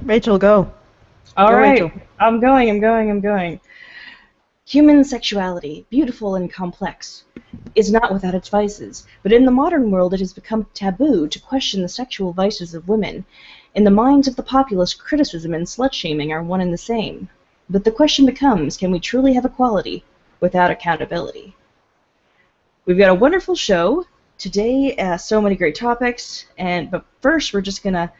Rachel, go. All Go, right. Rachel. I'm going. Human sexuality, beautiful and complex, is not without its vices, but in the modern world it has become taboo to question the sexual vices of women. In the minds of the populace, criticism and slut-shaming are one and the same. But the question becomes, can we truly have equality without accountability? We've got a wonderful show today, so many great topics, but first we're just going to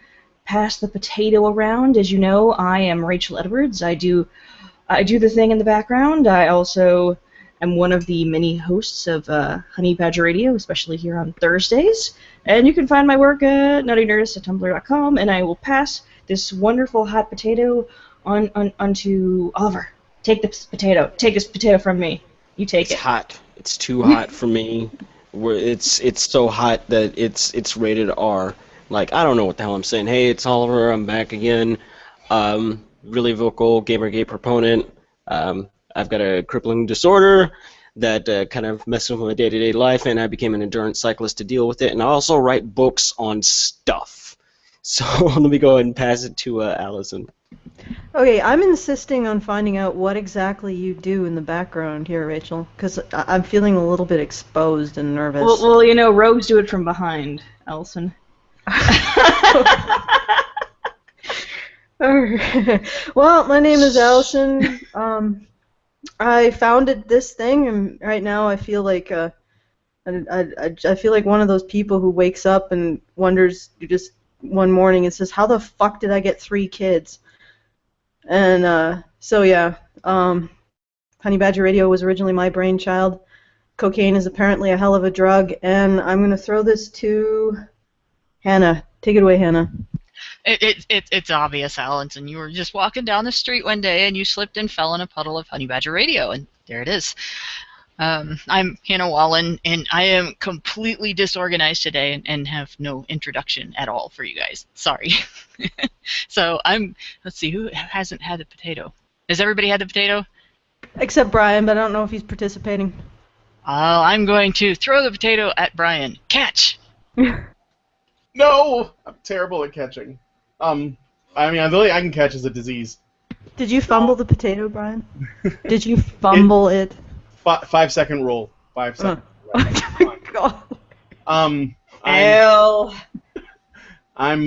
pass the potato around. As you know, I am Rachel Edwards. I do the thing in the background. I also am one of the many hosts of Honey Badger Radio, especially here on Thursdays. And you can find my work at nuttynerdist@tumblr.com, and I will pass this wonderful hot potato onto Oliver. Take this potato. Take this potato from me. You take it. It's hot. It's too hot for me. It's so hot that it's rated R. Like, I don't know what the hell I'm saying. Hey, it's Oliver. I'm back again. Really vocal Gamergate proponent. I've got a crippling disorder that kind of messes with my day-to-day life, and I became an endurance cyclist to deal with it. And I also write books on stuff. So let me go ahead and pass it to Allison. Okay, I'm insisting on finding out what exactly you do in the background here, Rachel, because I'm feeling a little bit exposed and nervous. Well, you know, rogues do it from behind, Allison. Well, my name is Allison. I founded this thing, and right now I feel like I feel like one of those people who wakes up and wonders just one morning and says, "How the fuck did I get 3 kids?" And so yeah, Honey Badger Radio was originally my brainchild. Cocaine is apparently a hell of a drug, and I'm gonna throw this to Hannah. Take it away, Hannah. It's obvious, Allison. You were just walking down the street one day and you slipped and fell in a puddle of Honey Badger Radio, and there it is. I'm Hannah Wallen, and I am completely disorganized today and have no introduction at all for you guys. Sorry. So let's see, who hasn't had the potato? Has everybody had the potato? Except Brian, but I don't know if he's participating. I'm going to throw the potato at Brian. Catch! No! I'm terrible at catching. I mean, the only I can catch is a disease. Did you fumble the potato, Brian? Did you fumble it? 5-second rule. 5 seconds. Oh my god. I'm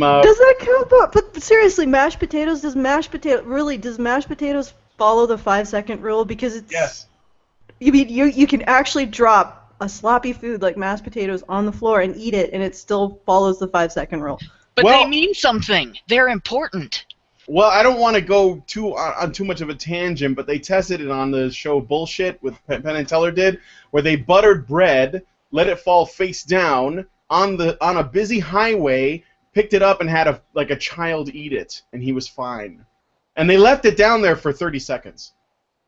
Does that count? But seriously, mashed potatoes. Does mashed potatoes follow the 5-second rule? Because it's yes. You mean you can actually drop a sloppy food like mashed potatoes on the floor and eat it, and it still follows the 5-second rule. But they mean something. They're important. Well, I don't want to go on too much of a tangent, but they tested it on the show Bullshit with Penn and Teller did, where they buttered bread, let it fall face down on a busy highway, picked it up and had a child eat it, and he was fine. And they left it down there for 30 seconds.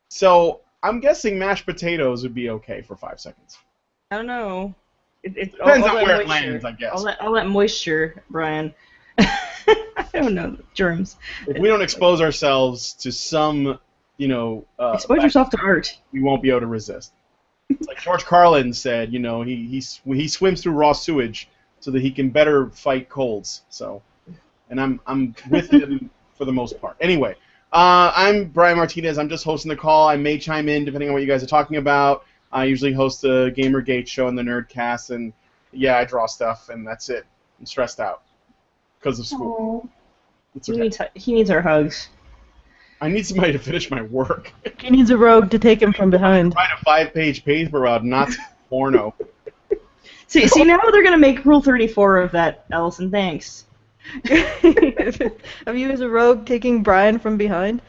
So I'm guessing mashed potatoes would be okay for 5 seconds. I don't know. It depends on where it lands, I guess. I'll let moisture, Brian. I don't know, germs. If we don't expose ourselves to some, expose yourself to art, we won't be able to resist. It's like George Carlin said, he swims through raw sewage so that he can better fight colds. So, and I'm with him for the most part. Anyway, I'm Brian Martinez. I'm just hosting the call. I may chime in depending on what you guys are talking about. I usually host the Gamergate show and the Nerdcast, and yeah, I draw stuff, and that's it. I'm stressed out because of school. It's okay. He needs our hugs. I need somebody to finish my work. He needs a rogue to take him from behind. Write a 5-page paper about Nazi porno. See, now they're gonna make Rule 34 of that, Allison. Thanks. Have you as a rogue taking Brian from behind?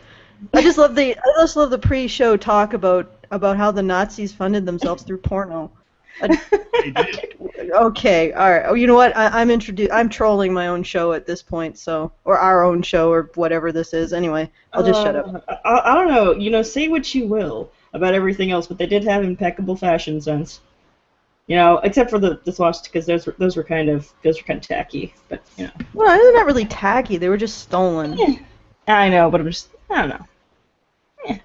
I just love the pre-show talk about how the Nazis funded themselves through porno. They did. Okay, all right. Oh, you know what? I'm trolling my own show at this point, or our own show, or whatever this is. Anyway, I'll just shut up. I don't know. Say what you will about everything else, but they did have impeccable fashion sense. Except for the swastikas, those were kind of tacky, but Well, they're not really tacky. They were just stolen. Yeah. I know, but I don't know. Yeah.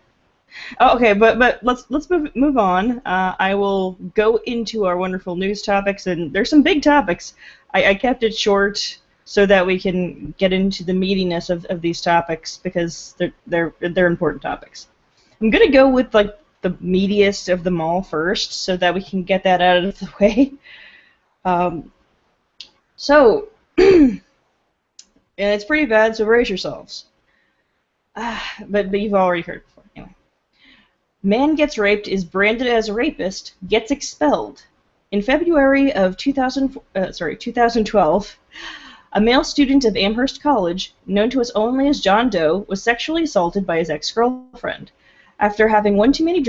Oh, okay, but let's move on. I will go into our wonderful news topics, and there's some big topics. I kept it short. so that we can get into the meatiness of these topics, because they're important topics. I'm gonna go with like the meatiest of them all first, so that we can get that out of the way. So, and it's pretty bad, so brace yourselves. But you've already heard it before. Anyway. Man gets raped, is branded as a rapist, gets expelled. In February of 2012, a male student of Amherst College, known to us only as John Doe, was sexually assaulted by his ex-girlfriend. After having one too many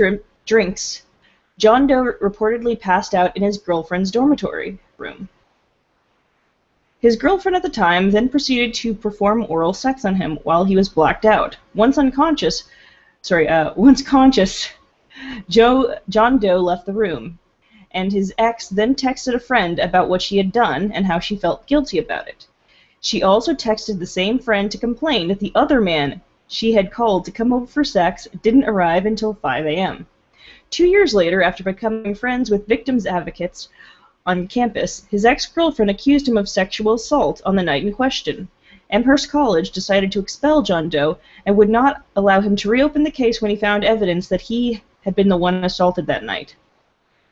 drinks, John Doe reportedly passed out in his girlfriend's dormitory room. His girlfriend at the time then proceeded to perform oral sex on him while he was blacked out. Once conscious, John Doe left the room, and his ex then texted a friend about what she had done and how she felt guilty about it. She also texted the same friend to complain that the other man she had called to come over for sex didn't arrive until 5 a.m. 2 years later, after becoming friends with victims advocates on campus, his ex-girlfriend accused him of sexual assault on the night in question. Amherst College decided to expel John Doe and would not allow him to reopen the case when he found evidence that he had been the one assaulted that night.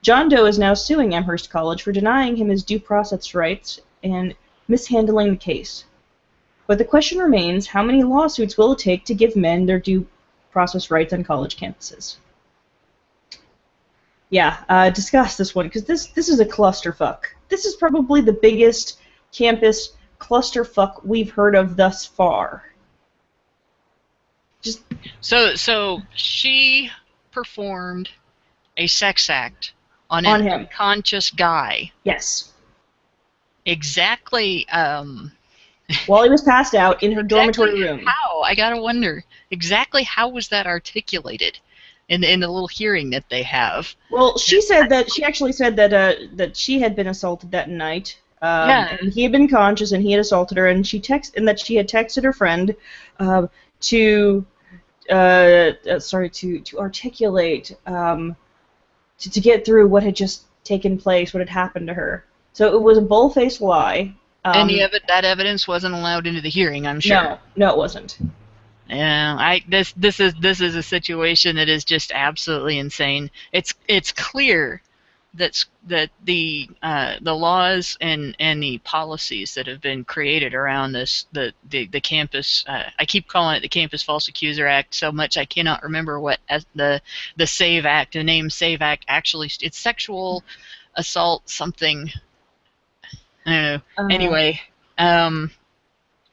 John Doe is now suing Amherst College for denying him his due process rights and mishandling the case. But the question remains, how many lawsuits will it take to give men their due process rights on college campuses? Yeah, discuss this one, because this is a clusterfuck. This is probably the biggest campus clusterfuck we've heard of thus far. Just So she performed a sex act on On an him. unconscious guy. Yes. Exactly. While he was passed out in her dormitory room. How? I gotta wonder. Exactly how was that articulated in the little hearing that they have? Well, she actually said that she had been assaulted that night. And he had been conscious, and he had assaulted her, and that she had texted her friend to articulate, to get through what had just taken place, what had happened to her. So it was a bull-faced lie. That evidence wasn't allowed into the hearing, I'm sure. No, it wasn't. Yeah, this is a situation that is just absolutely insane. It's clear that the laws and the policies that have been created around this the campus, I keep calling it the Campus False Accuser Act so much I cannot remember what the SAVE Act, the name SAVE Act, actually it's sexual assault something. I don't know. Anyway,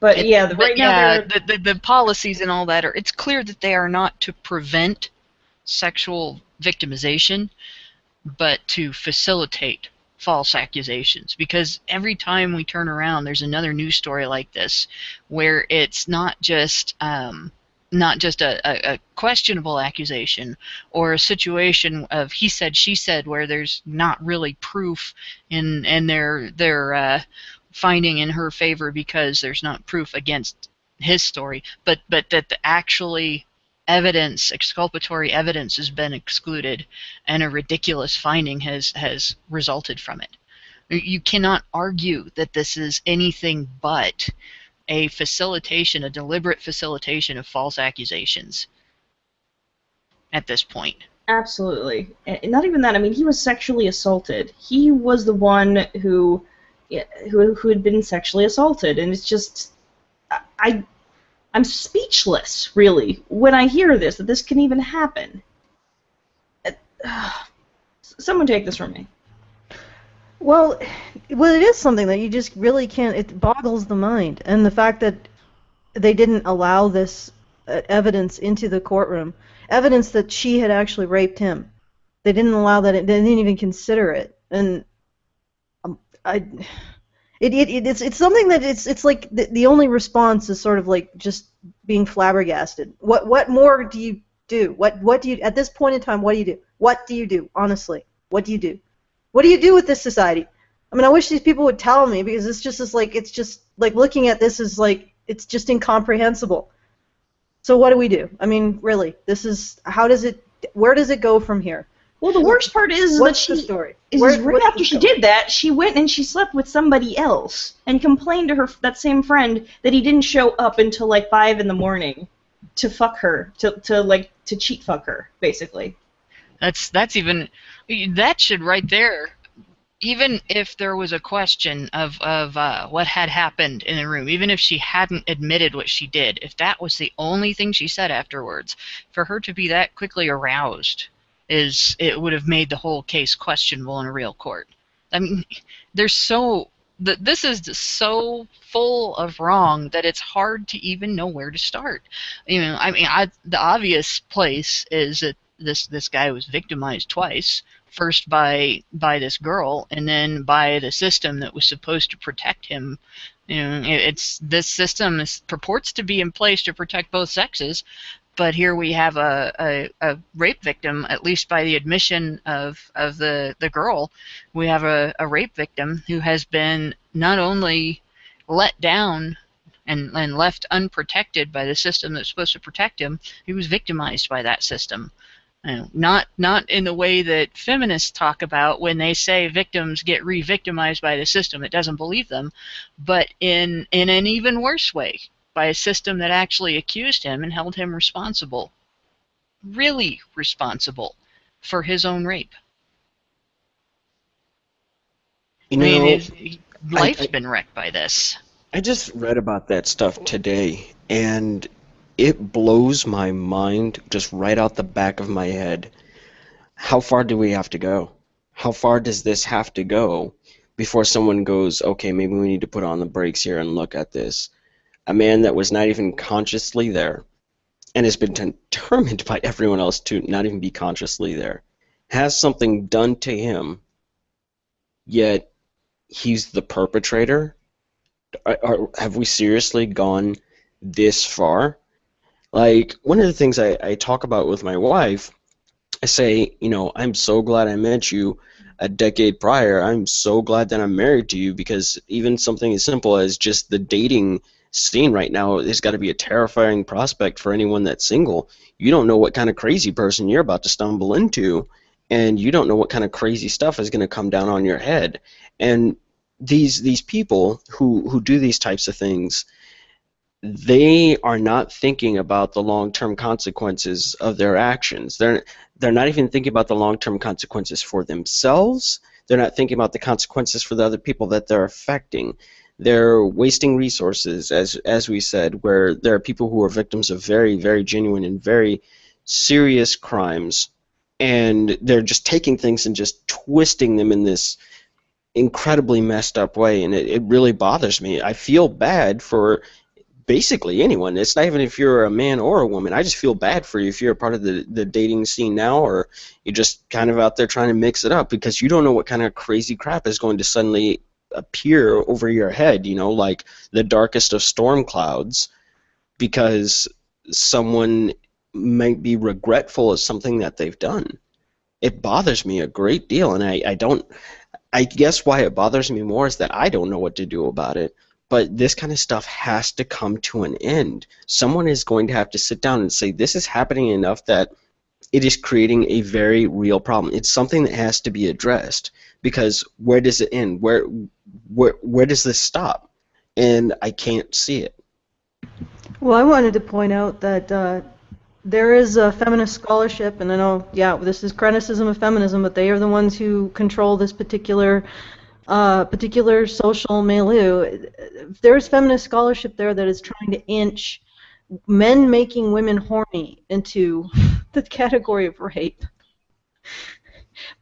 but yeah, right now the policies and all that it's clear that they are not to prevent sexual victimization, but to facilitate false accusations. Because every time we turn around, there's another news story like this, where it's not just a questionable accusation or a situation of he said, she said, where there's not really proof in their finding in her favor because there's not proof against his story, but that the actually evidence, exculpatory evidence, has been excluded and a ridiculous finding has resulted from it. You cannot argue that this is anything but a facilitation, a deliberate facilitation of false accusations at this point. Absolutely. And not even that, I mean, he was sexually assaulted. He was the one who had been sexually assaulted, and it's just, I'm speechless, really, when I hear this, that this can even happen. Someone take this from me. Well, it is something that you just really can't. It boggles the mind, and the fact that they didn't allow this evidence into the courtroom, evidence that she had actually raped him. They didn't allow that. They didn't even consider it, and it's something that it's like the only response is sort of like just being flabbergasted. What more do you do? What do you, at this point in time, what do you do? What do you do? Honestly, what do you do? What do you do with this society? I mean, I wish these people would tell me, because it's just looking at this is like, it's just incomprehensible. So what do we do? I mean, really, where does it go from here? Well, the worst part is that What's the story? right after she did that, she went and she slept with somebody else and complained to that same friend that he didn't show up until like 5 in the morning to fuck her, to cheat fuck her, basically. That's even, that should right there, even if there was a question of what had happened in the room, even if she hadn't admitted what she did, if that was the only thing she said afterwards, for her to be that quickly aroused, it would have made the whole case questionable in a real court. I mean, this is so full of wrong that it's hard to even know where to start. You know, I mean, the obvious place is that this guy was victimized twice. First by this girl, and then by the system that was supposed to protect him. You know, this system purports to be in place to protect both sexes, but here we have a rape victim, at least by the admission of the girl. We have a rape victim who has been not only let down and left unprotected by the system that's supposed to protect him, he was victimized by that system. Not in the way that feminists talk about when they say victims get re-victimized by the system that doesn't believe them, but in an even worse way, by a system that actually accused him and held him responsible, really responsible, for his own rape. You I mean, know, his life's been wrecked by this. I just read about that stuff today, and it blows my mind just right out the back of my head. How far do we have to go? How far does this have to go before someone goes, okay, maybe we need to put on the brakes here and look at this? A man that was not even consciously there and has been determined by everyone else to not even be consciously there, has something done to him, yet he's the perpetrator? Have we seriously gone this far? Like, one of the things I talk about with my wife, I say, you know, I'm so glad I met you a decade prior. I'm so glad that I'm married to you, because even something as simple as just the dating scene right now has got to be a terrifying prospect for anyone that's single. You don't know what kind of crazy person you're about to stumble into, and you don't know what kind of crazy stuff is going to come down on your head. And these people who do these types of things, they are not thinking about the long-term consequences of their actions. They're not even thinking about the long-term consequences for themselves. They're not thinking about the consequences for the other people that they're affecting. They're wasting resources, as we said, where there are people who are victims of very, very genuine and very serious crimes, and they're just taking things and just twisting them in this incredibly messed up way, and it really bothers me. I feel bad for basically anyone. It's not even if you're a man or a woman. I just feel bad for you if you're a part of the dating scene now, or you're just kind of out there trying to mix it up, because you don't know what kind of crazy crap is going to suddenly appear over your head, you know, like the darkest of storm clouds, because someone might be regretful of something that they've done. It bothers me a great deal, and I guess why it bothers me more is that I don't know what to do about it. But this kind of stuff has to come to an end. Someone is going to have to sit down and say, this is happening enough that it is creating a very real problem. It's something that has to be addressed, because where does it end? Where does this stop? And I can't see it. Well, I wanted to point out that there is a feminist scholarship, and I know, yeah, this is criticism of feminism, but they are the ones who control this particular social milieu. There's feminist scholarship there that is trying to inch men making women horny into the category of rape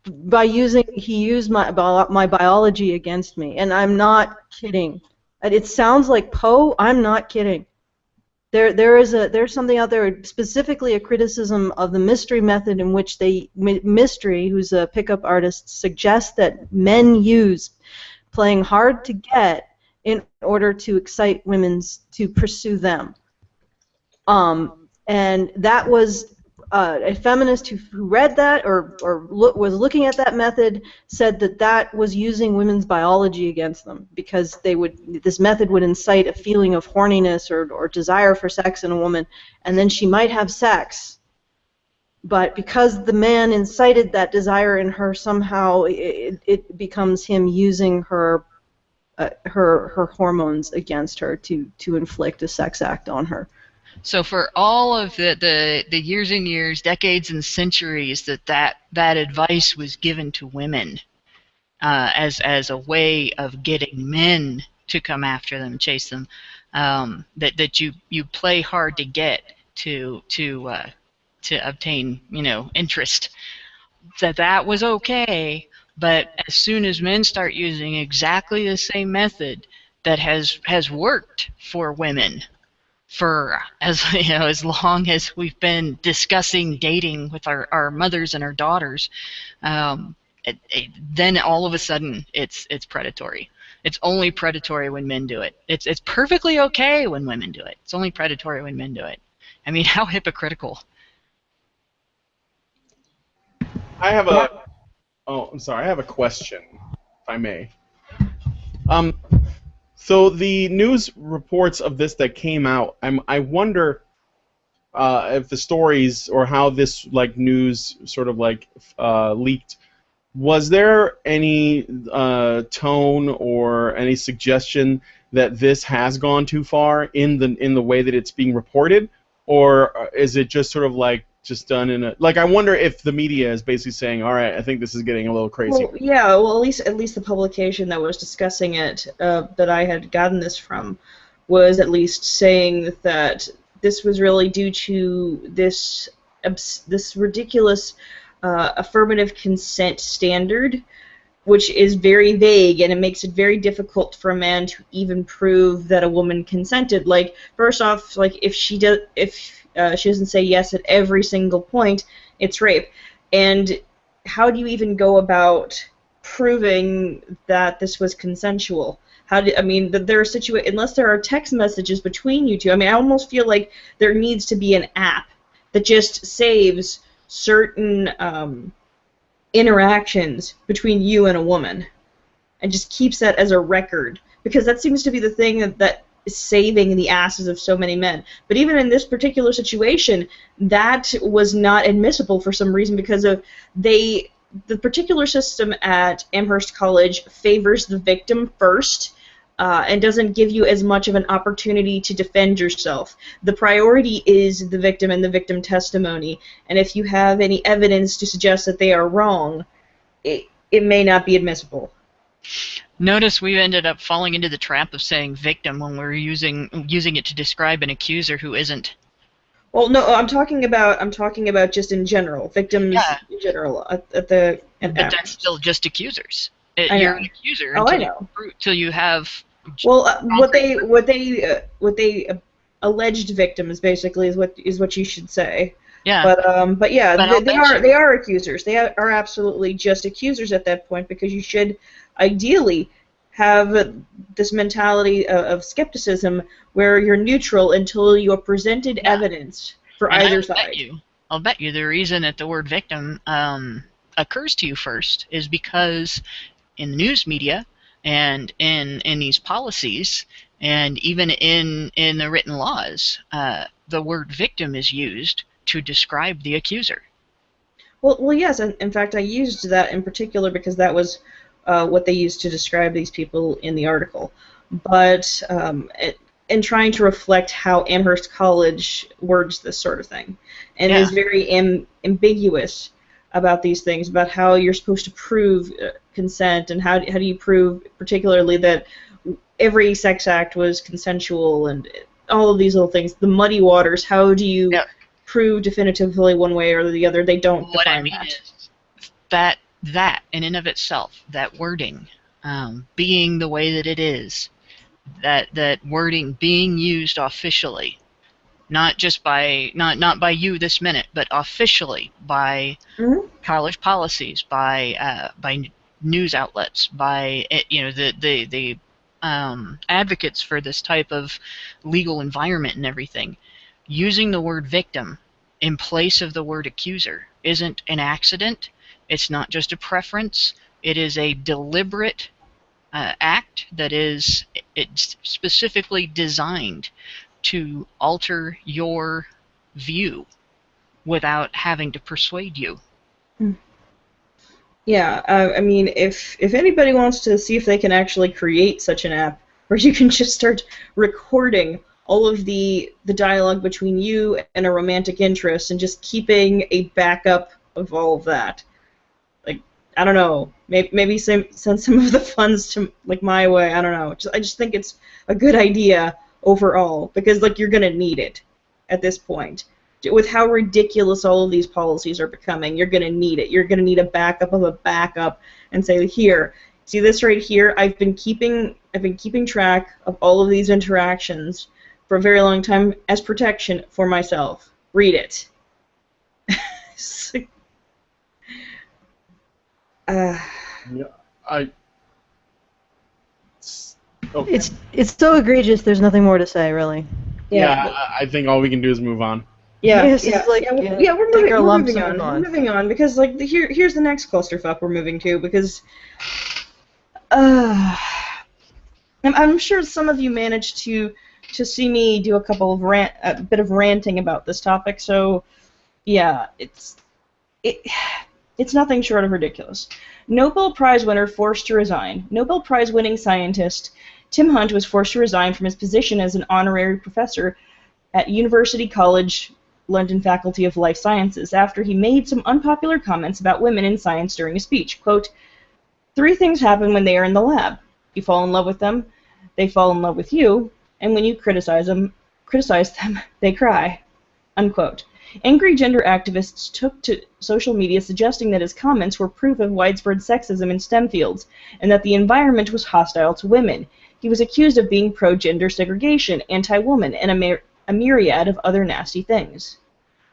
by he used my biology against me, and I'm not kidding. It sounds like Poe. I'm not kidding. There's something out there, specifically a criticism of the mystery method in which Mystery, who's a pickup artist, suggests that men use playing hard to get in order to excite women to pursue them. And that was a feminist who read that or was looking at that method said that was using women's biology against them, because this method would incite a feeling of horniness or desire for sex in a woman, and then she might have sex, But because the man incited that desire in her, somehow it becomes him using her hormones against her to inflict a sex act on her. So for all of the years and years, decades and centuries that advice was given to women as a way of getting men to come after them, chase them, that you play hard to get to obtain, interest, that was okay. But as soon as men start using exactly the same method that has worked for women for as long as we've been discussing dating with our mothers and our daughters, then all of a sudden it's predatory. It's only predatory when men do it. It's perfectly okay when women do it. It's only predatory when men do it. I mean, how hypocritical. I have a. Oh, I'm sorry. I have a question, if I may. So the news reports of this that came out, I wonder if the stories or how this news sort of leaked. Was there any tone or any suggestion that this has gone too far in the way that it's being reported, or is it just sort of just done in a I wonder if the media is basically saying, all right, I think this is getting a little crazy. Well, yeah. Well, at least the publication that was discussing it, that I had gotten this from, was at least saying that this was really due to this ridiculous affirmative consent standard, which is very vague, and it makes it very difficult for a man to even prove that a woman consented. First off, if she doesn't say yes at every single point, it's rape. And how do you even go about proving that this was consensual? There are unless there are text messages between you two. I almost feel like there needs to be an app that just saves certain interactions between you and a woman, and just keeps that as a record, because that seems to be the thing that is saving the asses of so many men. But even in this particular situation, that was not admissible for some reason, because of the particular system at Amherst College favors the victim first, and doesn't give you as much of an opportunity to defend yourself. The priority is the victim and the victim testimony, and if you have any evidence to suggest that they are wrong, it may not be admissible. Notice we ended up falling into the trap of saying victim when we're using it to describe an accuser who isn't. Well, no, I'm talking about just in general, victims in general But that's still just accusers. You're an accuser until you have. Well, what they alleged victims basically is what you should say. Yeah. But yeah, they are accusers. They are absolutely just accusers at that point, because you should ideally have this mentality of skepticism where you're neutral until you're presented evidence for either side. I'll bet you the reason that the word victim occurs to you first is because in the news media and in these policies and even in the written laws, the word victim is used to describe the accuser. Well, yes. In fact, I used that in particular because that was what they used to describe these people in the article. But in trying to reflect how Amherst College words this sort of thing, and is very ambiguous about these things, about how you're supposed to prove consent, and how do you prove particularly that every sex act was consensual, and all of these little things. The muddy waters, how do you prove definitively one way or the other? They don't define what I mean that. Is that in and of itself, that wording being the way that it is, that wording being used officially, not just by not by you this minute, but officially by college policies, by news outlets, by the advocates for this type of legal environment and everything. Using the word victim in place of the word accuser isn't an accident. It's not just a preference. It is a deliberate act that is it's specifically designed to alter your view without having to persuade you. Yeah, I mean, if anybody wants to see if they can actually create such an app where you can just start recording all of the dialogue between you and a romantic interest and just keeping a backup of all of that, like, I don't know, maybe send some of the funds to, like, my way. I don't know. I just think it's a good idea overall, because, like, you're gonna need it at this point. With how ridiculous all of these policies are becoming, you're going to need it. You're going to need a backup of a backup, and say, here, see this right here? I've been keeping track of all of these interactions for a very long time as protection for myself. Read it. Yeah, okay. It's so egregious. There's nothing more to say, really. Yeah, I think all we can do is move on. Yeah, Yes, yeah, it's like, yeah, we're take moving, our we're lumps moving and on. move We're moving on because, like, here's the next clusterfuck we're moving to, because I'm sure some of you managed to see me do a bit of ranting about this topic. So yeah, it's nothing short of ridiculous. Nobel Prize winner forced to resign. Nobel Prize winning scientist Tim Hunt was forced to resign from his position as an honorary professor at University College London Faculty of Life Sciences after he made some unpopular comments about women in science during a speech. Quote, "3 things happen when they are in the lab. You fall in love with them, they fall in love with you, and when you criticize them, they cry." Unquote. Angry gender activists took to social media suggesting that his comments were proof of widespread sexism in STEM fields, and that the environment was hostile to women. He was accused of being pro-gender segregation, anti-woman, and a myriad of other nasty things.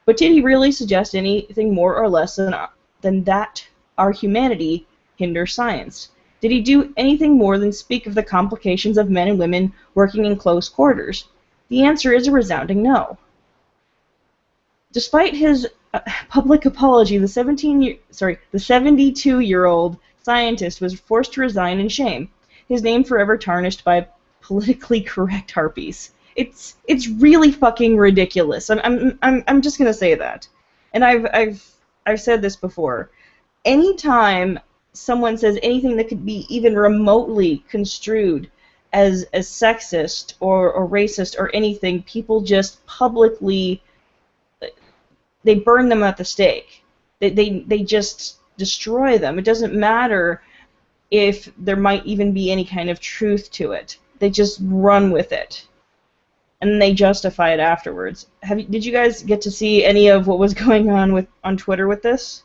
But did he really suggest anything more or less than that our humanity hinders science? Did he do anything more than speak of the complications of men and women working in close quarters? The answer is a resounding no. Despite his public apology, the 72-year-old scientist was forced to resign in shame, his name forever tarnished by politically correct harpies. It's really fucking ridiculous. I'm just gonna say that, and I've said this before. Anytime someone says anything that could be even remotely construed as sexist or racist or anything, people just publicly, they burn them at the stake. They just destroy them. It doesn't matter if there might even be any kind of truth to it. They just run with it, and they justify it afterwards. Did you guys get to see any of what was going on Twitter with this?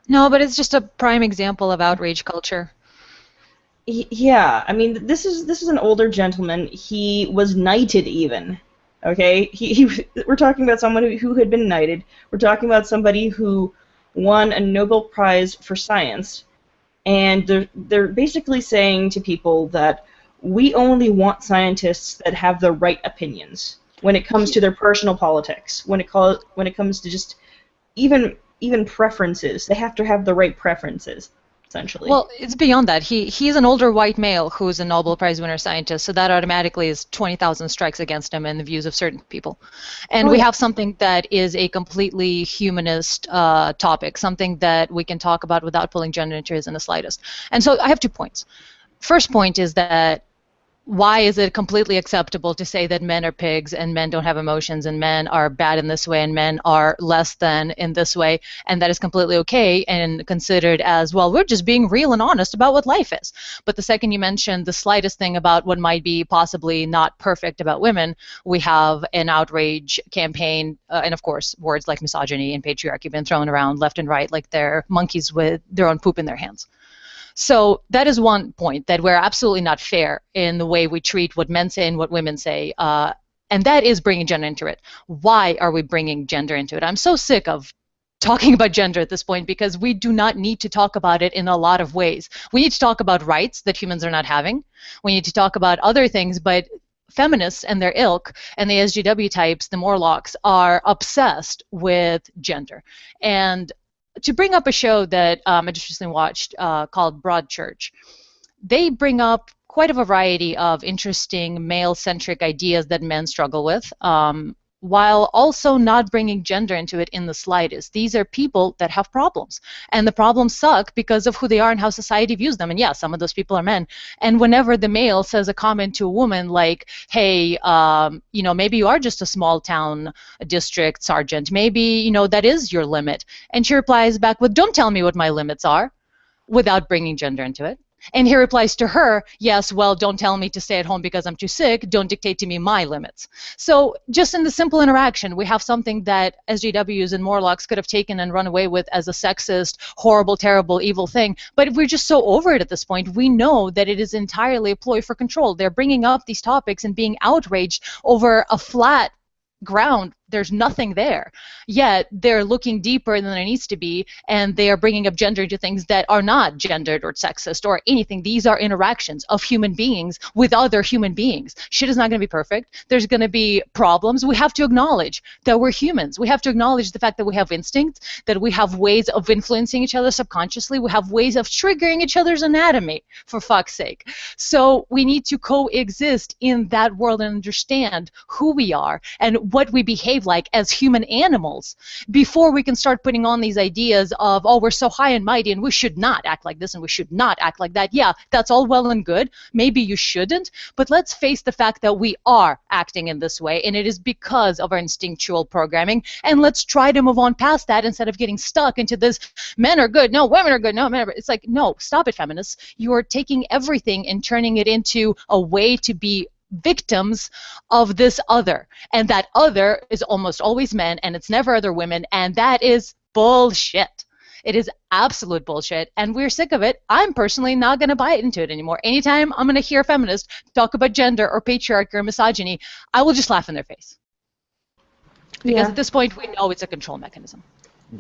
No, but it's just a prime example of outrage culture. Yeah, I mean, this is an older gentleman. He was knighted even. Okay, we're talking about someone who had been knighted. We're talking about somebody who won a Nobel Prize for science, and they're basically saying to people that we only want scientists that have the right opinions when it comes to their personal politics. When it comes to just even preferences, they have to have the right preferences, essentially. Well, it's beyond that. He's an older white male who's a Nobel Prize winner scientist, so that automatically is 20,000 strikes against him and the views of certain people. And we have something that is a completely humanist topic, something that we can talk about without pulling gender into it in the slightest. And so I have 2 points. First point is that why is it completely acceptable to say that men are pigs and men don't have emotions and men are bad in this way and men are less than in this way, and that is completely okay and considered as, well, we're just being real and honest about what life is. But the second you mentioned the slightest thing about what might be possibly not perfect about women, we have an outrage campaign, and of course words like misogyny and patriarchy been thrown around left and right like they're monkeys with their own poop in their hands. So that is one point, that we're absolutely not fair in the way we treat what men say and what women say, and that is bringing gender into it. Why are we bringing gender into it? I'm so sick of talking about gender at this point because we do not need to talk about it in a lot of ways. We need to talk about rights that humans are not having. We need to talk about other things, but feminists and their ilk and the SJW types, the Morlocks, are obsessed with gender. And to bring up a show that I just recently watched called Broadchurch, they bring up quite a variety of interesting male-centric ideas that men struggle with. while also not bringing gender into it in the slightest. These are people that have problems, and the problems suck because of who they are and how society views them. And yeah, some of those people are men. And whenever the male says a comment to a woman like, hey, you know, maybe you are just a small town district sergeant, maybe, you know, that is your limit. And she replies back with, don't tell me what my limits are, without bringing gender into it. And he replies to her, yes, well, don't tell me to stay at home because I'm too sick. Don't dictate to me my limits. So just in the simple interaction, we have something that SJWs and Morlocks could have taken and run away with as a sexist, horrible, terrible, evil thing. But we're just so over it at this point. We know that it is entirely a ploy for control. They're bringing up these topics and being outraged over a flat ground. There's nothing there, yet they're looking deeper than there needs to be, and they are bringing up gender into things that are not gendered or sexist or anything. These are interactions of human beings with other human beings. Shit is not going to be perfect. There's going to be problems. We have to acknowledge that we're humans. We have to acknowledge the fact that we have instincts, that we have ways of influencing each other subconsciously. We have ways of triggering each other's anatomy, for fuck's sake. So we need to coexist in that world and understand who we are and what we behave like as human animals before we can start putting on these ideas of, oh, we're so high and mighty and we should not act like this and we should not act like that. Yeah, that's all well and good. Maybe you shouldn't, but let's face the fact that we are acting in this way, and it is because of our instinctual programming, and let's try to move on past that instead of getting stuck into this men are good, no, women are good, no, men are good. It's like, no, stop it, feminists. You are taking everything and turning it into a way to be victims of this other, and that other is almost always men, and it's never other women, and that is bullshit. It is absolute bullshit, and we're sick of it. I'm personally not going to buy into it anymore. Anytime I'm going to hear a feminist talk about gender or patriarchy or misogyny, I will just laugh in their face, because at this point we know it's a control mechanism.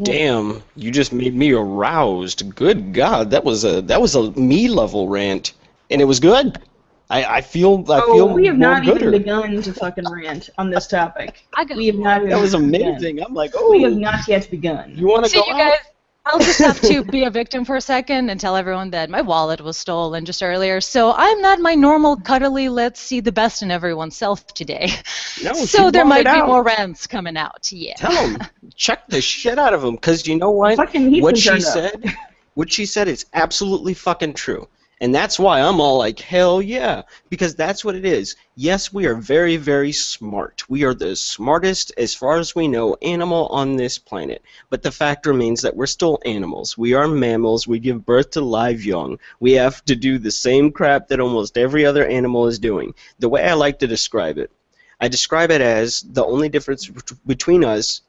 Damn, you just made me aroused. Good God, that was a me level rant, and it was good. I feel we have more not gooder. even begun to fucking rant on this topic. We have not even That was amazing. begun. I'm like, oh. We have not yet begun. You want to See, go you out? guys, I'll just have to be a victim for a second and tell everyone that my wallet was stolen just earlier. So I'm not my normal cuddly, let's see the best in everyone's self today. No, So you there brought might it be out. more rants coming out. Yeah. Tell them. Check the shit out of them, because you know what? Fucking he's What been she turned up. said, what she said is absolutely fucking true. And that's why I'm all like, hell yeah, because that's what it is. Yes, we are very, very smart. We are the smartest, as far as we know, animal on this planet. But the fact remains that we're still animals. We are mammals. We give birth to live young. We have to do the same crap that almost every other animal is doing. The way I like to describe it, I describe it as the only difference between us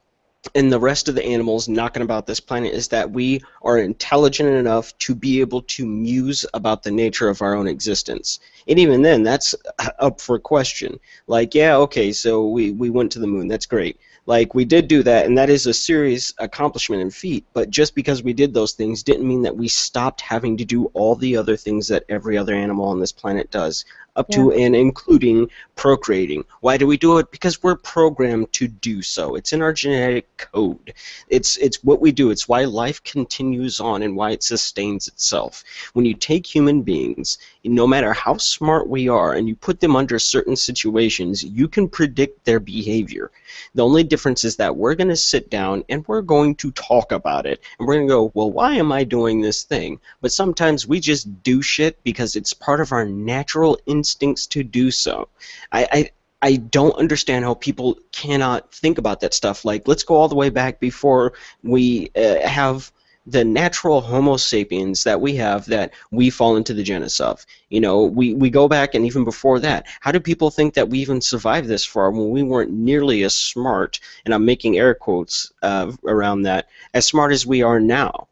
and the rest of the animals knocking about this planet is that we are intelligent enough to be able to muse about the nature of our own existence. And even then, that's up for question. Like, yeah, okay, so we went to the moon. That's great. Like, we did do that, and that is a serious accomplishment and feat. But just because we did those things didn't mean that we stopped having to do all the other things that every other animal on this planet does, up to and including procreating. Why do we do it? Because we're programmed to do so. It's in our genetic code. It's what we do. It's why life continues on and why it sustains itself. When you take human beings, no matter how smart we are, and you put them under certain situations, you can predict their behavior. The only difference is that we're going to sit down and we're going to talk about it. And we're going to go, well, why am I doing this thing? But sometimes we just do shit because it's part of our natural instincts to do so. I don't understand how people cannot think about that stuff. Like, let's go all the way back before we have the natural Homo sapiens that we have that we fall into the genus of. You know, we go back, and even before that, how do people think that we even survived this far when we weren't nearly as smart, and I'm making air quotes around that, as smart as we are now?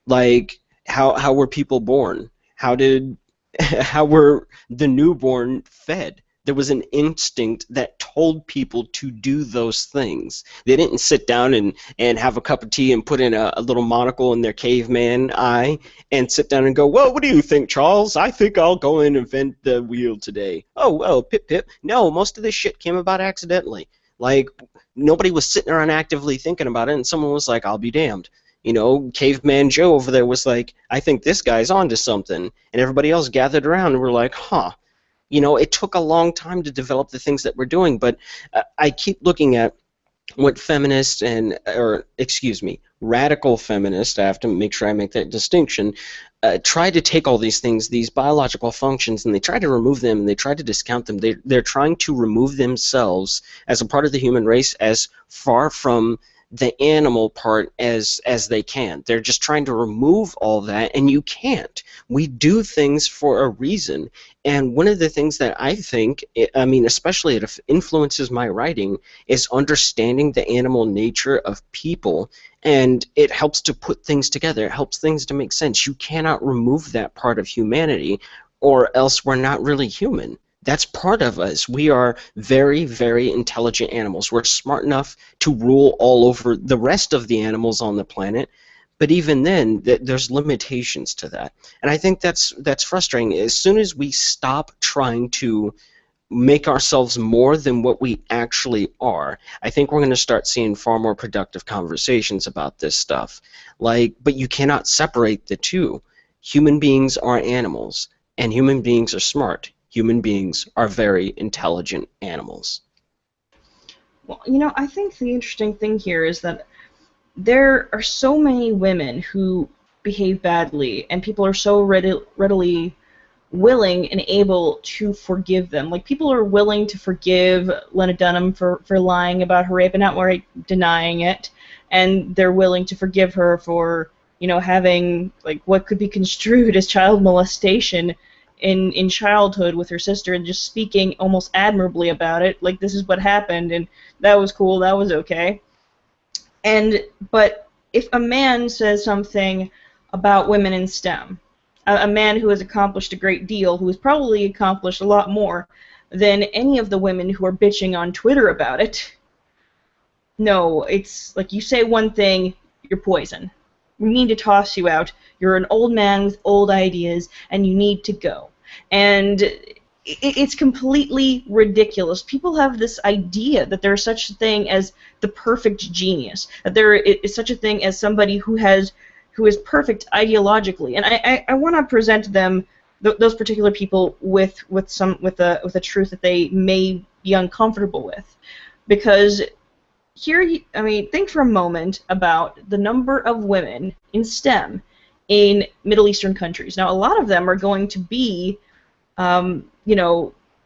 Like, how were people born? How were the newborn fed? There was an instinct that told people to do those things. They didn't sit down and have a cup of tea and put in a little monocle in their caveman eye and sit down and go, well, what do you think, Charles? I think I'll go and invent the wheel today. Oh, well, pip, pip. No, most of this shit came about accidentally. Like, nobody was sitting around actively thinking about it, and someone was like, I'll be damned. You know, Caveman Joe over there was like, I think this guy's onto something. And everybody else gathered around and were like, huh. You know, it took a long time to develop the things that we're doing, but I keep looking at what feminists radical feminists, I have to make sure I make that distinction, try to take all these things, these biological functions, and they try to remove them, and they try to discount them. They're trying to remove themselves as a part of the human race as far from the animal part as they can. They're just trying to remove all that, and you can't. We do things for a reason. And one of the things that I think, I mean, especially it influences my writing, is understanding the animal nature of people, and it helps to put things together. It helps things to make sense. You cannot remove that part of humanity, or else we're not really human. That's part of us. We are very, very intelligent animals. We're smart enough to rule all over the rest of the animals on the planet, but even then, there's limitations to that. And I think that's frustrating. As soon as we stop trying to make ourselves more than what we actually are, I think we're going to start seeing far more productive conversations about this stuff. But you cannot separate the two. Human beings are animals, and human beings are smart. Human beings are very intelligent animals. Well, I think the interesting thing here is that there are so many women who behave badly, and people are so readily willing and able to forgive them. Like, people are willing to forgive Lena Dunham for lying about her rape and outright denying it, and they're willing to forgive her for, having, like, what could be construed as child molestation in childhood with her sister, and just speaking almost admirably about it, like, this is what happened, and that was cool, that was okay. But if a man says something about women in STEM, a man who has accomplished a great deal, who has probably accomplished a lot more than any of the women who are bitching on Twitter about it, no, it's like, you say one thing, you're poison. We need to toss you out. You're an old man with old ideas, and you need to go. And it's completely ridiculous. People have this idea that there is such a thing as the perfect genius, that there is such a thing as somebody who is perfect ideologically. And I want to present them, those particular people, with a truth that they may be uncomfortable with, because here, think for a moment about the number of women in STEM in Middle Eastern countries. Now, a lot of them are going to be, they're going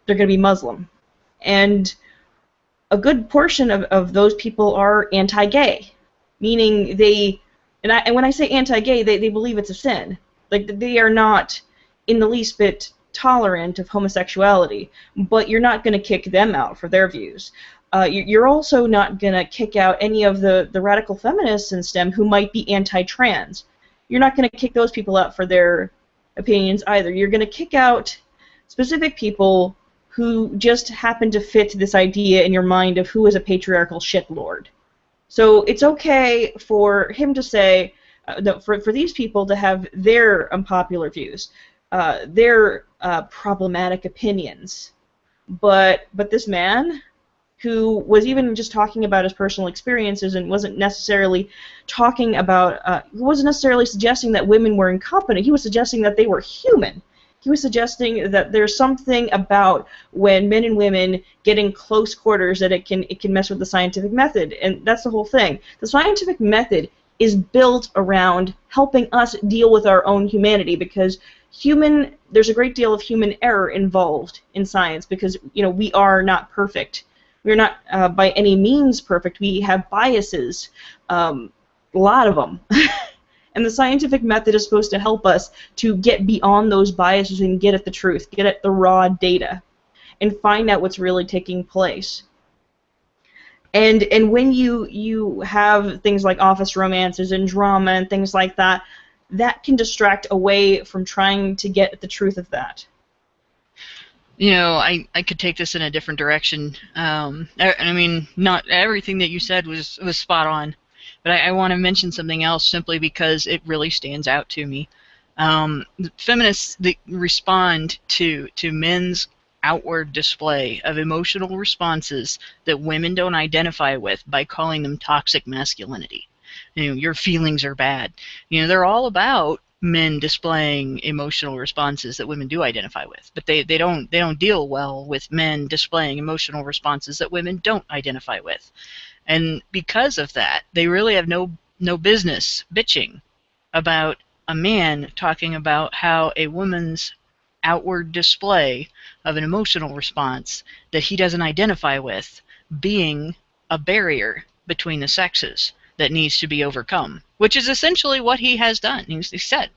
to be Muslim. And a good portion of those people are anti-gay, meaning and when I say anti-gay, they believe it's a sin. Like, they are not in the least bit tolerant of homosexuality, but you're not going to kick them out for their views. You're also not going to kick out any of the radical feminists in STEM who might be anti-trans. You're not going to kick those people out for their opinions either. You're going to kick out specific people who just happen to fit this idea in your mind of who is a patriarchal shitlord. So it's okay for him to say, for these people to have their unpopular views, their problematic opinions. But this man, who was even just talking about his personal experiences and wasn't necessarily talking about, he wasn't necessarily suggesting that women were incompetent. He was suggesting that they were human. He was suggesting that there's something about when men and women get in close quarters that it can mess with the scientific method, and that's the whole thing. The scientific method is built around helping us deal with our own humanity, because there's a great deal of human error involved in science, because we are not perfect. We're not by any means perfect. We have biases, a lot of them. And the scientific method is supposed to help us to get beyond those biases and get at the truth, get at the raw data, and find out what's really taking place. And when you have things like office romances and drama and things like that, that can distract away from trying to get at the truth of that. I could take this in a different direction. Not everything that you said was spot on, but I want to mention something else simply because it really stands out to me. Feminists respond to men's outward display of emotional responses that women don't identify with by calling them toxic masculinity. Your feelings are bad. They're all about men displaying emotional responses that women do identify with, but they don't deal well with men displaying emotional responses that women don't identify with. And because of that, they really have no business bitching about a man talking about how a woman's outward display of an emotional response that he doesn't identify with being a barrier between the sexes that needs to be overcome, which is essentially what he has done. He said,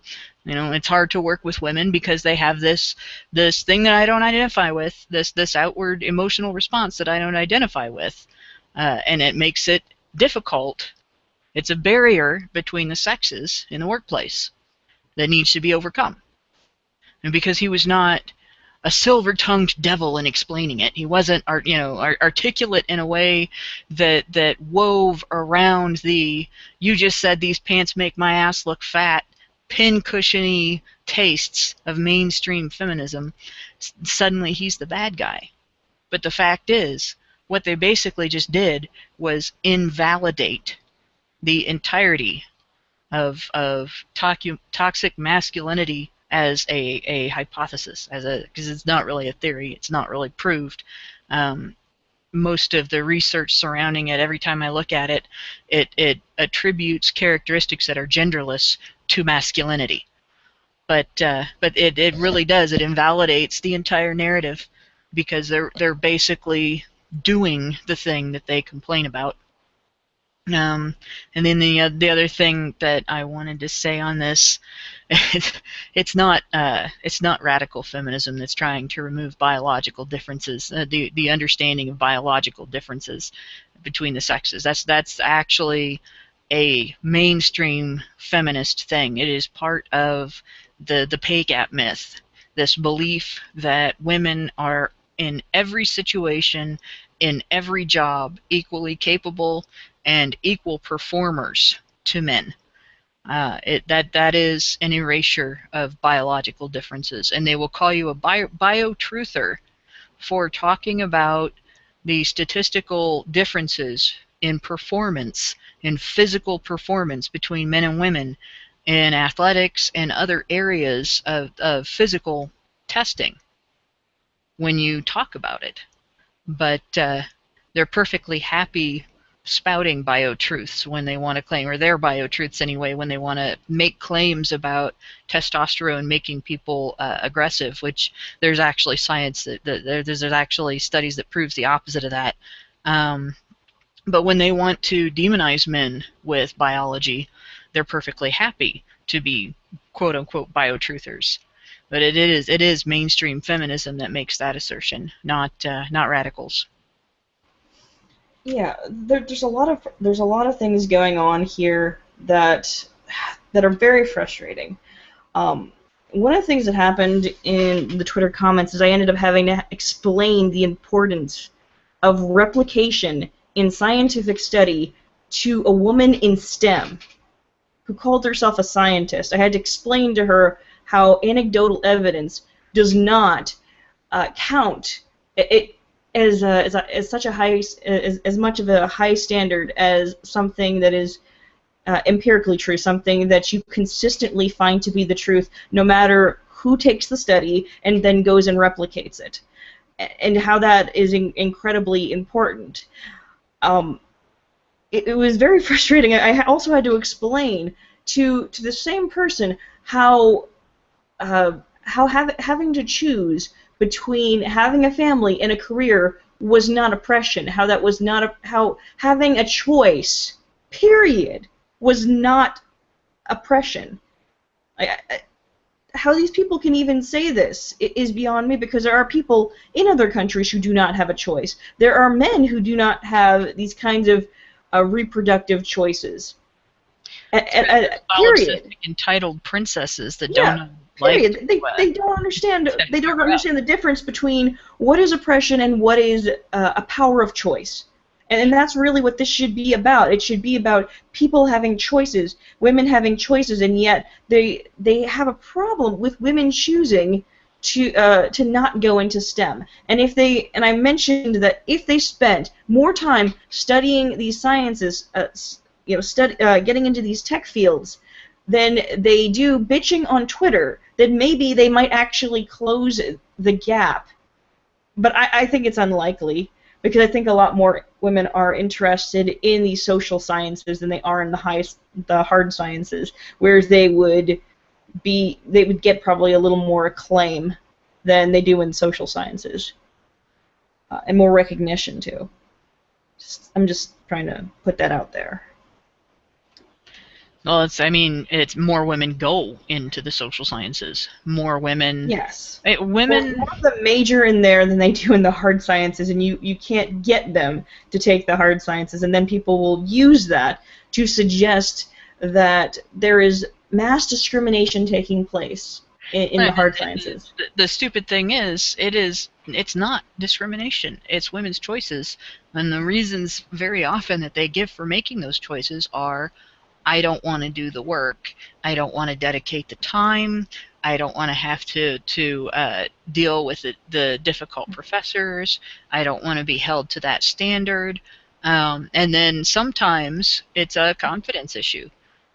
it's hard to work with women because they have this thing that I don't identify with, this outward emotional response that I don't identify with, and it makes it difficult. It's a barrier between the sexes in the workplace that needs to be overcome. And because he was not a silver-tongued devil in explaining it, he wasn't articulate in a way that wove around the "you just said these pants make my ass look fat" pin-cushiony tastes of mainstream feminism. Suddenly he's the bad guy. But the fact is, what they basically just did was invalidate the entirety of toxic masculinity as a hypothesis, because it's not really a theory, it's not really proved. Most of the research surrounding it, every time I look at it, it attributes characteristics that are genderless to masculinity. But it really does. It invalidates the entire narrative because they're basically doing the thing that they complain about. And then the other thing that I wanted to say on this, it's not radical feminism that's trying to remove biological differences, the understanding of biological differences between the sexes. That's actually a mainstream feminist thing. It is part of the pay gap myth, this belief that women are in every situation, in every job, equally capable and equal performers to men. That is an erasure of biological differences, and they will call you a bio-truther for talking about the statistical differences in performance, in physical performance between men and women, in athletics and other areas of physical testing when you talk about it. But they're perfectly happy spouting bio-truths when they want to claim, or their bio-truths anyway, when they want to make claims about testosterone making people aggressive, which there's actually science there's actually studies that proves the opposite of that. But when they want to demonize men with biology, they're perfectly happy to be quote-unquote bio-truthers. But it is mainstream feminism that makes that assertion, not radicals. Yeah, there's a lot of things going on here that are very frustrating. One of the things that happened in the Twitter comments is I ended up having to explain the importance of replication in scientific study to a woman in STEM who called herself a scientist. I had to explain to her how anecdotal evidence does not count as such a high, as much of a high standard as something that is empirically true, something that you consistently find to be the truth, no matter who takes the study and then goes and replicates it, and how that is incredibly important. It was very frustrating. I also had to explain to the same person how having to choose between having a family and a career was not oppression, how that was not how having a choice, period, was not oppression. How these people can even say this is beyond me, because there are people in other countries who do not have a choice. There are men who do not have these kinds of reproductive choices. Period. Entitled princesses that Yeah. don't Period. They don't understand. They don't understand the difference between what is oppression and what is a power of choice. And that's really what this should be about. It should be about people having choices, women having choices, and yet they have a problem with women choosing to not go into STEM. And I mentioned that if they spent more time studying these sciences, getting into these tech fields, than they do bitching on Twitter, then maybe they might actually close the gap. But I think it's unlikely, because I think a lot more women are interested in the social sciences than they are in the hard sciences, whereas they would get probably a little more acclaim than they do in social sciences, and more recognition too. I'm just trying to put that out there. Well, it's more women go into the social sciences. More women. Yes. Women. More of them major in there than they do in the hard sciences, and you can't get them to take the hard sciences, and then people will use that to suggest that there is mass discrimination taking place in the hard sciences. The stupid thing is, it's not discrimination. It's women's choices, and the reasons very often that they give for making those choices are, I don't want to do the work. I don't want to dedicate the time. I don't want to have to deal with the difficult professors. I don't want to be held to that standard. And then sometimes it's a confidence issue.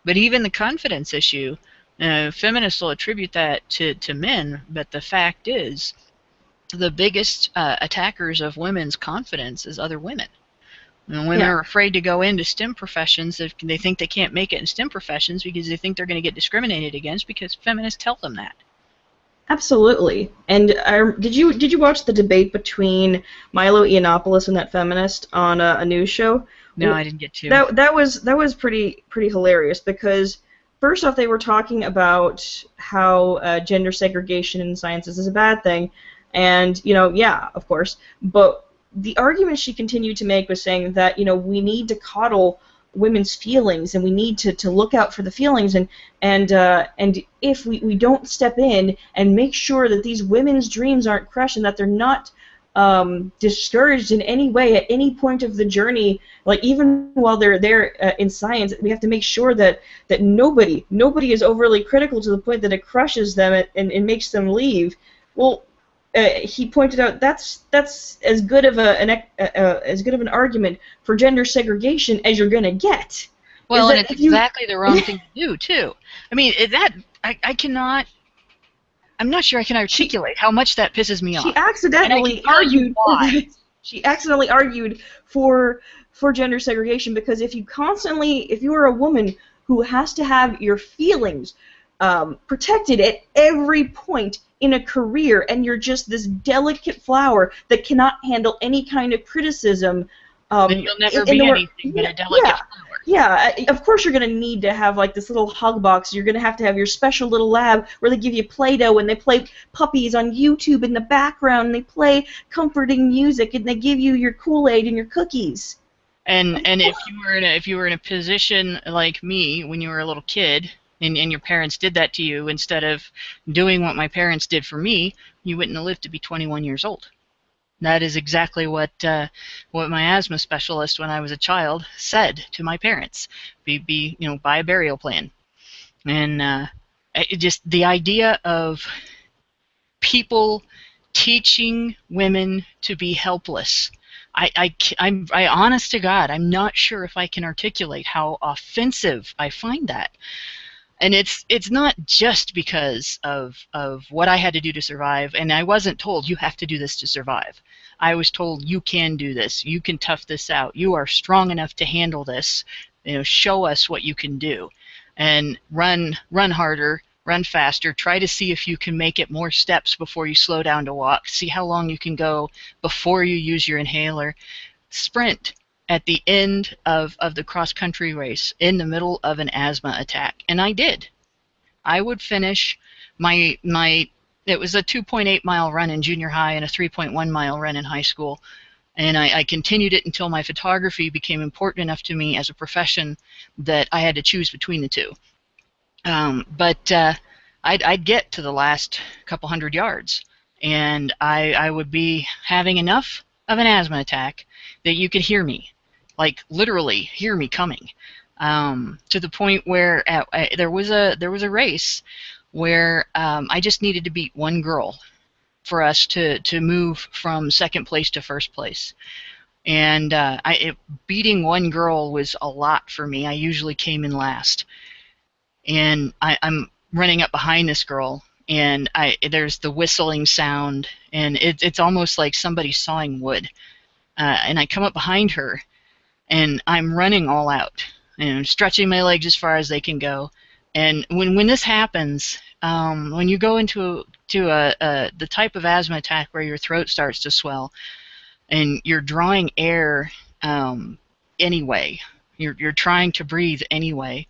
But even the confidence issue, feminists will attribute that to men, but the fact is the biggest attackers of women's confidence is other women. And women are afraid to go into STEM professions if they think they can't make it in STEM professions because they think they're going to get discriminated against because feminists tell them that. Absolutely. And did you watch the debate between Milo Yiannopoulos and that feminist on a news show? No, I didn't get to. That was pretty hilarious, because first off they were talking about how gender segregation in sciences is a bad thing, and yeah, of course, but the argument she continued to make was saying that we need to coddle women's feelings, and we need to look out for the feelings, and if we don't step in and make sure that these women's dreams aren't crushed and that they're not discouraged in any way at any point of the journey, like even while they're there in science, we have to make sure that nobody is overly critical to the point that it crushes them and makes them leave. Well, he pointed out that's as good of an argument for gender segregation as you're gonna get. Well, and it's exactly the wrong thing to do too. I mean, I cannot. I'm not sure I can articulate how much that pisses me off. She accidentally argued. Why? She accidentally argued for gender segregation, because if you are a woman who has to have your feelings protected at every point in a career, and you're just this delicate flower that cannot handle any kind of criticism, then you'll never be anything but a delicate flower. Yeah, of course you're going to need to have like this little hug box. You're going to have your special little lab where they give you Play-Doh and they play puppies on YouTube in the background, and they play comforting music, and they give you your Kool-Aid and your cookies. And if you were in a position like me when you were a little kid, and your parents did that to you, instead of doing what my parents did for me, you wouldn't have lived to be 21 years old. That is exactly what my asthma specialist when I was a child said to my parents. Buy a burial plan. And just the idea of people teaching women to be helpless. I'm honest to God, I'm not sure if I can articulate how offensive I find that. And it's not just because of what I had to do to survive, and I wasn't told you have to do this to survive. I was told you can do this, you can tough this out, you are strong enough to handle this, show us what you can do, and run harder, run faster, try to see if you can make it more steps before you slow down to walk, see how long you can go before you use your inhaler, sprint at the end of the cross-country race in the middle of an asthma attack. And I did. I would finish it was a 2.8 mile run in junior high and a 3.1 mile run in high school. And I continued it until my photography became important enough to me as a profession that I had to choose between the two. But I'd get to the last couple hundred yards, and I would be having enough of an asthma attack that you could hear me. Like literally hear me coming, to the point where there was a race where I just needed to beat one girl for us to move from second place to first place, and beating one girl was a lot for me. I usually came in last, and I'm running up behind this girl, and there's the whistling sound, and it's almost like somebody sawing wood. And I come up behind her, and I'm running all out, and I'm stretching my legs as far as they can go. And when this happens, when you go into the type of asthma attack where your throat starts to swell, and you're drawing air anyway, you're trying to breathe anyway,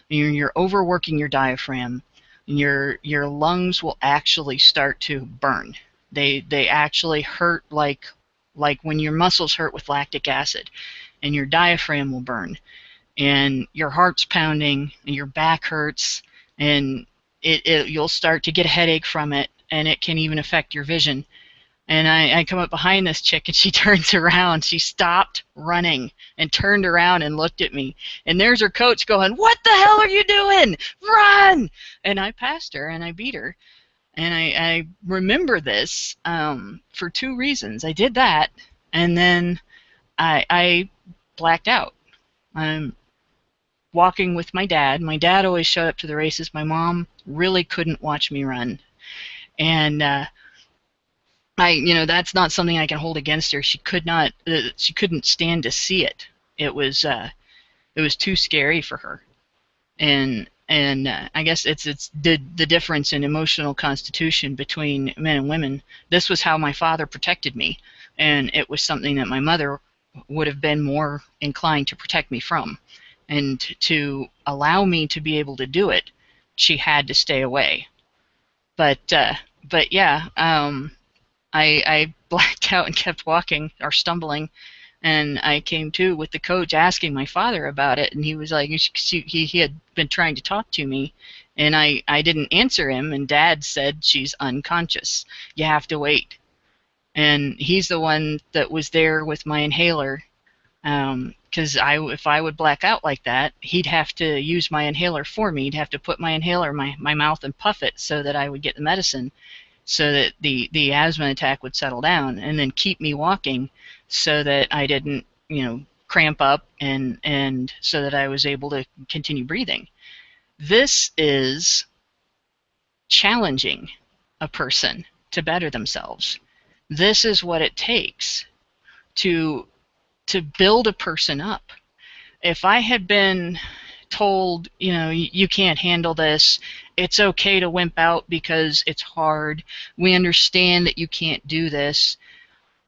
you're overworking your diaphragm, and your lungs will actually start to burn. They actually hurt like when your muscles hurt with lactic acid, and your diaphragm will burn, and your heart's pounding, and your back hurts, and you'll start to get a headache from it, and it can even affect your vision. And I come up behind this chick, and she turns around. She stopped running and turned around and looked at me. And there's her coach going, "What the hell are you doing? Run!" And I passed her, and I beat her. And I remember this for two reasons. I did that, and then I blacked out. I'm walking with my dad. My dad always showed up to the races. My mom really couldn't watch me run. And that's not something I can hold against her. She couldn't stand to see it. It was too scary for her. And I guess it's the difference in emotional constitution between men and women. This was how my father protected me, and it was something that my mother would have been more inclined to protect me from. And to allow me to be able to do it, she had to stay away. But yeah, I blacked out and kept walking or stumbling, and I came to with the coach asking my father about it, and he was like, he had been trying to talk to me, and I didn't answer him, and Dad said, "She's unconscious. You have to wait." And he's the one that was there with my inhaler, because if I would black out like that, he'd have to use my inhaler for me. He'd have to put my inhaler in my mouth and puff it so that I would get the medicine, so that the asthma attack would settle down, and then keep me walking so that I didn't, cramp up, and so that I was able to continue breathing. This is challenging a person to better themselves. This is what it takes to build a person up. If I had been told, you can't handle this, it's okay to wimp out because it's hard, we understand that you can't do this,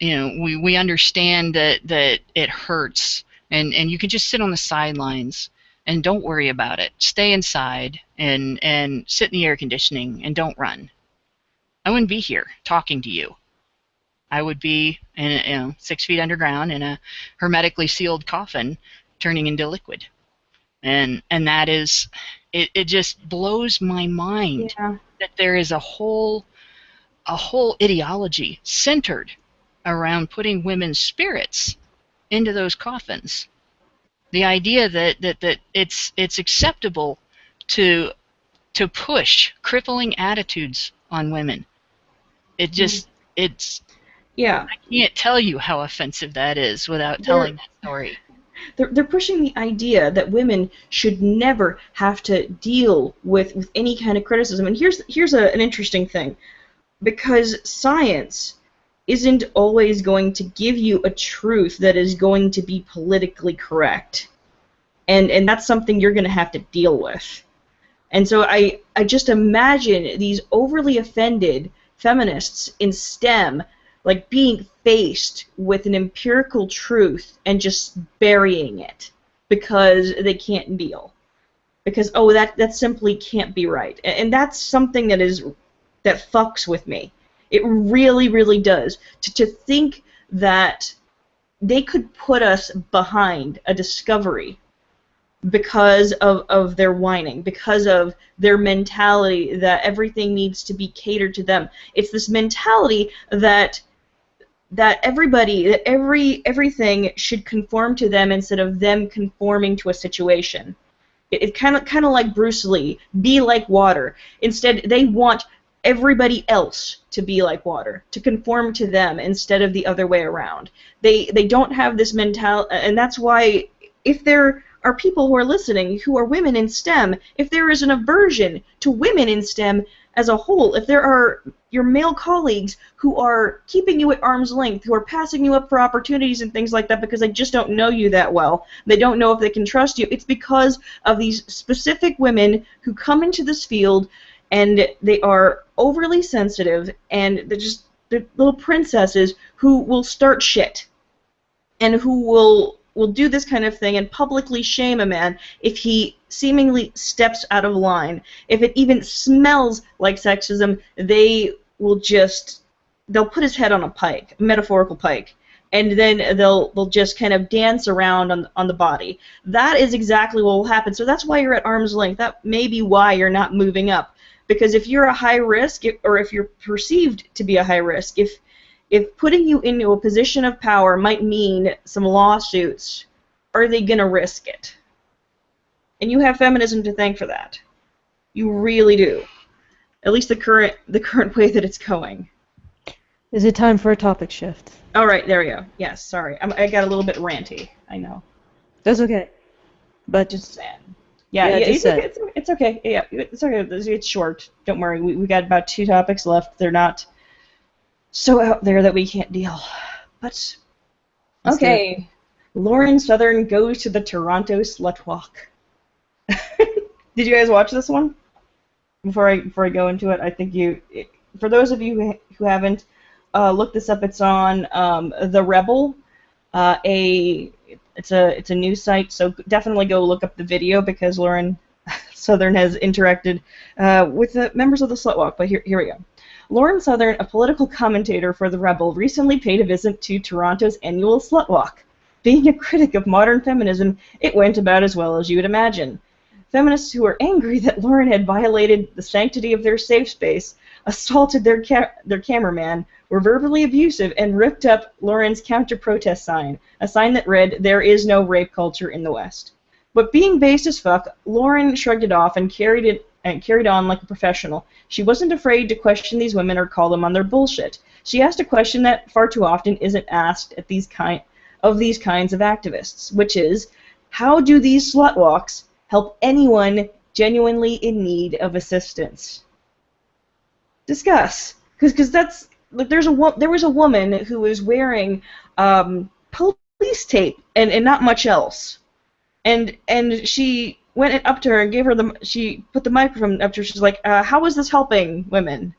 we understand that it hurts, and you can just sit on the sidelines and don't worry about it, stay inside and sit in the air conditioning and don't run, I wouldn't be here talking to you. I would be 6 feet underground in a hermetically sealed coffin turning into liquid. And that is, it just blows my mind that there is a whole ideology centered around putting women's spirits into those coffins. The idea that it's acceptable to push crippling attitudes on women. It just I can't tell you how offensive that is without telling that story. They're pushing the idea that women should never have to deal with any kind of criticism. And here's an interesting thing. Because science isn't always going to give you a truth that is going to be politically correct. And that's something you're going to have to deal with. And so I just imagine these overly offended feminists in STEM like being faced with an empirical truth and just burying it because they can't deal. Because, that simply can't be right. And that's something that fucks with me. It really, really does. To think that they could put us behind a discovery because of their whining, because of their mentality that everything needs to be catered to them. It's this mentality that everything should conform to them instead of them conforming to a situation. It's kind of like Bruce Lee, be like water. Instead, they want everybody else to be like water, to conform to them instead of the other way around. They don't have this mentality, and that's why if they're are people who are listening who are women in STEM, if there is an aversion to women in STEM as a whole, if there are your male colleagues who are keeping you at arm's length, who are passing you up for opportunities and things like that because they just don't know you that well, they don't know if they can trust you, it's because of these specific women who come into this field and they are overly sensitive and they're little princesses who will start shit and who will do this kind of thing and publicly shame a man if he seemingly steps out of line. If it even smells like sexism, they'll put his head on a pike, a metaphorical pike, and then they'll just kind of dance around on the body. That is exactly what will happen. So that's why you're at arm's length. That may be why you're not moving up. Because if you're a high risk, or if you're perceived to be a high risk, if putting you into a position of power might mean some lawsuits, are they going to risk it? And you have feminism to thank for that. You really do. At least the current way that it's going. Is it time for a topic shift? All right, there we go. Yes, sorry. I got a little bit ranty. I know. That's okay. But Just saying. Yeah, it's okay. Yeah, it's okay. It's short. Don't worry. We got about 2 topics left. They're not so out there that we can't deal. But okay, Lauren Southern goes to the Toronto Slutwalk. Did you guys watch this one? Before I go into it, I think for those of you who haven't, look this up. It's on The Rebel. It's a news site, so definitely go look up the video because Lauren Southern has interacted with the members of the Slutwalk. But here we go. Lauren Southern, a political commentator for The Rebel, recently paid a visit to Toronto's annual Slutwalk. Being a critic of modern feminism, it went about as well as you would imagine. Feminists who were angry that Lauren had violated the sanctity of their safe space, assaulted their cameraman, were verbally abusive, and ripped up Lauren's counter-protest sign, a sign that read, "There is no rape culture in the West." But being based as fuck, Lauren shrugged it off and carried on like a professional. She wasn't afraid to question these women or call them on their bullshit. She asked a question that far too often isn't asked at these kinds of activists, which is, how do these slutwalks help anyone genuinely in need of assistance? Discuss, because that's like there was a woman who was wearing police tape and not much else, and she went up to her and gave her she put the microphone up to her. She's like, how is this helping women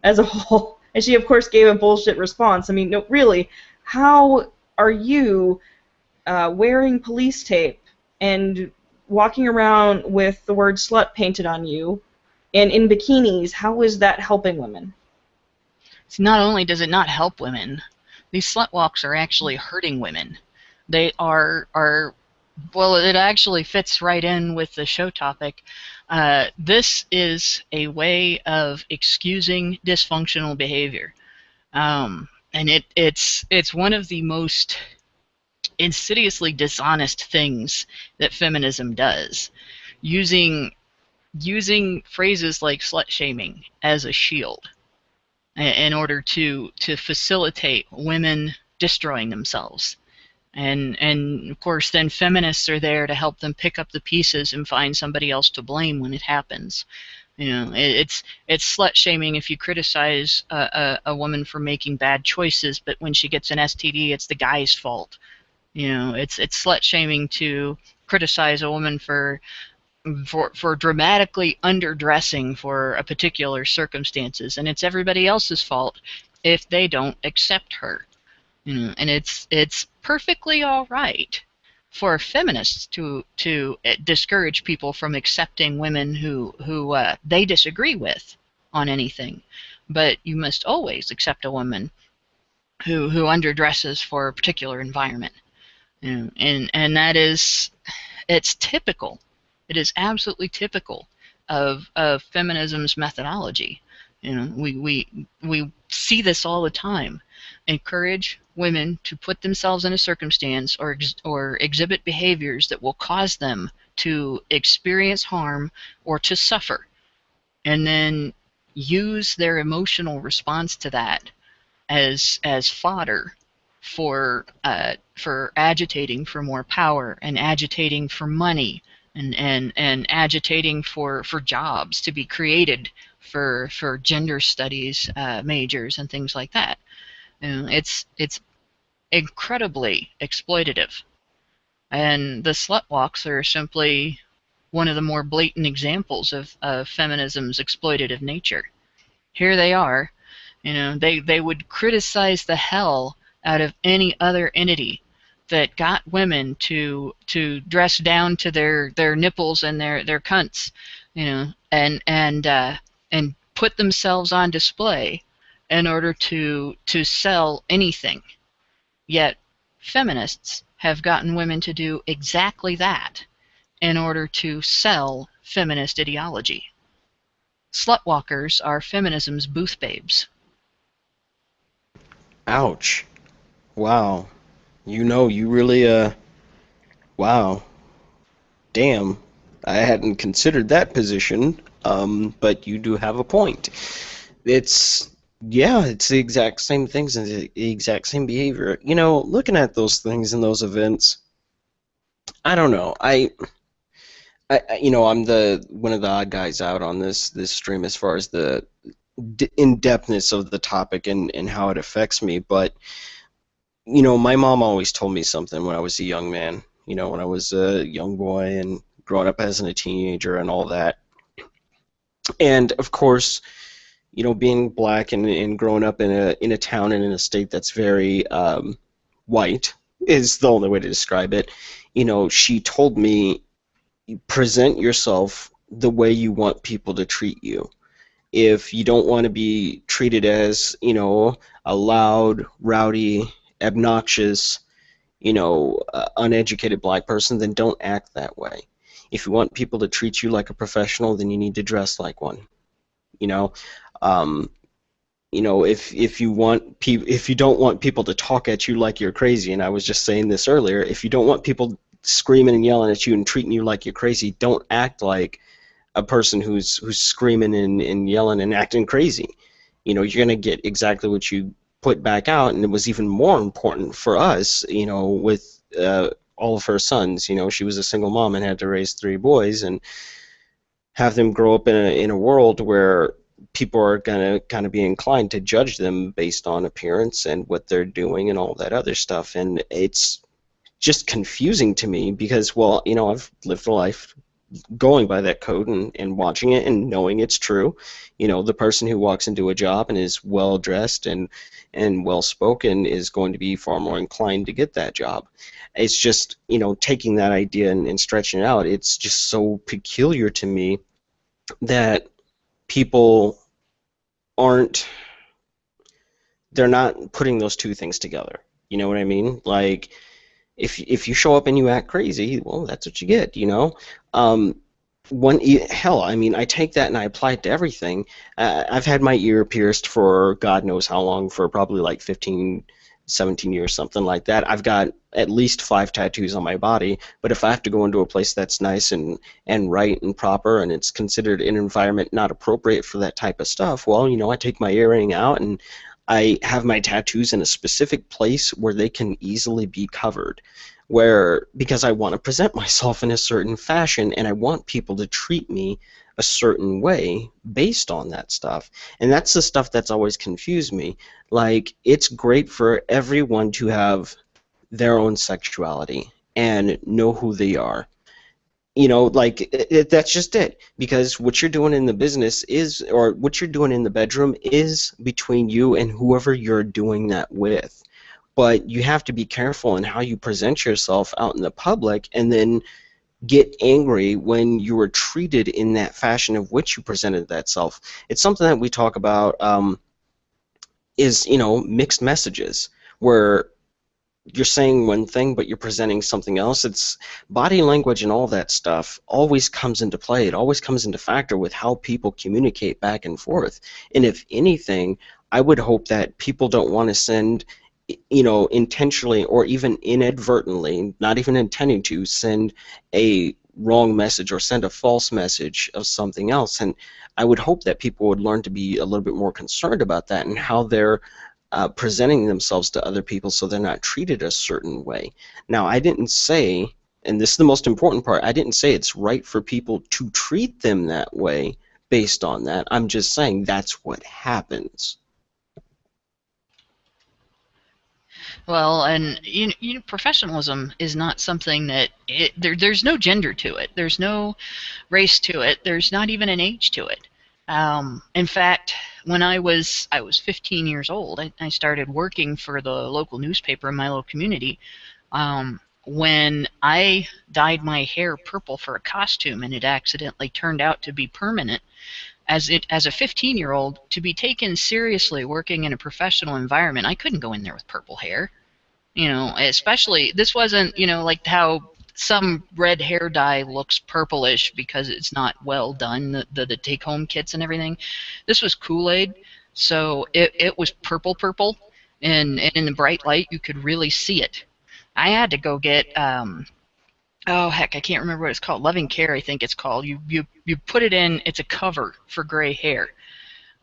as a whole? And she of course gave a bullshit response. I mean, no, really, how are you wearing police tape and walking around with the word slut painted on you and in bikinis? How is that helping women? So not only does it not help women, these slut walks are actually hurting women. They are well, it actually fits right in with the show topic. This is a way of excusing dysfunctional behavior. And it's one of the most insidiously dishonest things that feminism does, using phrases like slut-shaming as a shield in order to facilitate women destroying themselves. And of course then feminists are there to help them pick up the pieces and find somebody else to blame when it happens. You know, it's slut-shaming if you criticize a woman for making bad choices, but when she gets an STD, it's the guy's fault. You know, it's slut-shaming to criticize a woman for dramatically underdressing for a particular circumstances, and it's everybody else's fault if they don't accept her. You know, and it's perfectly all right for feminists to discourage people from accepting women who they disagree with on anything, but you must always accept a woman who underdresses for a particular environment. You know, and that is, it's typical. It is absolutely typical of feminism's methodology. You know, we see this all the time. Encourage women to put themselves in a circumstance or exhibit behaviors that will cause them to experience harm or to suffer, and then use their emotional response to that as fodder for agitating for more power and agitating for money and agitating for jobs to be created for gender studies majors and things like that. And it's incredibly exploitative. And the slut walks are simply one of the more blatant examples of feminism's exploitative nature. Here they are, they would criticize the hell out of any other entity that got women to dress down to their nipples and their cunts, and put themselves on display in order to sell anything. Yet feminists have gotten women to do exactly that in order to sell feminist ideology. Slutwalkers are feminism's booth babes. Ouch. Wow. You really, wow. Damn. I hadn't considered that position, but you do have a point. It's the exact same things and the exact same behavior. Looking at those things and those events, I don't know. I'm the one of the odd guys out on this stream as far as the in-depthness of the topic and how it affects me. But my mom always told me something when I was a young man. When I was a young boy and growing up as a teenager and all that. And of course, being black and growing up in a town and in a state that's very white is the only way to describe it. She told me, present yourself the way you want people to treat you. If you don't want to be treated as, a loud, rowdy, obnoxious, uneducated black person, then don't act that way. If you want people to treat you like a professional, then you need to dress like one. If you don't want people to talk at you like you're crazy, and I was just saying this earlier, if you don't want people screaming and yelling at you and treating you like you're crazy, don't act like a person who's screaming and yelling and acting crazy. You're gonna get exactly what you put back out. And it was even more important for us, with all of her sons. She was a single mom and had to raise 3 boys and have them grow up in a world where people are gonna kind of be inclined to judge them based on appearance and what they're doing and all that other stuff. And it's just confusing to me because, well, I've lived a life going by that code and watching it and knowing it's true. The person who walks into a job and is well dressed and well spoken is going to be far more inclined to get that job. It's just, taking that idea and stretching it out, it's just so peculiar to me that people they're not putting those two things together. You know what I mean? Like, if you show up and you act crazy, well, that's what you get, I take that and I apply it to everything. I've had my ear pierced for God knows how long, for probably like 15, 17 years, something like that. I've got at least 5 tattoos on my body, but if I have to go into a place that's nice and right and proper and it's considered an environment not appropriate for that type of stuff, well, I take my earring out and I have my tattoos in a specific place where they can easily be covered, because I want to present myself in a certain fashion and I want people to treat me a certain way based on that stuff. And that's the stuff that's always confused me. Like, it's great for everyone to have their own sexuality and know who they are. That's just it. Because what you're doing in the business or what you're doing in the bedroom is between you and whoever you're doing that with. But you have to be careful in how you present yourself out in the public and then get angry when you were treated in that fashion of which you presented that self. It's something that we talk about is, mixed messages, where you're saying one thing but you're presenting something else. It's body language and all that stuff always comes into play. It always comes into factor with how people communicate back and forth. And if anything, I would hope that people don't want to send, intentionally or even inadvertently, not even intending to, send a wrong message or send a false message of something else. And I would hope that people would learn to be a little bit more concerned about that and how they're presenting themselves to other people so they're not treated a certain way. Now, I didn't say, and this is the most important part, I didn't say it's right for people to treat them that way based on that. I'm just saying that's what happens. Well, and professionalism is not something that there's no gender to it. There's no race to it. There's not even an age to it. In fact, when I was 15 years old, I started working for the local newspaper in my little community. When I dyed my hair purple for a costume and it accidentally turned out to be permanent, as a 15-year-old, to be taken seriously working in a professional environment, I couldn't go in there with purple hair. Especially, this wasn't, like how some red hair dye looks purplish because it's not well done, the take-home kits and everything. This was Kool-Aid, so it was purple, and in the bright light you could really see it. I had to go get oh heck, I can't remember what it's called. Loving Care, I think it's called. You put it in. It's a cover for gray hair,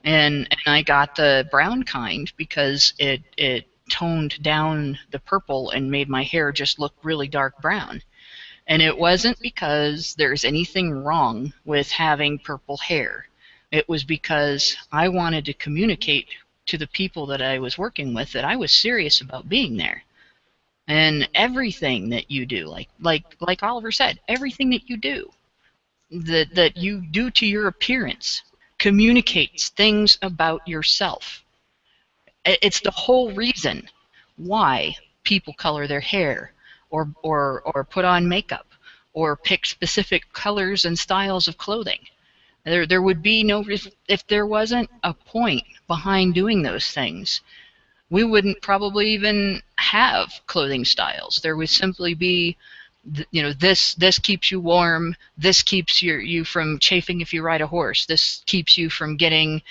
and I got the brown kind because it toned down the purple and made my hair just look really dark brown. And it wasn't because there's anything wrong with having purple hair. It was because I wanted to communicate to the people that I was working with that I was serious about being there. And everything that you do, like Oliver said, everything that you do, that you do to your appearance, communicates things about yourself. It's the whole reason why people color their hair, or put on makeup, or pick specific colors and styles of clothing. There would be no, if there wasn't a point behind doing those things, we wouldn't probably even have clothing styles. There would simply be, this keeps you warm. This keeps you from chafing if you ride a horse. This keeps you from getting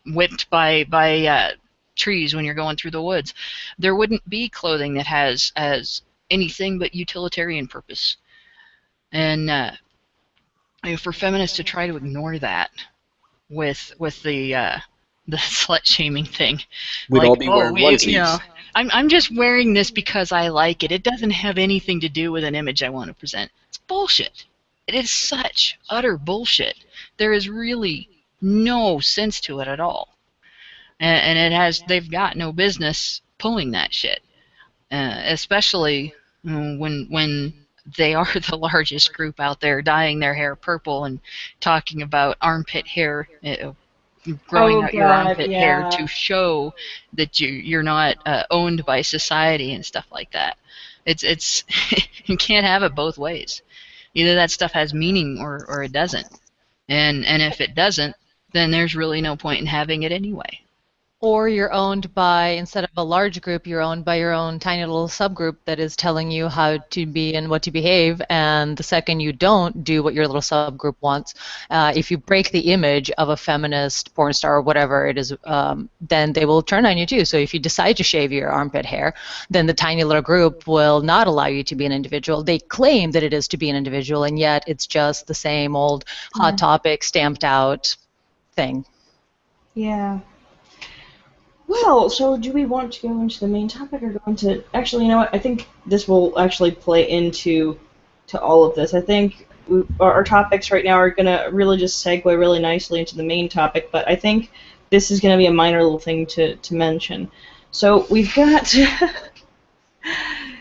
whipped by trees when you're going through the woods. There wouldn't be clothing that has anything but utilitarian purpose. And for feminists to try to ignore that with the slut-shaming thing. We'd all be wearing onesies. I'm just wearing this because I like it. It doesn't have anything to do with an image I want to present. It's bullshit. It is such utter bullshit. There is really no sense to it at all. And they've got no business pulling that shit. Especially when they are the largest group out there dyeing their hair purple and talking about armpit hair, growing out your armpit hair to show that you're not owned by society and stuff like that. It's you can't have it both ways. Either that stuff has meaning or it doesn't. And if it doesn't, then there's really no point in having it anyway. Or you're owned by, instead of a large group, you're owned by your own tiny little subgroup that is telling you how to be and what to behave, and the second you don't do what your little subgroup wants, if you break the image of a feminist porn star or whatever it is, then they will turn on you too. So if you decide to shave your armpit hair, then the tiny little group will not allow you to be an individual. They claim that it is to be an individual, and yet it's just the same old hot topic stamped out thing. Yeah. Well, so do we want to go into the main topic or go into... Actually, you know what? I think this will actually play into all of this. I think our topics right now are going to really just segue really nicely into the main topic, but I think this is going to be a minor little thing to mention. So we've got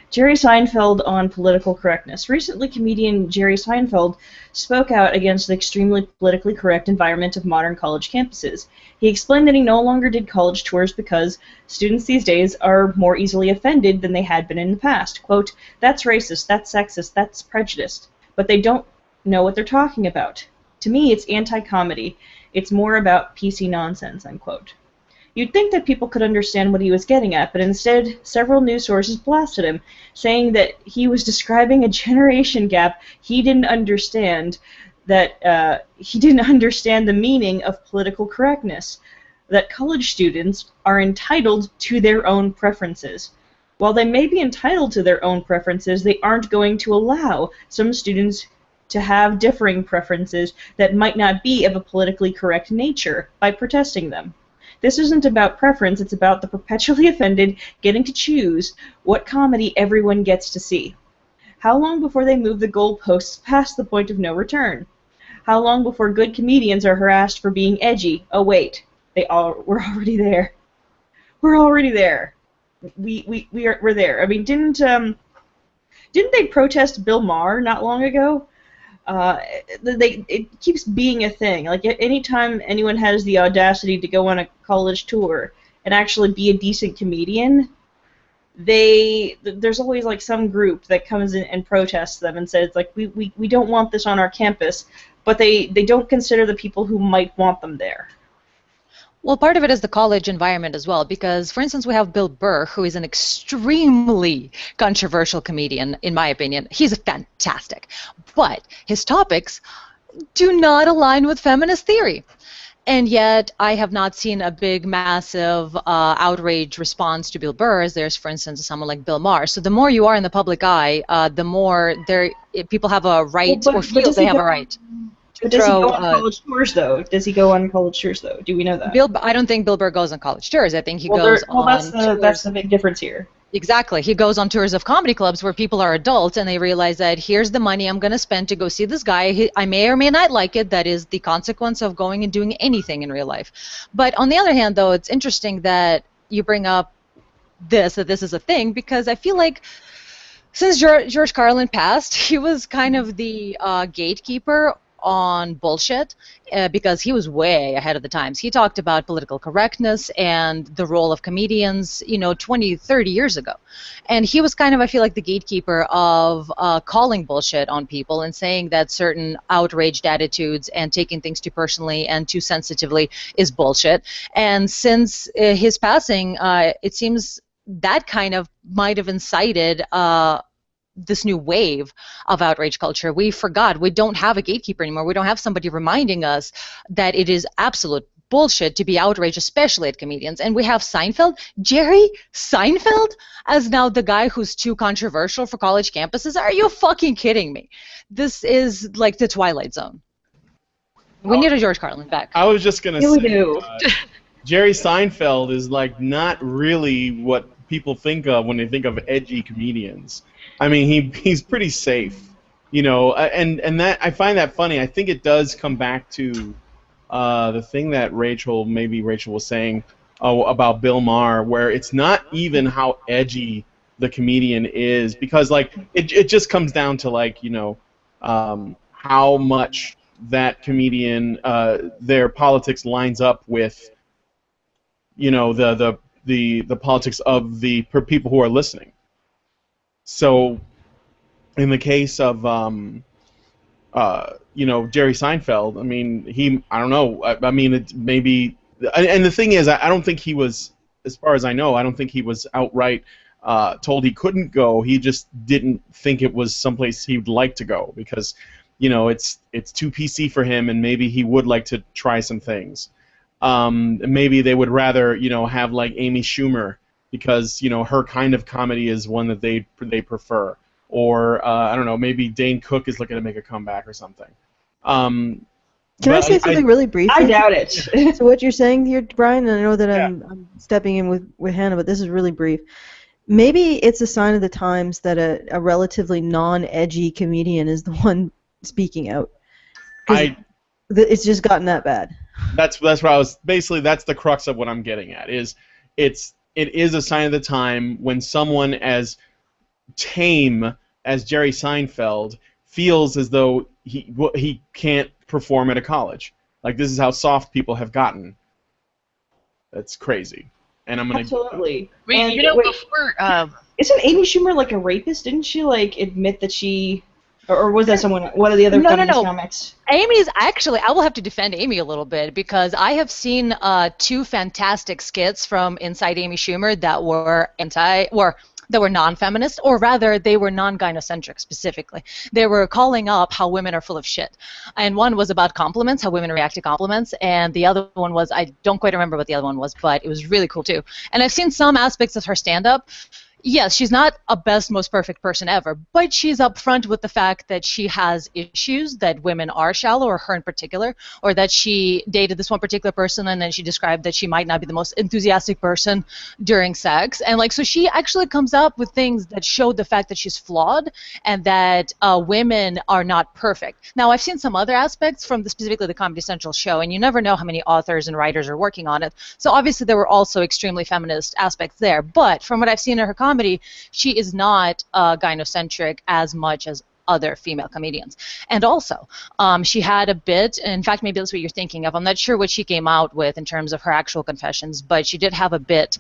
Jerry Seinfeld on political correctness. Recently, comedian Jerry Seinfeld spoke out against the extremely politically correct environment of modern college campuses. He explained that he no longer did college tours because students these days are more easily offended than they had been in the past. Quote, "That's racist, that's sexist, that's prejudiced, but they don't know what they're talking about. To me, it's anti-comedy. It's more about PC nonsense," unquote. You'd think that people could understand what he was getting at, but instead, several news sources blasted him, saying that he was describing a generation gap he didn't understand, that he didn't understand the meaning of political correctness, that college students are entitled to their own preferences. While they may be entitled to their own preferences, they aren't going to allow some students to have differing preferences that might not be of a politically correct nature by protesting them. This isn't about preference, it's about the perpetually offended getting to choose what comedy everyone gets to see. How long before they move the goalposts past the point of no return? How long before good comedians are harassed for being edgy? Oh wait, we're already there. We're already there. We're there. I mean, didn't they protest Bill Maher not long ago? It keeps being a thing. Like anytime anyone has the audacity to go on a college tour and actually be a decent comedian, there's always like some group that comes in and protests them and says like we don't want this on our campus, but they don't consider the people who might want them there. Well, part of it is the college environment as well, because, for instance, we have Bill Burr, who is an extremely controversial comedian, in my opinion. He's fantastic. But his topics do not align with feminist theory. And yet, I have not seen a big, massive outrage response to Bill Burr, as there's, for instance, someone like Bill Maher. So the more you are in the public eye, the more people have a right, or feel they have a right. But does he go on college tours, though? Does he go on college tours, though? Do we know that? I don't think Bill Burr goes on college tours. I think he goes on tours. That's the big difference here. Exactly. He goes on tours of comedy clubs where people are adults and they realize that here's the money I'm going to spend to go see this guy. I may or may not like it. That is the consequence of going and doing anything in real life. But on the other hand, though, it's interesting that you bring up that this is a thing, because I feel like since George Carlin passed, he was kind of the gatekeeper on bullshit, because he was way ahead of the times. He talked about political correctness and the role of comedians, 20, 30 years ago. And he was kind of, I feel like, the gatekeeper of calling bullshit on people and saying that certain outraged attitudes and taking things too personally and too sensitively is bullshit. And since his passing, it seems that kind of might have incited this new wave of outrage culture. We forgot. We don't have a gatekeeper anymore. We don't have somebody reminding us that it is absolute bullshit to be outraged, especially at comedians. And we have Seinfeld, Jerry Seinfeld, as now the guy who's too controversial for college campuses. Are you fucking kidding me? This is like the Twilight Zone. We need a George Carlin back. I was just going to say, we do. Jerry Seinfeld is like not really what people think of when they think of edgy comedians. I mean, he's pretty safe, and that I find that funny. I think it does come back to the thing that Rachel was saying about Bill Maher, where it's not even how edgy the comedian is, because like it just comes down to like how much that comedian their politics lines up with the politics of the people who are listening. So, in the case of Jerry Seinfeld, I mean, I don't know. I mean, it's maybe, and the thing is, I don't think he was, as far as I know, I don't think he was outright told he couldn't go. He just didn't think it was someplace he would like to go, because, it's too PC for him, and maybe he would like to try some things. Maybe they would rather, have like Amy Schumer, because her kind of comedy is one that they prefer, or I don't know, maybe Dane Cook is looking to make a comeback or something. Can I say something really brief? I doubt it. So what you're saying here, Brian, and I know that I'm stepping in with Hannah, but this is really brief. Maybe it's a sign of the times that a relatively non-edgy comedian is the one speaking out. It's just gotten that bad. That's what I was basically. That's the crux of what I'm getting at. It is a sign of the time when someone as tame as Jerry Seinfeld feels as though he can't perform at a college. Like, this is how soft people have gotten. That's crazy. And I'm gonna absolutely. Wait, before isn't Amy Schumer like a rapist? Didn't she like admit that she? Or was that one of the other comics? Amy's actually, I will have to defend Amy a little bit, because I have seen two fantastic skits from Inside Amy Schumer that were non-feminist, or rather, they were non-gynocentric specifically. They were calling up how women are full of shit. And one was about compliments, how women react to compliments, and the other one was, I don't quite remember what the other one was, but it was really cool too. And I've seen some aspects of her stand-up. yes, she's not a best, most perfect person ever, but she's upfront with the fact that she has issues, that women are shallow, or her in particular, or that she dated this one particular person and then she described that she might not be the most enthusiastic person during sex. And like, so she actually comes up with things that show the fact that she's flawed and that women are not perfect. Now, I've seen some other aspects from specifically the Comedy Central show, and you never know how many authors and writers are working on it. So obviously there were also extremely feminist aspects there, but from what I've seen in her comedy, she is not gynocentric as much as other female comedians. And also, she had a bit, in fact, maybe that's what you're thinking of. I'm not sure what she came out with in terms of her actual confessions, but she did have a bit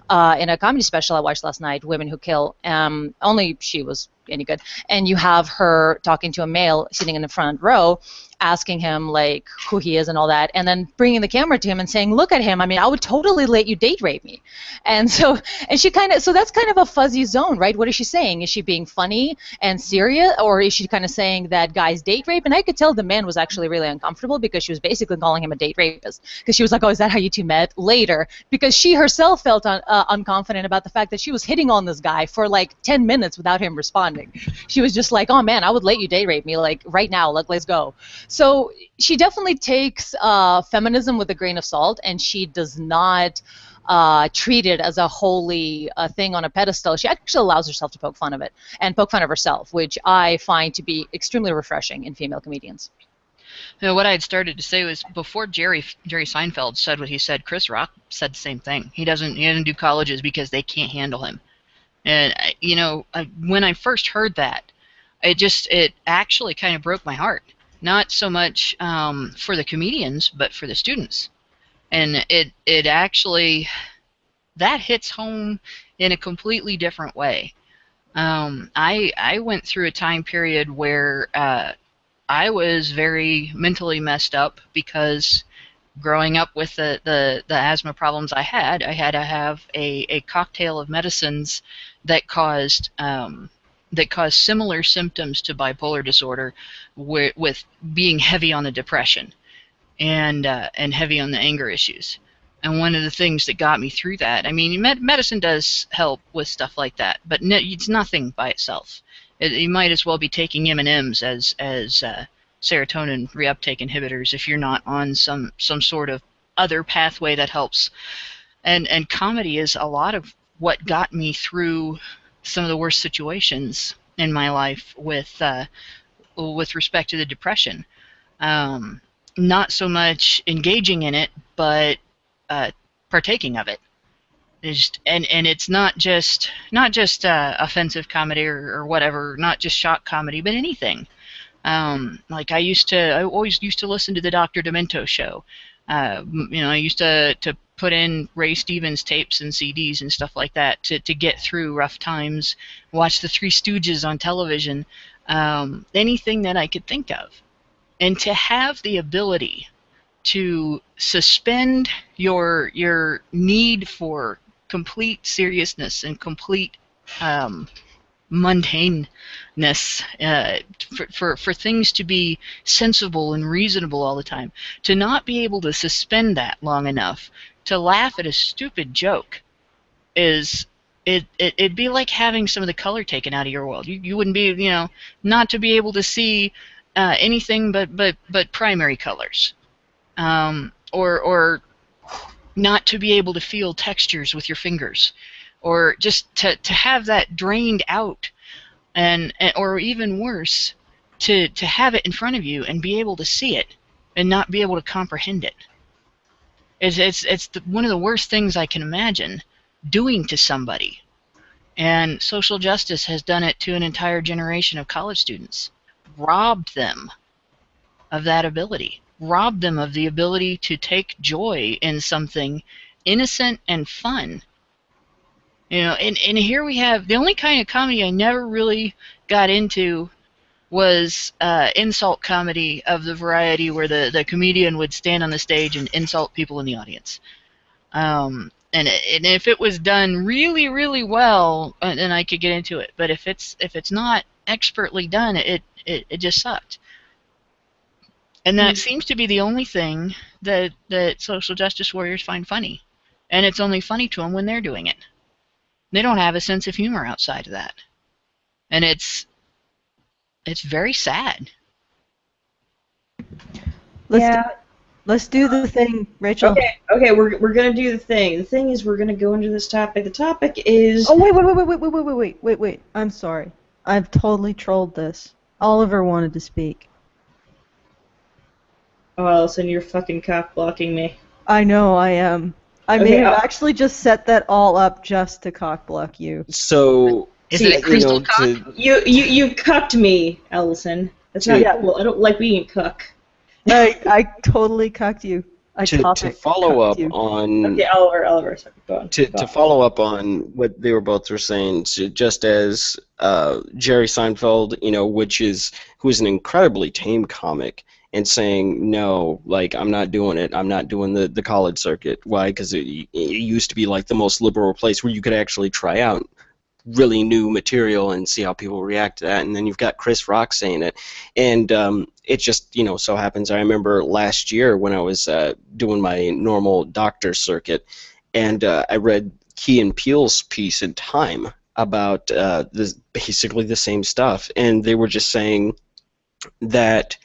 in a comedy special I watched last night, Women Who Kill. Only she was any good. And you have her talking to a male sitting in the front row, asking him like who he is and all that, and then bringing the camera to him and saying, look at him, I mean, I would totally let you date rape me. And so, and she kind of, so that's kind of a fuzzy zone, right? What is she saying? Is she being funny and serious, or is she kind of saying that guys date rape? And I could tell the man was actually really uncomfortable because she was basically calling him a date rapist, because she was like, oh, is that how you two met? Later, because she herself felt unconfident about the fact that she was hitting on this guy for like 10 minutes without him responding. She was just like, oh man, I would let you date rape me, like right now, like let's go. So she definitely takes feminism with a grain of salt, and she does not treat it as a holy thing on a pedestal. She actually allows herself to poke fun of it and poke fun of herself, which I find to be extremely refreshing in female comedians. You know, what I had started to say was before Jerry Seinfeld said what he said, Chris Rock said the same thing. He doesn't do colleges because they can't handle him. And you know, when I first heard that, it actually kind of broke my heart. Not so much for the comedians, but for the students. And it actually, that hits home in a completely different way. I went through a time period where I was very mentally messed up because growing up with the asthma problems I had to have a cocktail of medicines that caused similar symptoms to bipolar disorder, with being heavy on the depression and heavy on the anger issues. And one of the things that got me through that, I mean, medicine does help with stuff like that, but it's nothing by itself. You might as well be taking M&Ms as serotonin reuptake inhibitors if you're not on some sort of other pathway that helps. And comedy is a lot of what got me through some of the worst situations in my life with respect to the depression. Not so much engaging in it, but partaking of it. And it's not just offensive comedy or whatever, not just shock comedy, but anything. Like I always used to listen to the Dr. Demento show. You know, I used to put in Ray Stevens tapes and CDs and stuff like that to get through rough times, watch the Three Stooges on television, anything that I could think of. And to have the ability to suspend your need for complete seriousness and complete mundaneness, for things to be sensible and reasonable all the time, to not be able to suspend that long enough to laugh at a stupid joke it'd be like having some of the color taken out of your world. You wouldn't be, you know, not to be able to see anything but primary colors, or not to be able to feel textures with your fingers, or just to have that drained out, and or even worse, to have it in front of you and be able to see it and not be able to comprehend it. It's one of the worst things I can imagine doing to somebody. And social justice has done it to an entire generation of college students, robbed them of that ability, robbed them of the ability to take joy in something innocent and fun. You know, and here we have the only kind of comedy I never really got into was insult comedy of the variety where the comedian would stand on the stage and insult people in the audience. And if it was done really, really well, then I could get into it. But if it's not expertly done, it just sucked. And that seems to be the only thing that social justice warriors find funny. And it's only funny to them when they're doing it. They don't have a sense of humor outside of that. And it's very sad. Let's do the thing, Rachel. Okay, we're gonna do the thing. The thing is, we're gonna go into this topic. The topic is. Oh wait! I'm sorry. I've totally trolled this. Oliver wanted to speak. Oh, Allison, you're fucking cock blocking me. I know I am. I may have actually just set that all up just to cock block you. So, Is it a crystal cock? You cucked me, Allison. That's not cool. I don't like being a cuck. I totally cucked you. To follow up on okay, Oliver, sorry, go on. To follow up on what they were both were saying, so just as Jerry Seinfeld, who is an incredibly tame comic, and saying no, like I'm not doing it. I'm not doing the college circuit. Why? Because it used to be like the most liberal place where you could actually try out really new material and see how people react to that. And then you've got Chris Rock saying it, and it just so happens I remember last year when I was doing my normal doctor circuit, and I read Key and Peele's piece in Time about basically the same stuff, and they were just saying that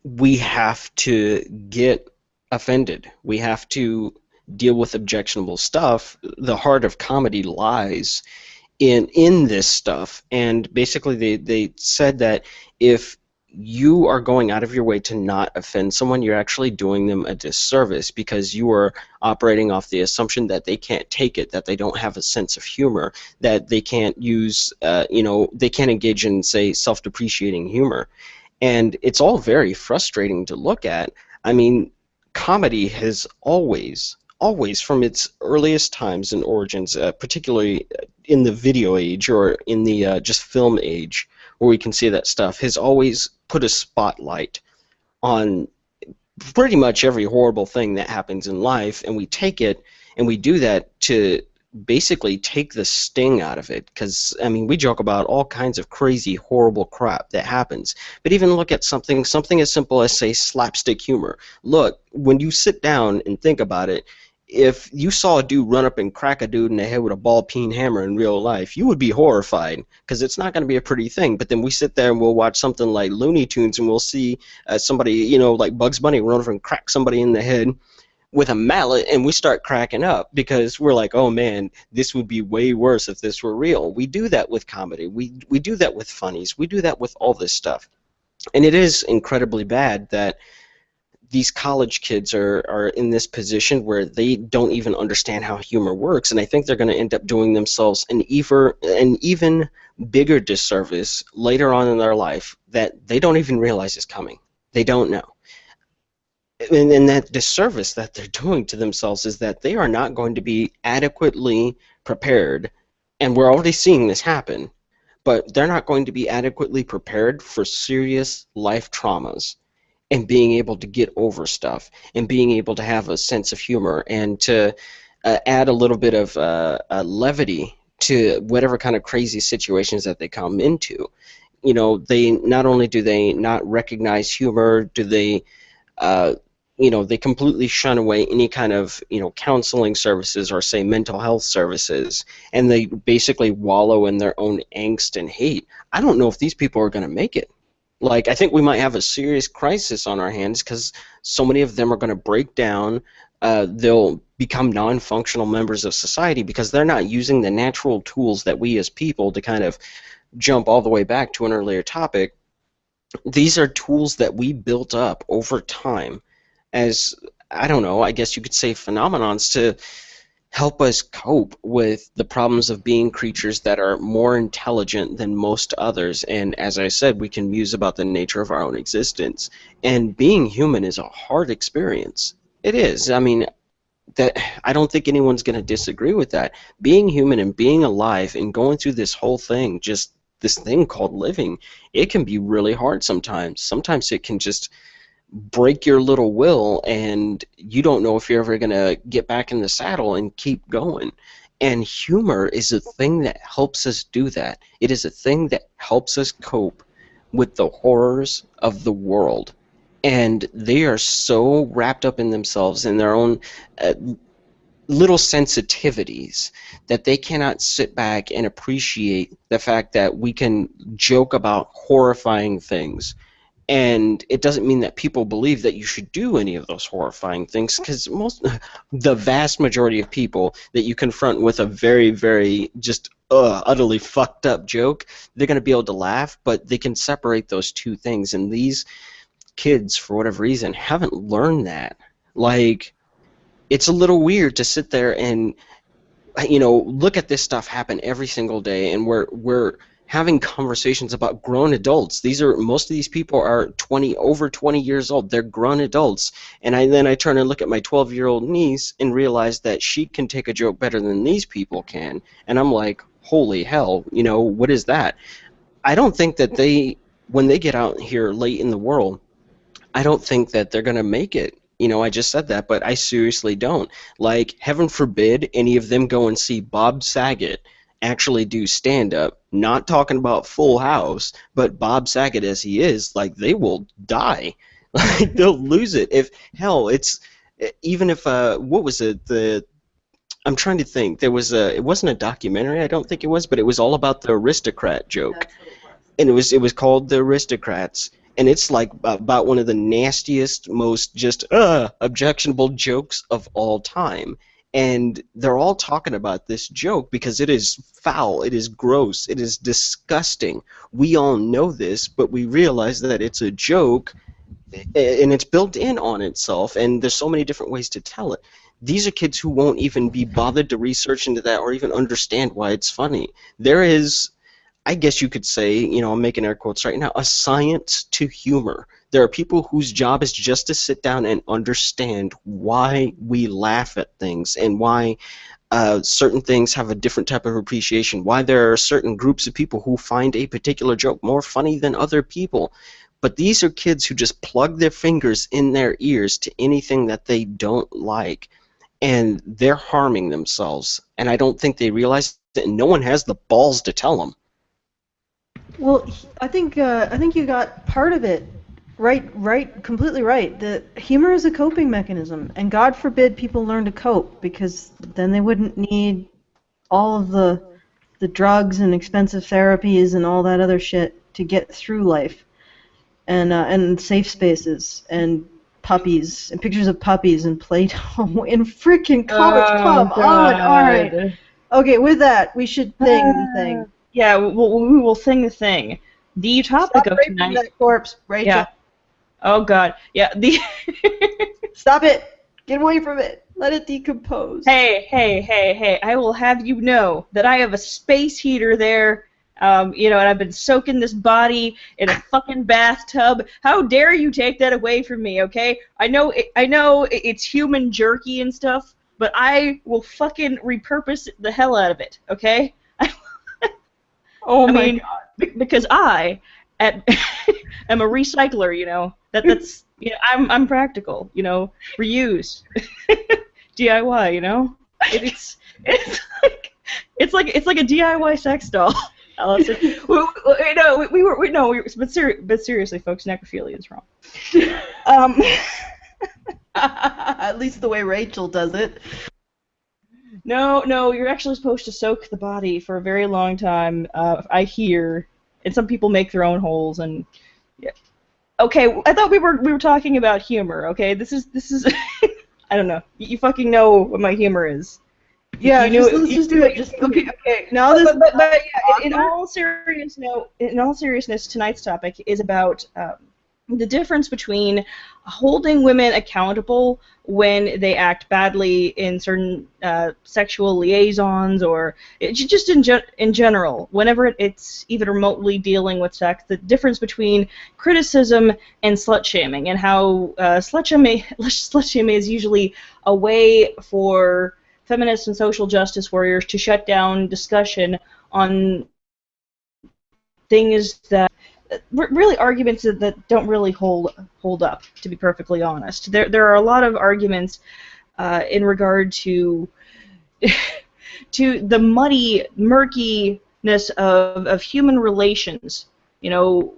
we have to get offended. We have to deal with objectionable stuff. The heart of comedy lies in this stuff, and basically they said that if you are going out of your way to not offend someone, you're actually doing them a disservice, because you are operating off the assumption that they can't take it, that they don't have a sense of humor, that they can't use, they can't engage in, say, self-depreciating humor. And it's all very frustrating to look at. I mean, comedy has always from its earliest times and origins, particularly in the video age or in the just film age, where we can see that stuff, has always put a spotlight on pretty much every horrible thing that happens in life, and we take it and we do that to basically take the sting out of it. Because I mean, we joke about all kinds of crazy, horrible crap that happens, but even look at something as simple as, say, slapstick humor. Look, when you sit down and think about it, if you saw a dude run up and crack a dude in the head with a ball-peen hammer in real life, you would be horrified, because it's not going to be a pretty thing. But then we sit there and we'll watch something like Looney Tunes, and we'll see somebody, like Bugs Bunny, run over and crack somebody in the head with a mallet, and we start cracking up because we're like, oh man, this would be way worse if this were real. We do that with comedy. We do that with funnies. We do that with all this stuff. And it is incredibly bad that these college kids are in this position where they don't even understand how humor works, and I think they're going to end up doing themselves an even bigger disservice later on in their life that they don't even realize is coming. They don't know. And that disservice that they're doing to themselves is that they are not going to be adequately prepared, and we're already seeing this happen, but they're not going to be adequately prepared for serious life traumas, and being able to get over stuff, and being able to have a sense of humor, and to add a little bit of levity to whatever kind of crazy situations that they come into. They not only do they not recognize humor, do they, they completely shun away any kind of, counseling services or, say, mental health services, and they basically wallow in their own angst and hate. I don't know if these people are going to make it. Like, I think we might have a serious crisis on our hands because so many of them are going to break down. They'll become non-functional members of society because they're not using the natural tools that we as people, to kind of jump all the way back to an earlier topic, these are tools that we built up over time as, I don't know, I guess you could say phenomenons to help us cope with the problems of being creatures that are more intelligent than most others. And as I said, we can muse about the nature of our own existence. And being human is a hard experience. It is. I mean, I don't think anyone's going to disagree with that. Being human and being alive and going through this whole thing, just this thing called living, it can be really hard sometimes. Sometimes it can just break your little will, and you don't know if you're ever going to get back in the saddle and keep going. And humor is a thing that helps us do that. It is a thing that helps us cope with the horrors of the world. And they are so wrapped up in themselves, in their own little sensitivities that they cannot sit back and appreciate the fact that we can joke about horrifying things. And it doesn't mean that people believe that you should do any of those horrifying things, because the vast majority of people that you confront with a very, very just utterly fucked up joke, they're going to be able to laugh, but they can separate those two things. And these kids, for whatever reason, haven't learned that. Like, it's a little weird to sit there and, you know, look at this stuff happen every single day, and we're having conversations about grown adults. Most of these people are over 20 years old. They're grown adults, and then I turn and look at my 12-year-old niece and realize that she can take a joke better than these people can, and I'm like, holy hell, you know, what is that? I don't think that when they get out here late in the world, I don't think that they're going to make it. You know, I just said that, but I seriously don't. Like, heaven forbid any of them go and see Bob Saget actually do stand-up, not talking about Full House, but Bob Saget as he is, like, they will die. Like, they'll lose it. Even if, what was it, I'm trying to think. It wasn't a documentary, I don't think it was, but it was all about the aristocrat joke. And it was called The Aristocrats. And it's like about one of the nastiest, most just objectionable jokes of all time. And they're all talking about this joke because it is foul, it is gross, it is disgusting. We all know this, but we realize that it's a joke, and it's built in on itself, and there's so many different ways to tell it. These are kids who won't even be bothered to research into that or even understand why it's funny. There is, I guess you could say, you know, I'm making air quotes right now, a science to humor. There are people whose job is just to sit down and understand why we laugh at things and why certain things have a different type of appreciation, why there are certain groups of people who find a particular joke more funny than other people. But these are kids who just plug their fingers in their ears to anything that they don't like, and they're harming themselves. And I don't think they realize that, and no one has the balls to tell them. Well, I think you got part of it right, completely right. The humor is a coping mechanism, and God forbid people learn to cope, because then they wouldn't need all of the drugs and expensive therapies and all that other shit to get through life, and safe spaces and puppies and pictures of puppies and Play-Doh and freaking college. Come on, all right. Okay, with that, we should thing the thing. Yeah, we will thing the thing. The topic of tonight. That corpse, Rachel. Yeah. Oh God. Yeah. Stop it. Get away from it. Let it decompose. Hey! I will have you know that I have a space heater there. You know, and I've been soaking this body in a fucking bathtub. How dare you take that away from me? Okay? I know it's human jerky and stuff, but I will fucking repurpose the hell out of it. Okay? Because I am a recycler, you know. That's you know, I'm practical, you know. Reuse, DIY, you know. It's like a DIY sex doll. Allison. But seriously, folks, necrophilia is wrong. At least the way Rachel does it. No, you're actually supposed to soak the body for a very long time, I hear, and some people make their own holes, and yeah. Okay, I thought we were talking about humor, okay? This is I don't know. You fucking know what my humor is. Yeah, let's just do it. Just okay. Now this. But yeah, in all seriousness, tonight's topic is about the difference between holding women accountable when they act badly in certain sexual liaisons, or just in general, whenever it's even remotely dealing with sex, the difference between criticism and slut-shaming, and how slut-shaming is usually a way for feminists and social justice warriors to shut down discussion on things that really arguments that don't really hold up, to be perfectly honest. There are a lot of arguments in regard to the murkiness of human relations, you know,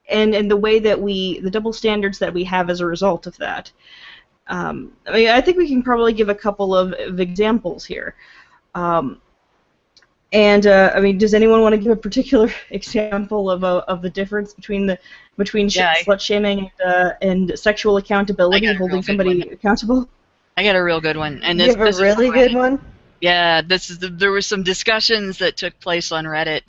and the way that the double standards that we have as a result of that. I mean, I think we can probably give a couple of examples here. I mean, does anyone want to give a particular example of the difference between slut shaming and sexual accountability, holding somebody accountable? I got a real good one, and You have a really good one? Yeah, there were some discussions that took place on Reddit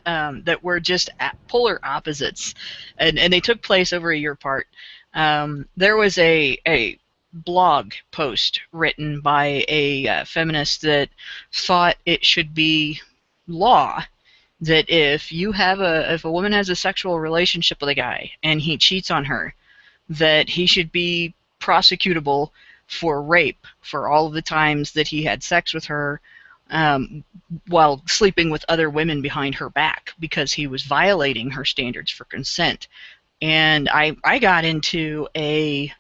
that were just polar opposites, and they took place over a year apart. There was a blog post written by a feminist that thought it should be law that if a woman has a sexual relationship with a guy and he cheats on her, that he should be prosecutable for rape for all of the times that he had sex with her while sleeping with other women behind her back, because he was violating her standards for consent. And I got into a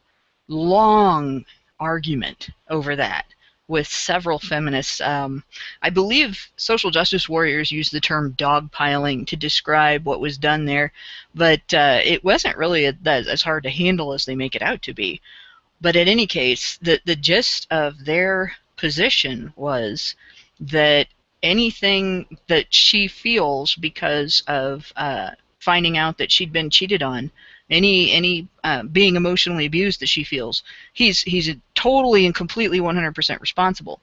long argument over that with several feminists. I believe social justice warriors use the term dogpiling to describe what was done there, but it wasn't really as hard to handle as they make it out to be. But in any case, the gist of their position was that anything that she feels because of finding out that she'd been cheated on, any being emotionally abused that she feels, he's totally and completely 100% responsible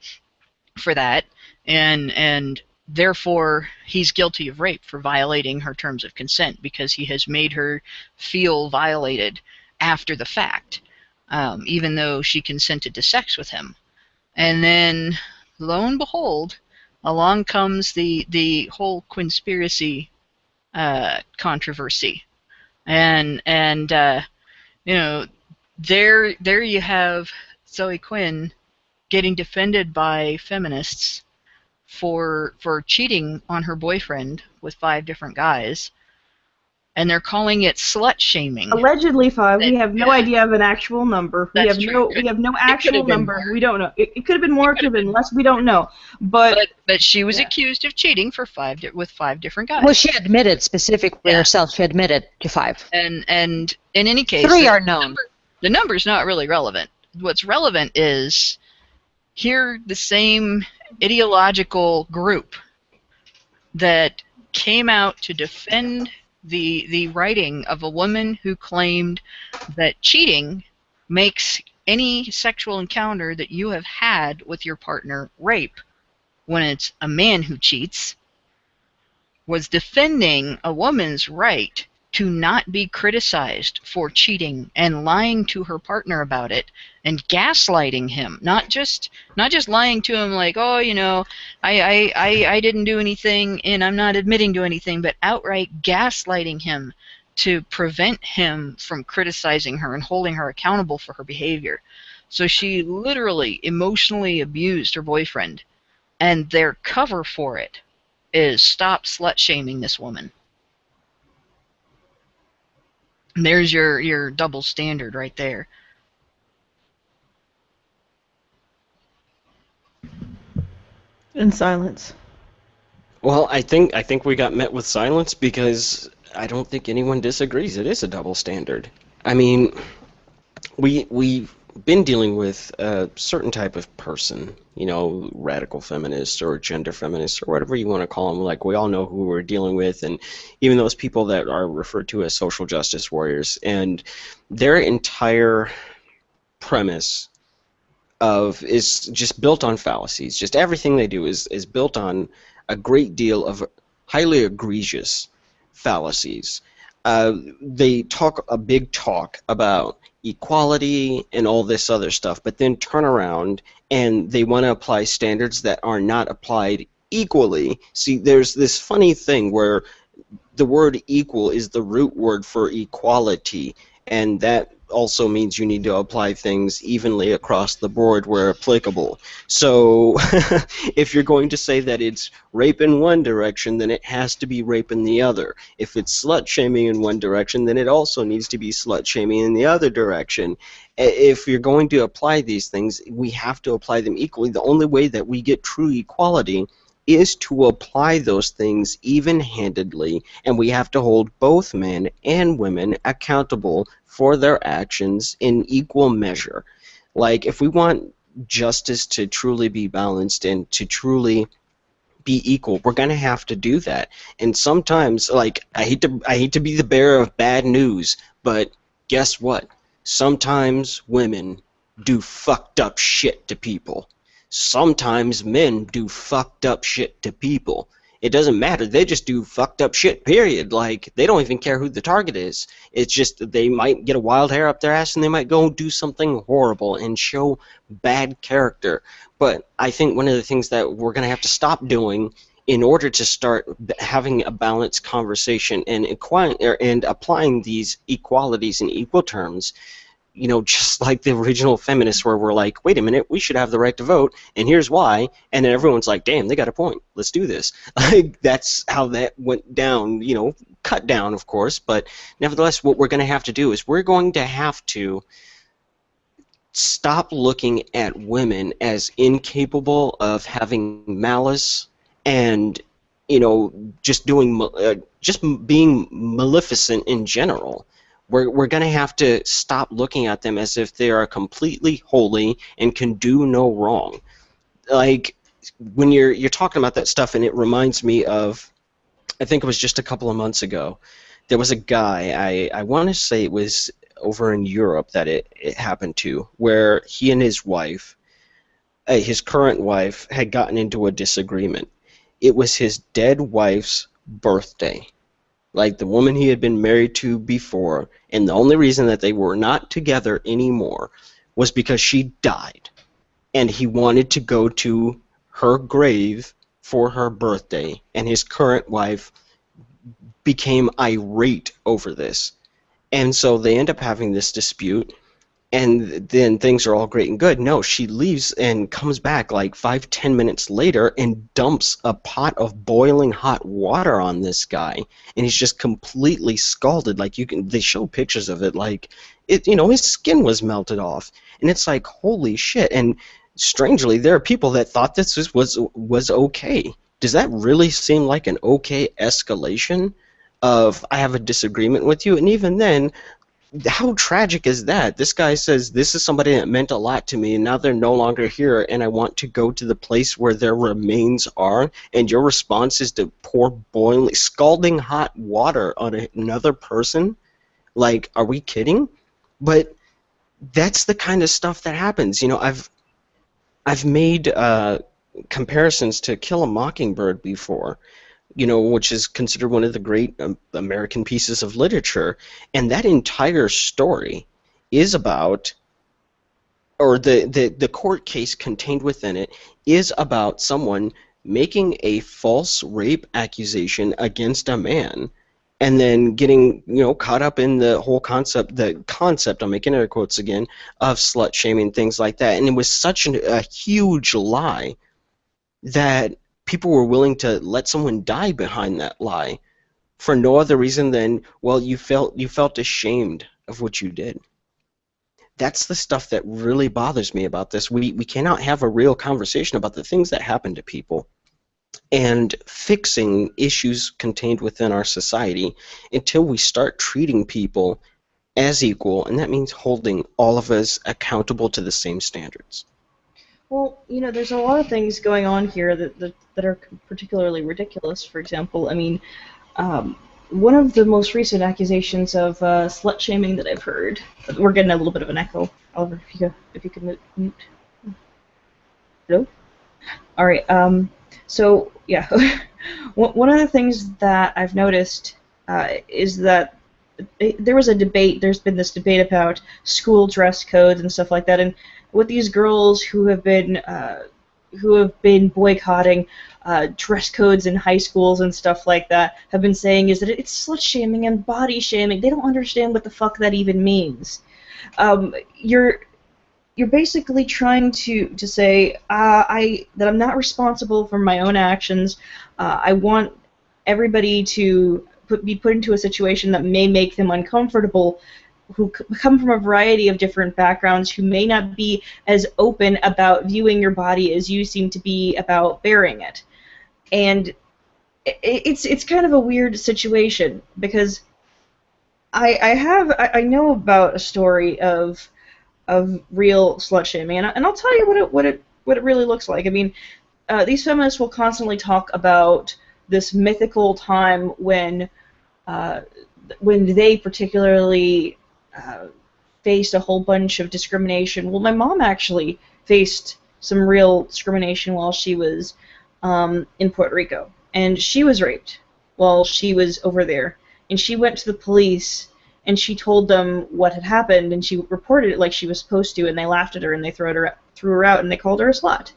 for that, and therefore he's guilty of rape for violating her terms of consent because he has made her feel violated after the fact, even though she consented to sex with him. And then, lo and behold, along comes the whole conspiracy controversy, and you know, there you have Zoe Quinn getting defended by feminists for cheating on her boyfriend with 5 different guys, and they're calling it slut shaming. Allegedly 5. We have no idea of an actual number. We have no actual number. We don't know. It could have been more. It could have been less. We don't know. But she was accused of cheating with 5 different guys. Well, she admitted specifically herself. She admitted to 5. And in any case, 3 are known. The number's not really relevant. What's relevant is here the same ideological group that came out to defend the writing of a woman who claimed that cheating makes any sexual encounter that you have had with your partner rape when it's a man who cheats, was defending a woman's right to not be criticized for cheating and lying to her partner about it and gaslighting him, not just lying to him like, oh, you know, I didn't do anything and I'm not admitting to anything, but outright gaslighting him to prevent him from criticizing her and holding her accountable for her behavior. So she literally emotionally abused her boyfriend, and their cover for it is stop slut-shaming this woman. There's your double standard right there. In silence. Well, I think we got met with silence because I don't think anyone disagrees. It is a double standard. I mean, we've been dealing with a certain type of person, you know, radical feminists or gender feminists or whatever you want to call them. Like, we all know who we're dealing with, and even those people that are referred to as social justice warriors, and their entire premise is just built on fallacies. Just everything they do is built on a great deal of highly egregious fallacies. They talk a big talk about equality and all this other stuff, but then turn around and they want to apply standards that are not applied equally. See, there's this funny thing where the word equal is the root word for equality, and that also means you need to apply things evenly across the board where applicable. So if you're going to say that it's rape in one direction, then it has to be rape in the other. If it's slut-shaming in one direction, then it also needs to be slut-shaming in the other direction. If you're going to apply these things, we have to apply them equally. The only way that we get true equality is to apply those things even-handedly, and we have to hold both men and women accountable for their actions in equal measure. Like, if we want justice to truly be balanced and to truly be equal, we're going to have to do that. And sometimes, like, I hate to be the bearer of bad news, but guess what? Sometimes women do fucked up shit to people. Sometimes men do fucked up shit to people. It doesn't matter. They just do fucked up shit, period. Like, they don't even care who the target is. It's just that they might get a wild hair up their ass and they might go do something horrible and show bad character. But I think one of the things that we're going to have to stop doing in order to start having a balanced conversation and applying these equalities in equal terms, just like the original feminists, where we're like, wait a minute, we should have the right to vote, and here's why, and then everyone's like, damn, they got a point, let's do this. Like, that's how that went down, cut down, of course, but nevertheless, what we're going to have to do is we're going to have to stop looking at women as incapable of having malice and just being maleficent in general. We're going to have to stop looking at them as if they are completely holy and can do no wrong. Like, when you're talking about that stuff, and it reminds me of, I think it was just a couple of months ago, there was a guy, I want to say it was over in Europe that it happened to, where he and his wife, his current wife, had gotten into a disagreement. It was his dead wife's birthday. Like, the woman he had been married to before, and the only reason that they were not together anymore was because she died. And he wanted to go to her grave for her birthday, and his current wife became irate over this. And so they end up having this dispute, and then things are all great and good. No, she leaves and comes back like 5-10 minutes later and dumps a pot of boiling hot water on this guy, and he's just completely scalded. Like, they show pictures of it, like his skin was melted off, and it's like, holy shit. And strangely, there are people that thought this was okay. Does that really seem like an okay escalation of, I have a disagreement with you? And even then, how tragic is that? This guy says, this is somebody that meant a lot to me, and now they're no longer here, and I want to go to the place where their remains are, and your response is to pour boiling, scalding hot water on another person? Like, are we kidding? But that's the kind of stuff that happens. I've made comparisons to Kill a Mockingbird before, which is considered one of the great American pieces of literature. And that entire story is about, or the court case contained within it is about someone making a false rape accusation against a man, and then getting, caught up in the whole concept, I'm making air quotes again, of slut-shaming, things like that. And it was such a huge lie that people were willing to let someone die behind that lie for no other reason than, well, you felt ashamed of what you did. That's the stuff that really bothers me about this. We cannot have a real conversation about the things that happen to people and fixing issues contained within our society until we start treating people as equal, and that means holding all of us accountable to the same standards. Well, there's a lot of things going on here that are particularly ridiculous. For example, one of the most recent accusations of slut-shaming that I've heard, we're getting a little bit of an echo. Oliver, if you could mute. Hello? All right. So, yeah. One of the things that I've noticed is that there was a debate, there's been this debate about school dress codes and stuff like that, and with these girls who have been boycotting dress codes in high schools and stuff like that, have been saying is that it's slut shaming and body shaming. They don't understand what the fuck that even means. You're basically trying to say that I'm not responsible for my own actions. I want everybody to be put into a situation that may make them uncomfortable, who come from a variety of different backgrounds, who may not be as open about viewing your body as you seem to be about bearing it. And it's kind of a weird situation, because I know about a story of of real slut shaming, and I'll tell you what it really looks like. I mean, these feminists will constantly talk about this mythical time when they particularly faced a whole bunch of discrimination. Well, my mom actually faced some real discrimination while she was in Puerto Rico, and she was raped while she was over there, and she went to the police and she told them what had happened, and she reported it like she was supposed to, and they laughed at her and they threw her out and they called her a slut.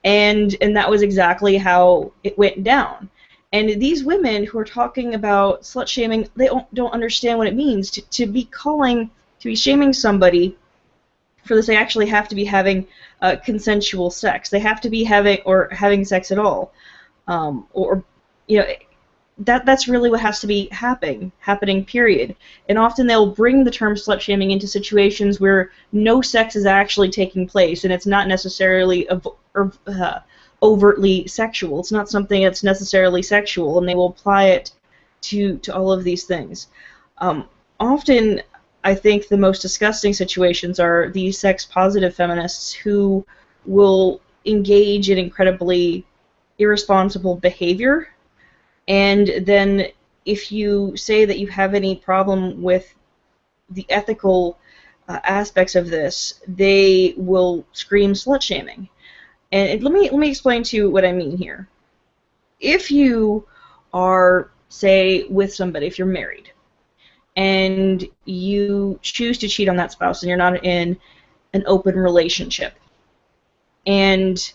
And that was exactly how it went down. And these women who are talking about slut shaming, they don't understand what it means to be shaming somebody for this. They actually have to be having consensual sex. They have to be having sex at all, or that's really what has to be happening. Period. And often they'll bring the term slut shaming into situations where no sex is actually taking place, and it's not necessarily overtly sexual. It's not something that's necessarily sexual, and they will apply it to all of these things. Often, I think the most disgusting situations are these sex-positive feminists who will engage in incredibly irresponsible behavior, and then if you say that you have any problem with the ethical aspects of this, they will scream slut shaming. And let me explain to you what I mean here. If you are, say, with somebody, if you're married, and you choose to cheat on that spouse and you're not in an open relationship, and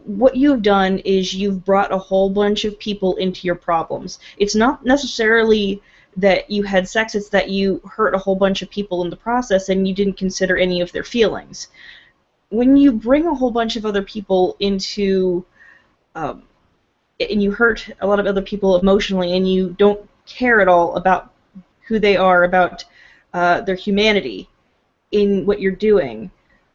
what you've done is you've brought a whole bunch of people into your problems. It's not necessarily that you had sex, it's that you hurt a whole bunch of people in the process and you didn't consider any of their feelings. When you bring a whole bunch of other people into, and you hurt a lot of other people emotionally, and you don't care at all about who they are, about their humanity in what you're doing,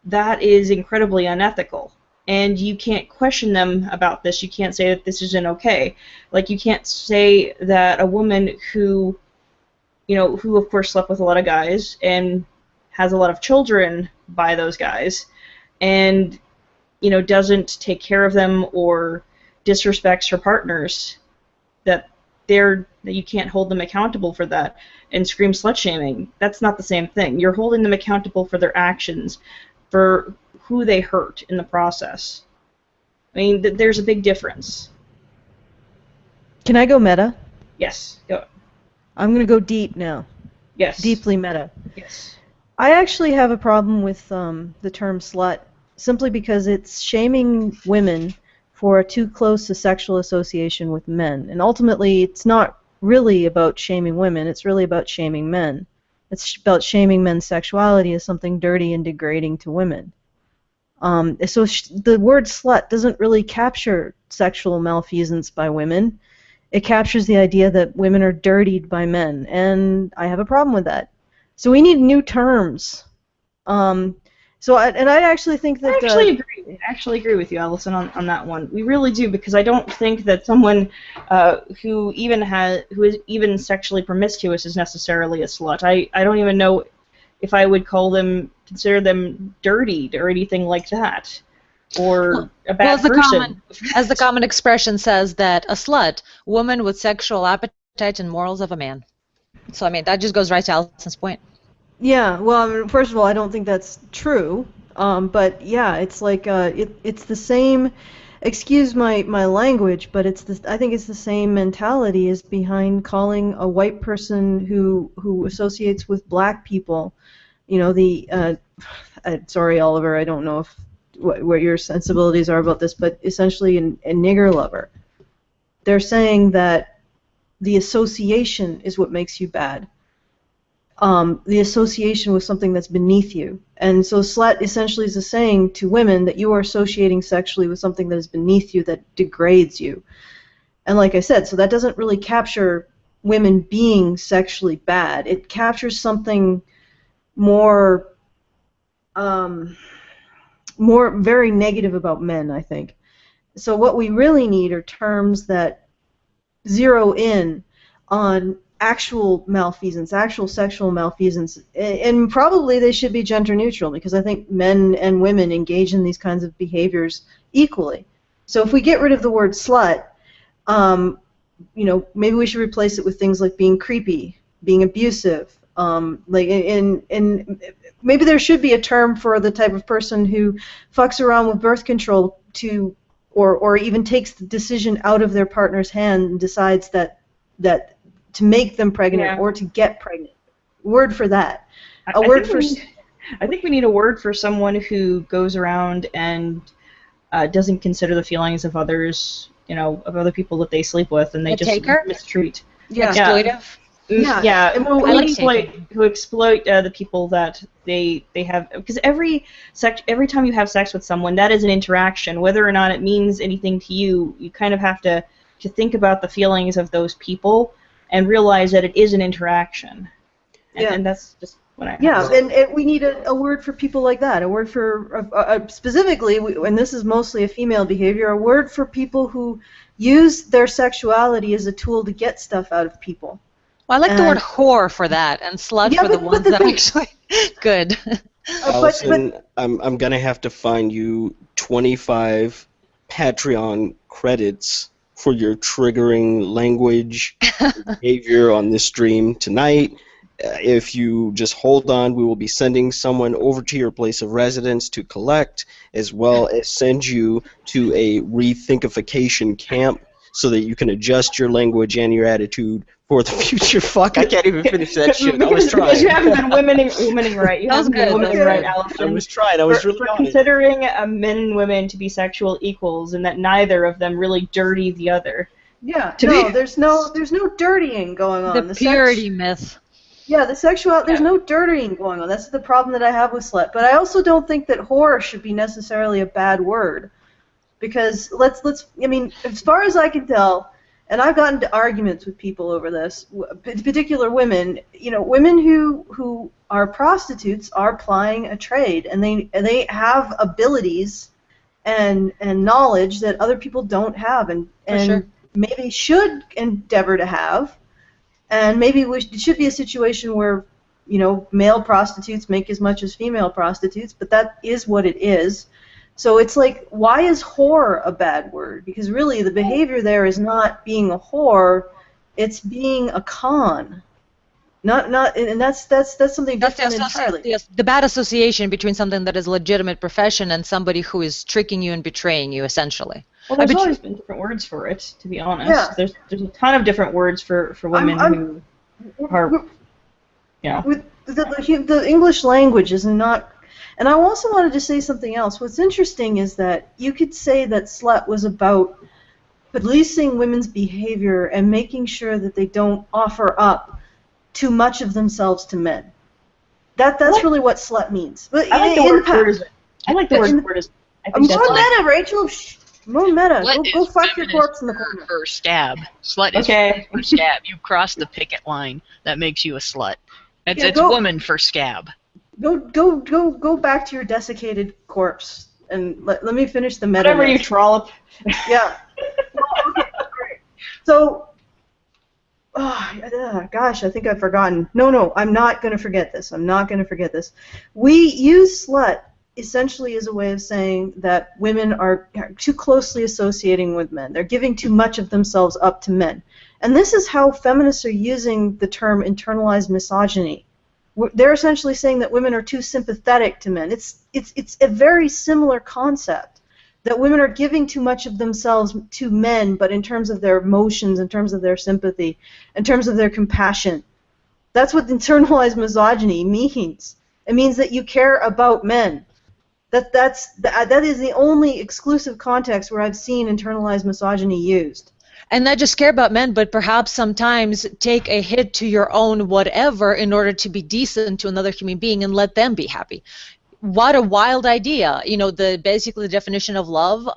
that is incredibly unethical. And you can't question them about this. You can't say that this isn't okay. Like, you can't say that a woman who of course slept with a lot of guys and has a lot of children by those guys, and doesn't take care of them or disrespects her partners, that you can't hold them accountable for that and scream slut shaming. That's not the same thing. You're holding them accountable for their actions, for who they hurt in the process. I mean, there's a big difference. Can I go meta? Yes, go. I'm going to go deep now. Yes. Deeply meta. Yes. I actually have a problem with the term slut, simply because it's shaming women for too close a sexual association with men. And ultimately, it's not really about shaming women, it's really about shaming men. It's about shaming men's sexuality as something dirty and degrading to women. So the word slut doesn't really capture sexual malfeasance by women. It captures the idea that women are dirtied by men, and I have a problem with that. So we need new terms. I actually think that I actually agree with you, Allison, on that one. We really do, because I don't think that someone who is even sexually promiscuous is necessarily a slut. I don't even know if I would consider them dirty or anything like that, or a bad person. As the common expression says, that a slut, woman with sexual appetite and morals of a man. So I mean, that just goes right to Allison's point. Yeah, well, I mean, first of all, I don't think that's true. But yeah, it's like it's the same. Excuse my language, but I think it's the same mentality as behind calling a white person who associates with black people, sorry, Oliver, I don't know what your sensibilities are about this, but essentially a nigger lover. They're saying that the association is what makes you bad. The association with something that's beneath you. And so slut essentially is a saying to women that you are associating sexually with something that is beneath you, that degrades you. And like I said, so that doesn't really capture women being sexually bad. It captures something more very negative about men, I think. So what we really need are terms that zero in on actual malfeasance, actual sexual malfeasance, and probably they should be gender neutral, because I think men and women engage in these kinds of behaviors equally. So if we get rid of the word slut, maybe we should replace it with things like being creepy, being abusive, and maybe there should be a term for the type of person who fucks around with birth control or even takes the decision out of their partner's hand and decides that to make them pregnant or to get pregnant. Word for that. I think we need a word for someone who goes around and doesn't consider the feelings of others, of other people that they sleep with, and they just mistreat. Yeah. Exploitive. Yeah. And who exploit the people that they have, because every time you have sex with someone, that is an interaction. Whether or not it means anything to you, you kind of have to think about the feelings of those people and realize that it is an interaction. And that's just what I. Yeah, and we need a word for people like that. A word for specifically, and this is mostly a female behavior. A word for people who use their sexuality as a tool to get stuff out of people. Well, I like the word whore for that, and slut for the ones that are actually good. Allison, I'm going to have to find you 25 Patreon credits for your triggering language behavior on this stream tonight. If you just hold on, we will be sending someone over to your place of residence to collect, as well as send you to a rethinkification camp so that you can adjust your language and your attitude for the future. Fuck, I can't even finish that shit. I was trying. Because you haven't been womaning right. You haven't been womaning right, Allison. I was trying. I was really for considering men and women to be sexual equals, and that neither of them really dirty the other. Yeah. There's no dirtying going on. The purity myth. Yeah, there's no dirtying going on. That's the problem that I have with slut. But I also don't think that whore should be necessarily a bad word. Because as far as I can tell, and I've gotten into arguments with people over this, particular women, women who are prostitutes are plying a trade, and they have abilities and knowledge that other people don't have, and maybe should endeavor to have. And maybe it should be a situation where, male prostitutes make as much as female prostitutes, but that is what it is. So it's like, why is whore a bad word? Because really the behavior there is not being a whore, it's being a con. And that's something different entirely. The bad association between something that is a legitimate profession and somebody who is tricking you and betraying you, essentially. Well, there's always been different words for it, to be honest. Yeah. There's a ton of different words for women who are, The English language is not. And I also wanted to say something else. What's interesting is that you could say that slut was about policing women's behavior and making sure that they don't offer up too much of themselves to men. That's really what slut means. But I like the word word. I like the word word. More meta, Rachel. More meta. Go fuck your corpse in the corner. For stab. Slut is for stab. You cross the picket line. That makes you a slut. It's woman for scab. Go back to your desiccated corpse and let me finish the meta. Whatever you trollop. Yeah. So, gosh, I think I've forgotten. No, I'm not going to forget this. We use slut essentially as a way of saying that women are too closely associating with men. They're giving too much of themselves up to men. And this is how feminists are using the term internalized misogyny. They're essentially saying that women are too sympathetic to men. It's a very similar concept, that women are giving too much of themselves to men, but in terms of their emotions, in terms of their sympathy, in terms of their compassion. That's what internalized misogyny means. It means that you care about men. That is the only exclusive context where I've seen internalized misogyny used. And not just care about men, but perhaps sometimes take a hit to your own whatever in order to be decent to another human being and let them be happy. What a wild idea. Basically the definition of love,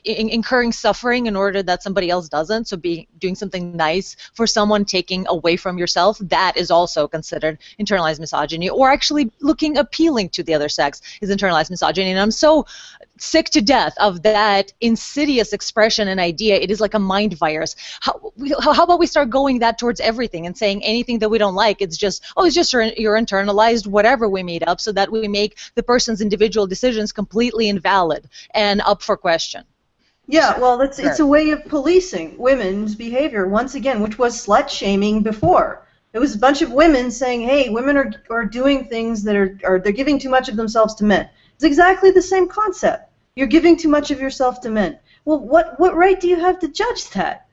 incurring suffering in order that somebody else doesn't, so doing something nice for someone, taking away from yourself, that is also considered internalized misogyny, or actually looking appealing to the other sex is internalized misogyny. And I'm so sick to death of that insidious expression and idea. It is like a mind virus. How about we start going that towards everything and saying anything that we don't like, it's just, oh, it's just your internalized whatever we made up, so that we make the person's individual decisions completely invalid and up for question. Yeah, well, it's a way of policing women's behavior, once again, which was slut-shaming before. It was a bunch of women saying, hey, women are doing things that they're giving too much of themselves to men. It's exactly the same concept. You're giving too much of yourself to men. Well, what right do you have to judge that?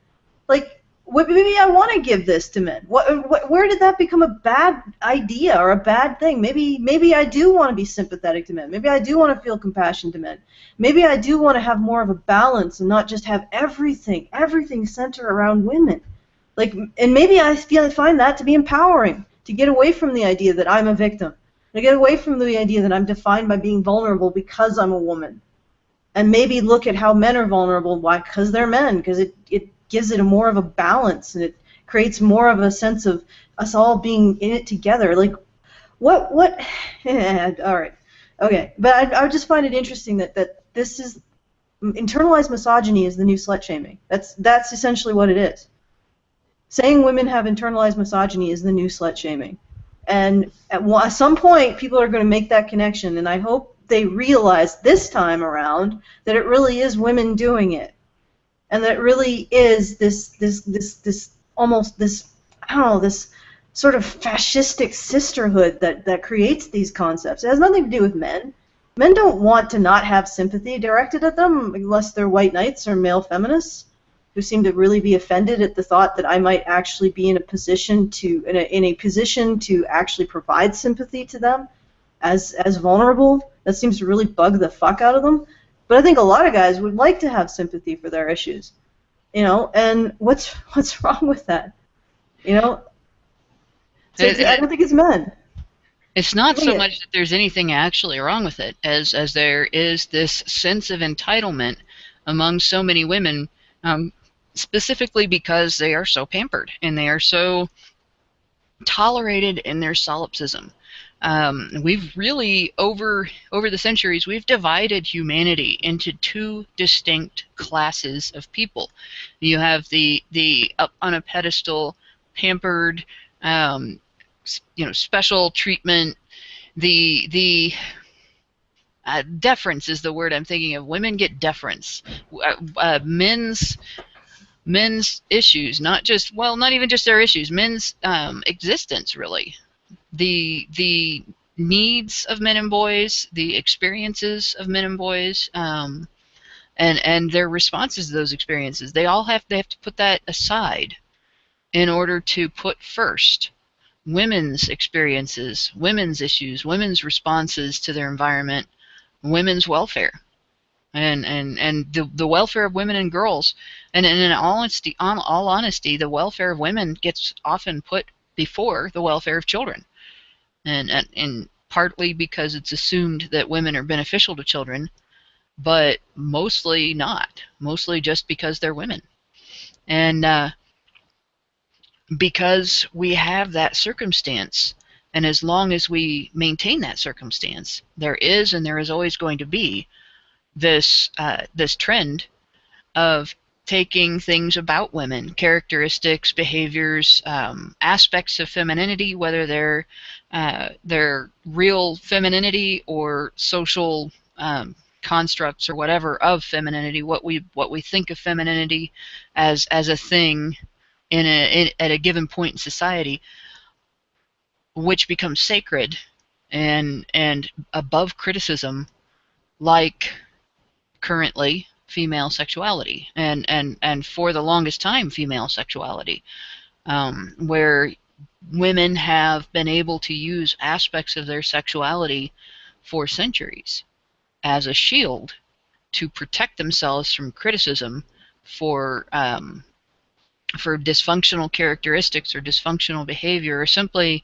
Like, maybe I want to give this to men. Where did that become a bad idea or a bad thing? Maybe I do want to be sympathetic to men. Maybe I do want to feel compassion to men. Maybe I do want to have more of a balance and not just have everything center around women. Like, and maybe I find that to be empowering, to get away from the idea that I'm a victim, to get away from the idea that I'm defined by being vulnerable because I'm a woman. And maybe look at how men are vulnerable. Why? Because they're men. Because it gives it more of a balance, and it creates more of a sense of us all being in it together. Like, what? All right, okay. But I just find it interesting that this is internalized misogyny is the new slut shaming. That's essentially what it is. Saying women have internalized misogyny is the new slut shaming, and at some point, people are going to make that connection, and I hope they realize this time around that it really is women doing it, and that it really is this almost this, I don't know, this sort of fascistic sisterhood that creates these concepts. It has nothing to do with men. Men don't want to not have sympathy directed at them unless they're white knights or male feminists who seem to really be offended at the thought that I might actually be in a position to actually provide sympathy to them as vulnerable. That seems to really bug the fuck out of them. But I think a lot of guys would like to have sympathy for their issues, you know. And what's wrong with that, you know? So I don't think it's men. It's not so much that there's anything actually wrong with it, as there is this sense of entitlement among so many women, specifically because they are so pampered and they are so tolerated in their solipsism. We've really, over the centuries, we've divided humanity into two distinct classes of people. You have the up on a pedestal, pampered, special treatment. The deference is the word I'm thinking of. Women get deference. Men's issues, not even just their issues, men's existence, really. The needs of men and boys, the experiences of men and boys, and their responses to those experiences. They have to put that aside in order to put first women's experiences, women's issues, women's responses to their environment, women's welfare, and the welfare of women and girls. And in all honesty, the welfare of women gets often put before the welfare of children. And partly because it's assumed that women are beneficial to children, but mostly not. Mostly just because they're women. And because we have that circumstance, and as long as we maintain that circumstance, there is always going to be this trend of taking things about women, characteristics, behaviors, aspects of femininity, whether they're real femininity or social constructs or whatever of femininity, what we think of femininity as a thing at a given point in society, which becomes sacred and above criticism, like currently female sexuality, and for the longest time female sexuality, where women have been able to use aspects of their sexuality for centuries as a shield to protect themselves from criticism for dysfunctional characteristics or dysfunctional behavior, or simply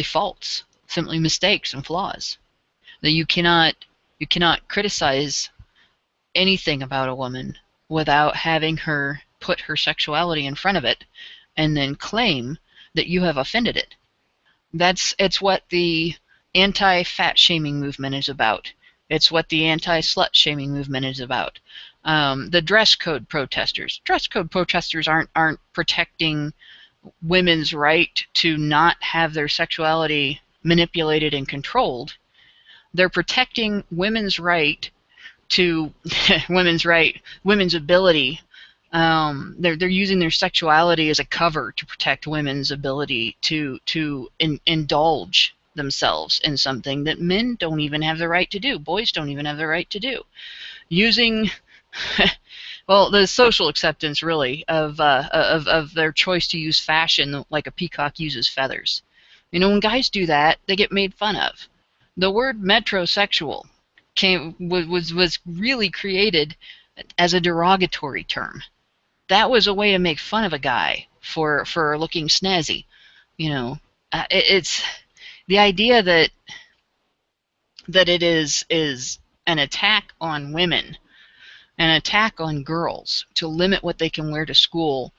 faults, simply mistakes and flaws. That you cannot criticize anything about a woman without having her put her sexuality in front of it and then claim that you have offended it. It's what the anti-fat shaming movement is about. It's what the anti-slut shaming movement is about. The dress code protesters. Dress code protesters aren't protecting women's right to not have their sexuality manipulated and controlled. They're protecting women's right to women's ability. They're using their sexuality as a cover to protect women's ability to indulge themselves in something that men don't even have the right to do. Boys don't even have the right to do. Using well, the social acceptance really of their choice to use fashion like a peacock uses feathers. You know, when guys do that, they get made fun of. The word metrosexual was really created as a derogatory term. That was a way to make fun of a guy for looking snazzy. You know, it's the idea that it is an attack on women, an attack on girls to limit what they can wear to school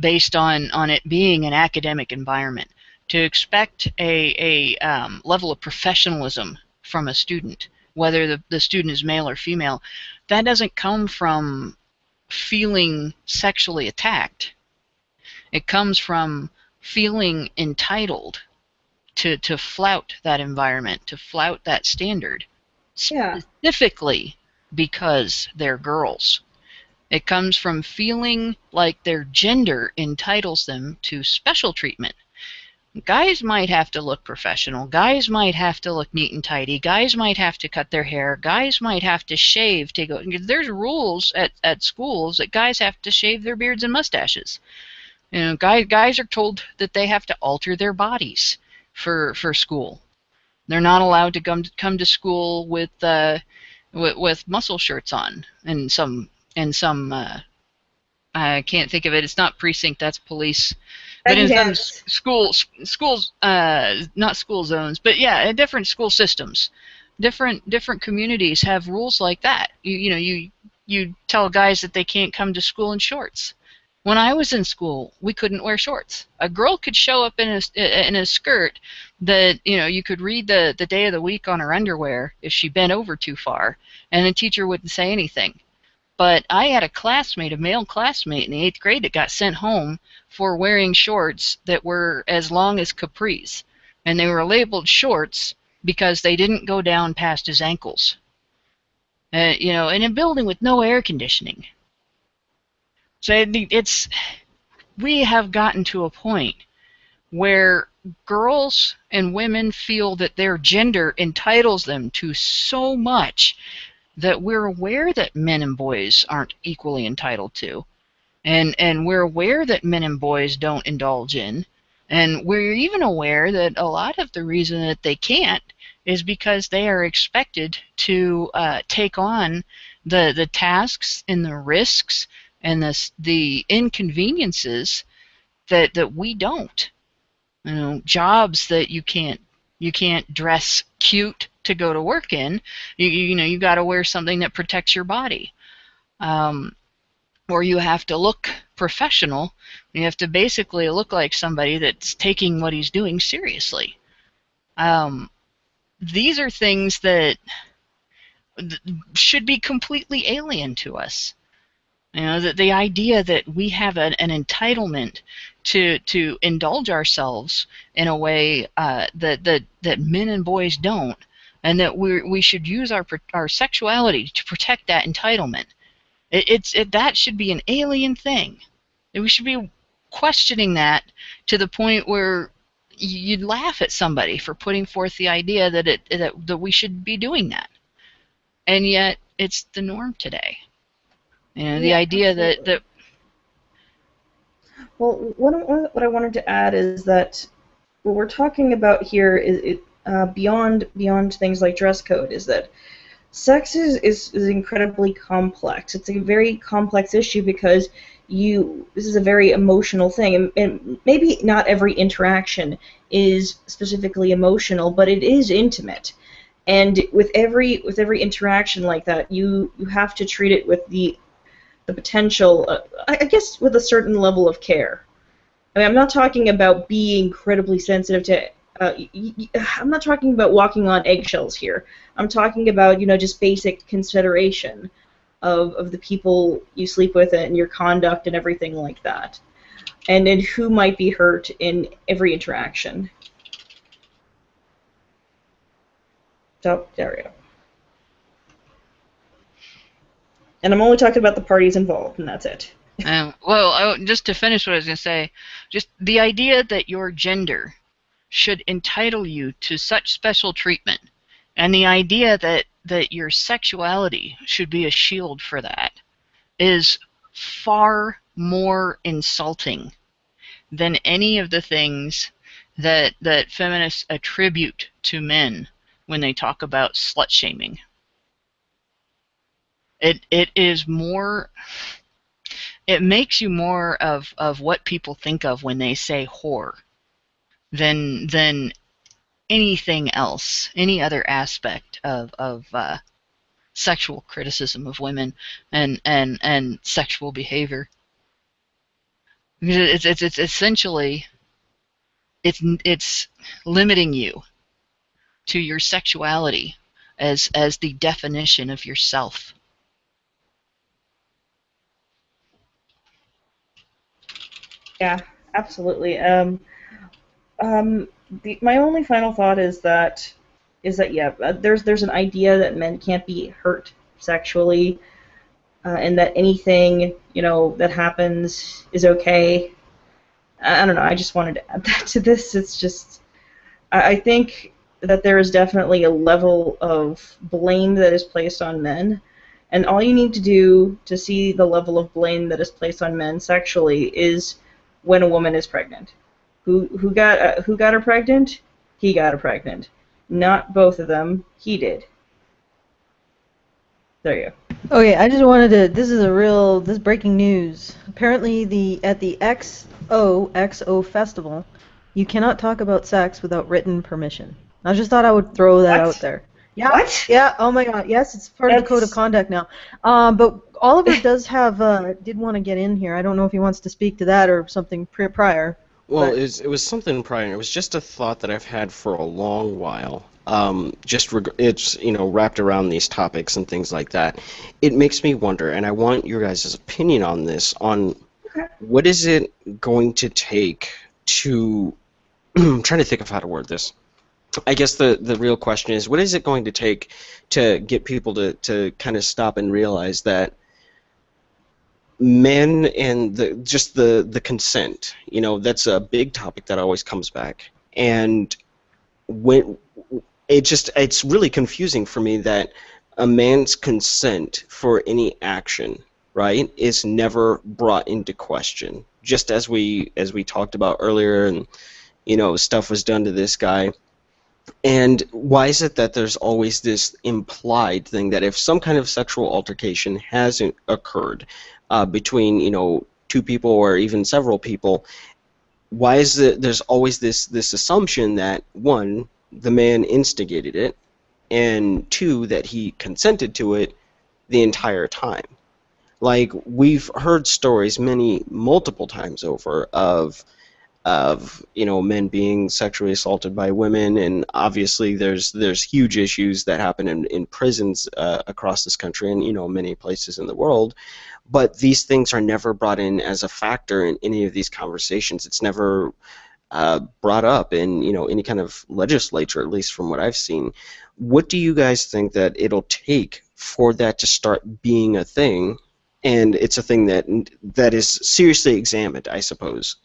based on it being an academic environment. To expect a level of professionalism from a student, whether the student is male or female, that doesn't come from feeling sexually attacked. It comes from feeling entitled to flout that environment, to flout that standard, specifically because they're girls. It comes from feeling like their gender entitles them to special treatment. Guys might have to look professional. Guys might have to look neat and tidy. Guys might have to cut their hair. Guys might have to shave to go. There's rules at schools that guys have to shave their beards and mustaches. You know, guys are told that they have to alter their bodies for school. They're not allowed to come to school with muscle shirts on. And some I can't think of it. It's not precinct. That's police. But in some schools, not school zones, but yeah, in different school systems, different communities have rules like that. You tell guys that they can't come to school in shorts. When I was in school, we couldn't wear shorts. A girl could show up in a skirt that you could read the day of the week on her underwear if she bent over too far, and the teacher wouldn't say anything. But I had a male classmate in the 8th grade that got sent home for wearing shorts that were as long as capris. And they were labeled shorts because they didn't go down past his ankles. In a building with no air conditioning. So we have gotten to a point where girls and women feel that their gender entitles them to so much that we're aware that men and boys aren't equally entitled to, and we're aware that men and boys don't indulge in, and we're even aware that a lot of the reason that they can't is because they are expected to take on the tasks and the risks and the inconveniences that we don't. Jobs that you can't dress cute to go to work in. You got to wear something that protects your body, or you have to look professional. You have to basically look like somebody that's taking what he's doing seriously. These are things that should be completely alien to us. The idea that we have an entitlement to indulge ourselves in a way that men and boys don't, and that we should use our sexuality to protect that entitlement. That should be an alien thing. We should be questioning that to the point where you'd laugh at somebody for putting forth the idea that we should be doing that. And yet it's the norm today. The idea that Well, what I wanted to add is that what we're talking about here is beyond things like dress code, is that sex is incredibly complex. It's a very complex issue because this is a very emotional thing, and maybe not every interaction is specifically emotional, but it is intimate. And with every interaction like that, you have to treat it with the potential, I guess, with a certain level of care. I mean, I'm not talking about being incredibly sensitive to I'm not talking about walking on eggshells here. I'm talking about, just basic consideration of the people you sleep with and your conduct and everything like that. And who might be hurt in every interaction. So, there we go. And I'm only talking about the parties involved, and that's it. Just to finish what I was going to say, just the idea that your gender should entitle you to such special treatment, and the idea that your sexuality should be a shield for that, is far more insulting than any of the things that feminists attribute to men when they talk about slut-shaming. It is more... It makes you more of what people think of when they say whore than anything else, any other aspect of sexual criticism of women and sexual behavior. It's essentially it's limiting you to your sexuality as the definition of yourself. Yeah, absolutely. My only final thought is that yeah, there's an idea that men can't be hurt sexually, and that anything that happens is okay. I don't know. I just wanted to add that to this. It's just I think that there is definitely a level of blame that is placed on men, and all you need to do to see the level of blame that is placed on men sexually is when a woman is pregnant. Who got her pregnant? He got her pregnant. Not both of them. He did. There you go. Okay, I just wanted to. This is breaking news. Apparently, at the XOXO festival, you cannot talk about sex without written permission. I just thought I would throw that out there. Yeah. What? Yeah. Oh my God. Yes, it's part of the code of conduct now. But Oliver did want to get in here. I don't know if he wants to speak to that or something prior. Well, it was something prior. It was just a thought that I've had for a long while. It's wrapped around these topics and things like that. It makes me wonder, and I want your guys' opinion on this. On what is it going to take to? I'm trying to think of how to word this. I guess the real question is, what is it going to take to get people to kind of stop and realize that men and the consent, that's a big topic that always comes back. And when it's really confusing for me that a man's consent for any action, right, is never brought into question. Just as we talked about earlier, and stuff was done to this guy. And why is it that there's always this implied thing that if some kind of sexual altercation hasn't occurred between two people or even several people, why is it there's always this assumption that, one, the man instigated it, and two, that he consented to it the entire time? Like, we've heard stories multiple times over of men being sexually assaulted by women, and obviously there's huge issues that happen in prisons across this country and many places in the world, but these things are never brought in as a factor in any of these conversations. It's never brought up in any kind of legislature, at least from what I've seen. What do you guys think that it'll take for that to start being a thing, and it's a thing that is seriously examined, I suppose?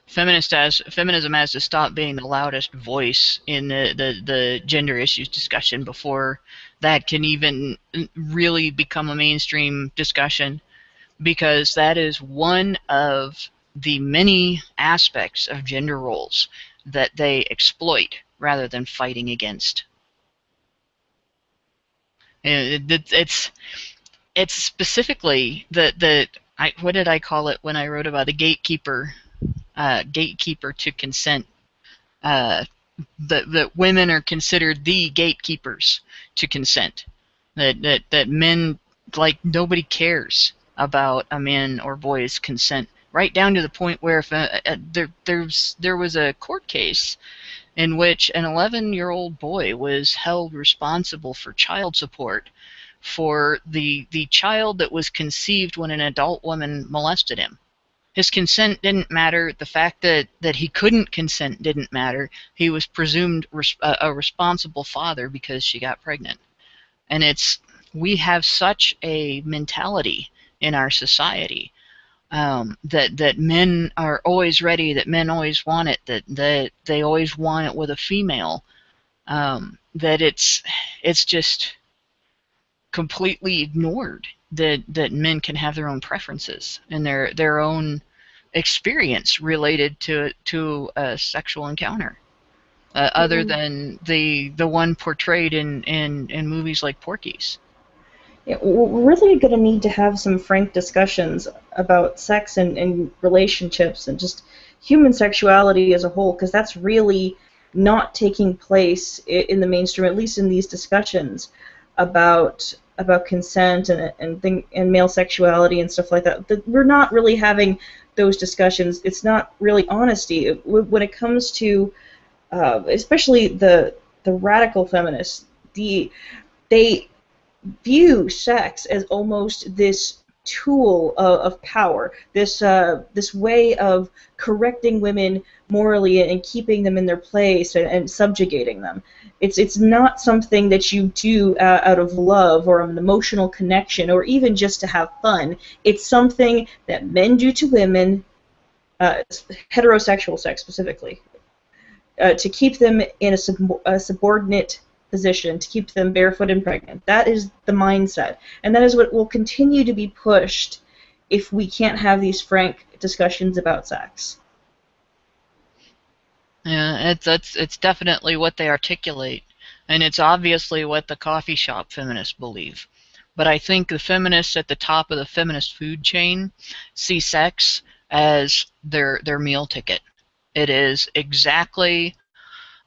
Feminism has to stop being the loudest voice in the gender issues discussion before that can even really become a mainstream discussion, because that is one of the many aspects of gender roles that they exploit rather than fighting against. And it's specifically what did I call it when I wrote about the gatekeeper to consent? That women are considered the gatekeepers to consent. That men, like, nobody cares about a man or boy's consent, right down to the point where if there was a court case in which an 11-year-old boy was held responsible for child support for the child that was conceived when an adult woman molested him. His consent didn't matter. The fact that he couldn't consent didn't matter. He was presumed a responsible father because she got pregnant. And we have such a mentality in our society, that men are always ready, that men always want it, that they always want it with a female, that it's just completely ignored that men can have their own preferences and their own experience related to a sexual encounter, other than the one portrayed in movies like Porky's. Yeah, we're really going to need to have some frank discussions about sex and relationships and just human sexuality as a whole, because that's really not taking place in the mainstream, at least in these discussions about consent and male sexuality and stuff like that. We're not really having those discussions. It's not really honesty when it comes to, especially the radical feminists. They view sex as almost this tool of power, this way of correcting women morally and keeping them in their place and subjugating them. It's not something that you do out of love or an emotional connection or even just to have fun. It's something that men do to women, heterosexual sex specifically, to keep them in a subordinate position, to keep them barefoot and pregnant. That is the mindset, and that is what will continue to be pushed if we can't have these frank discussions about sex. Yeah, it's definitely what they articulate, and it's obviously what the coffee shop feminists believe. But I think the feminists at the top of the feminist food chain see sex as their meal ticket. It is exactly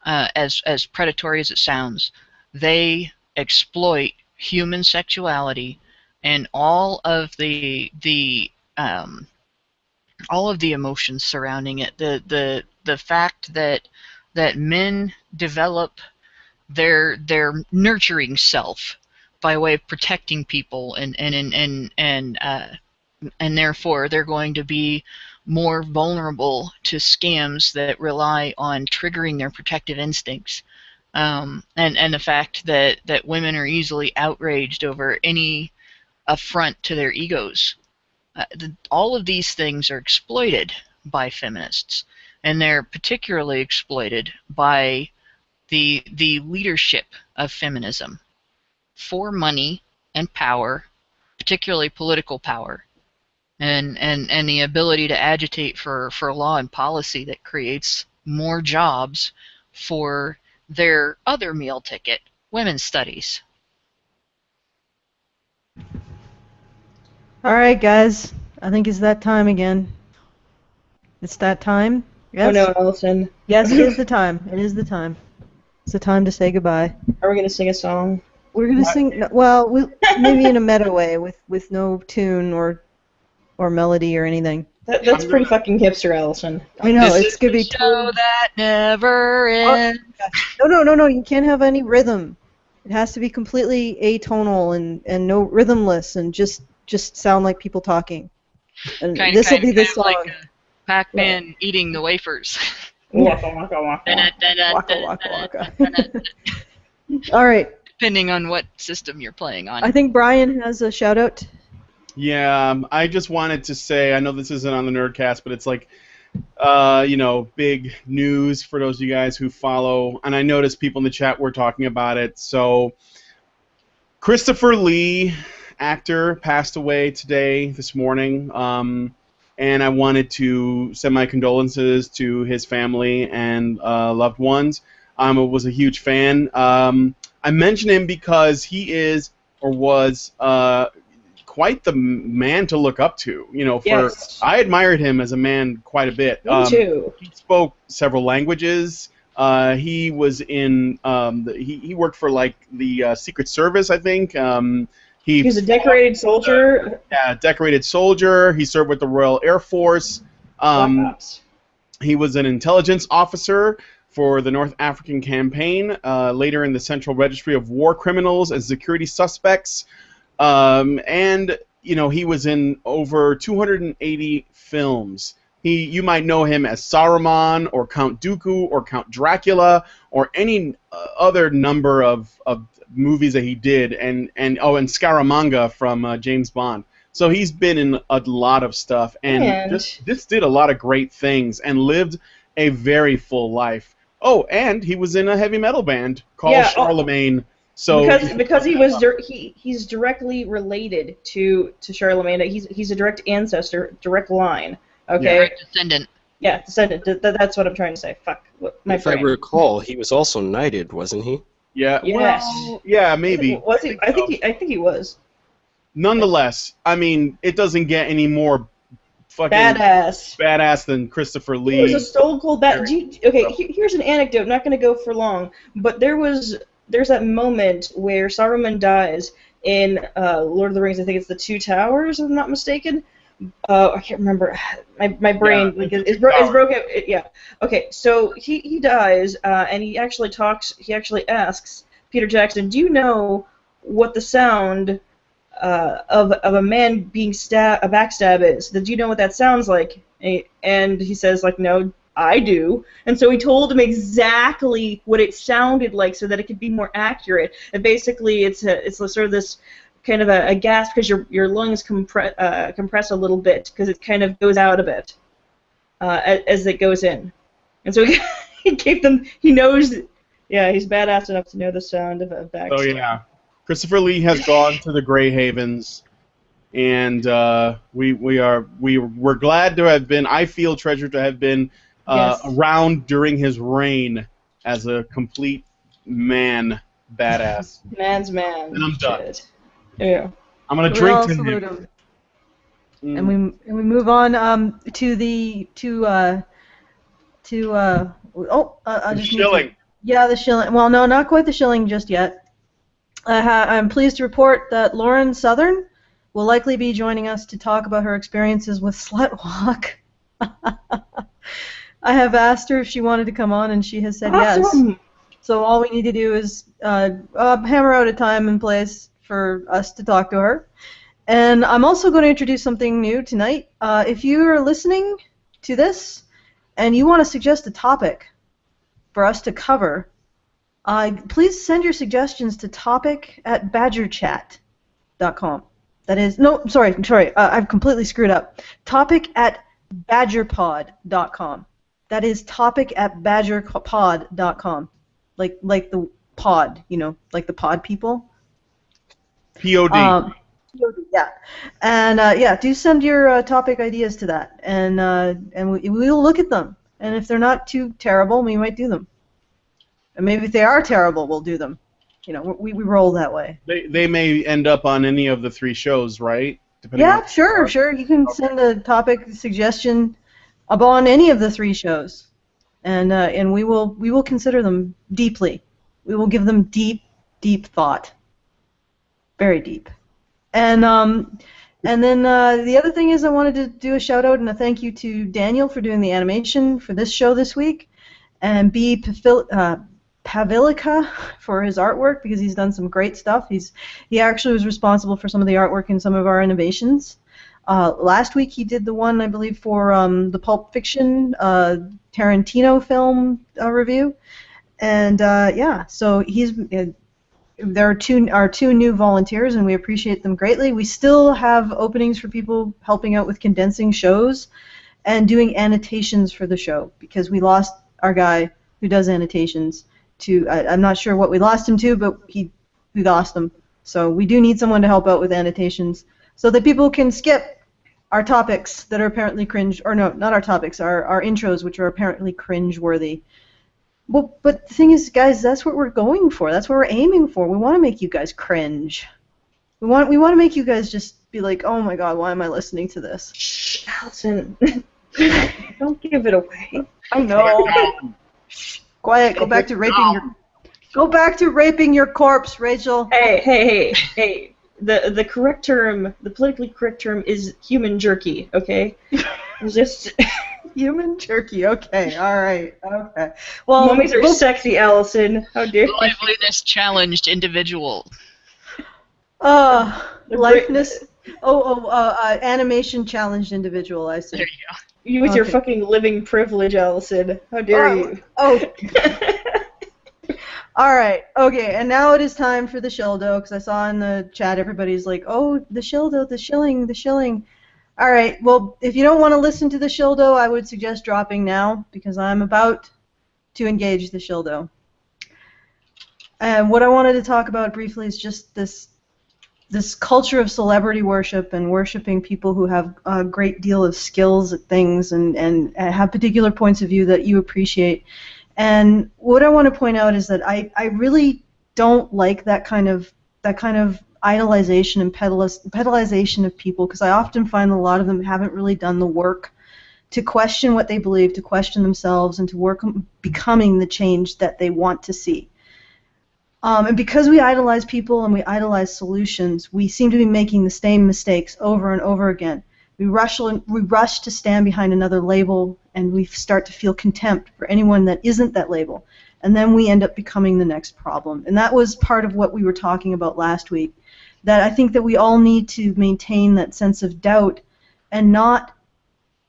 as predatory as it sounds. They exploit human sexuality and all of the emotions surrounding it. The fact that men develop their nurturing self by way of protecting people, and therefore they're going to be more vulnerable to scams that rely on triggering their protective instincts, and the fact that women are easily outraged over any affront to their egos. All of these things are exploited by feminists, and they're particularly exploited by the leadership of feminism for money and power, particularly political power, and the ability to agitate for law and policy that creates more jobs for their other meal ticket, women's studies. All right, guys. I think it's that time again. It's that time. Yes? Oh no, Allison. Yes, it is the time. It is the time. It's the time to say goodbye. Are we going to sing a song? We're going to sing, well, maybe in a meta way with no tune or melody or anything. That's pretty fucking hipster, Allison. I know, This it's going to be is the show that never ends. No, you can't have any rhythm. It has to be completely atonal and no rhythmless and just sound like people talking. And this will be the song. Like Pac-Man eating the wafers. Waka, waka, waka. Waka, waka, waka. All right. Depending on what system you're playing on. I think Brian has a shout out. Yeah, I just wanted to say, I know this isn't on the Nerdcast, but it's like, big news for those of you guys who follow, and I noticed people in the chat were talking about it. So, Christopher Lee, actor, passed away this morning, and I wanted to send my condolences to his family and loved ones. I was a huge fan. I mention him because he is, or was, quite the man to look up to. Yes. I admired him as a man quite a bit. Me too. He spoke several languages. He was in he worked for like the Secret Service, I think. He was a decorated soldier. Yeah, decorated soldier. He served with the Royal Air Force. Black Ops. He was an intelligence officer. for the North African campaign, later in the Central Registry of War Criminals and Security Suspects. And, you know, he was in over 280 films. You might know him as Saruman or Count Dooku or Count Dracula or any other number of movies that he did, and Scaramanga from James Bond. So he's been in a lot of stuff, and this did a lot of great things and lived a very full life. Oh, and he was in a heavy metal band called Charlemagne. So because he's directly related to Charlemagne. He's a direct ancestor, direct line. Okay. Yeah. Direct descendant. Yeah, descendant. That's what I'm trying to say. Fuck. If I recall, he was also knighted, wasn't he? Yeah. Yes. Well, yeah, maybe. Was he? I think he was. Nonetheless, I mean, it doesn't get any more fucking badass than Christopher Lee. He was a stone cold badass. Okay, here's an anecdote. Not going to go for long, but there's that moment where Saruman dies in Lord of the Rings. I think it's the Two Towers, if I'm not mistaken. I can't remember. My brain is broken. Yeah. Okay, so he dies, and he actually asks Peter Jackson, "Do you know what the sound of a man being a backstab is? Do you know what that sounds like?" And he says, like, "No, I do." And so he told him exactly what it sounded like so that it could be more accurate. And basically, it's sort of this kind of a gasp because your lungs compress a little bit because it kind of goes out a bit as it goes in. And so he gave them. He knows. Yeah, he's badass enough to know the sound of a backstab. Oh yeah. Christopher Lee has gone to the Grey Havens, and we're glad to have been. I feel treasured to have been around during his reign as a complete man, badass. Man's man. And I'm done. Shit. Yeah. I'm gonna drink to him. And we move on to the shilling. The shilling. Well, no, not quite the shilling just yet. I'm pleased to report that Lauren Southern will likely be joining us to talk about her experiences with Slutwalk. I have asked her if she wanted to come on, and she has said yes. So all we need to do is hammer out a time and place for us to talk to her. And I'm also going to introduce something new tonight. If you are listening to this and you want to suggest a topic for us to cover, please send your suggestions to topic@badgerchat.com. That is, no, sorry, I've completely screwed up. Topic@badgerpod.com. That is topic@badgerpod.com. Like the pod, like the pod people. POD. POD, yeah. And do send your topic ideas to that, and we'll look at them. And if they're not too terrible, we might do them. And maybe if they are terrible, we'll do them. We roll that way. They may end up on any of the 3 shows, right? Sure. You can send a topic suggestion upon any of the 3 shows, and we will consider them deeply. We will give them deep thought, very deep. And then the other thing is I wanted to do a shout out and a thank you to Daniel for doing the animation for this show this week, and B. Pavilica for his artwork, because he's done some great stuff. He actually was responsible for some of the artwork in some of our innovations. Last week he did the one, I believe, for the Pulp Fiction Tarantino film review, and so there are our 2 new volunteers, and we appreciate them greatly. We still have openings for people helping out with condensing shows and doing annotations for the show, because we lost our guy who does annotations to, I'm not sure what we lost him to, but we lost him. So we do need someone to help out with annotations so that people can skip our topics that are apparently cringe, or no, not our topics, our intros, which are apparently cringe-worthy. Well, but the thing is, guys, that's what we're going for. That's what we're aiming for. We want to make you guys cringe. We want to make you guys just be like, oh my god, why am I listening to this? Allison, don't give it away. I know. Quiet. Go back to raping your corpse, Rachel. Hey. The correct term, the politically correct term is human jerky. Okay. Just. Human turkey. Okay. All right. Okay. Well, Mummies are sexy, Allison. How dare you? Liveliness challenged individual. Likeness. Animation challenged individual. I see. There you go. You with your Okay. fucking living privilege, Allison. How dare you? Oh. All right. Okay. And now it is time for the shildo, because I saw in the chat everybody's like, "Oh, the shildo, the shilling, the shilling." All right. Well, if you don't want to listen to the shildo, I would suggest dropping now, because I'm about to engage the shildo. And what I wanted to talk about briefly is just this culture of celebrity worship and worshiping people who have a great deal of skills at things and have particular points of view that you appreciate. And what I want to point out is that I really don't like that kind of idolization and pedalization of people, because I often find a lot of them haven't really done the work to question what they believe, to question themselves, and to work on becoming the change that they want to see. And because we idolize people and we idolize solutions, we seem to be making the same mistakes over and over again. We rush to stand behind another label, and we start to feel contempt for anyone that isn't that label. And then we end up becoming the next problem. And that was part of what we were talking about last week, that I think that we all need to maintain that sense of doubt and not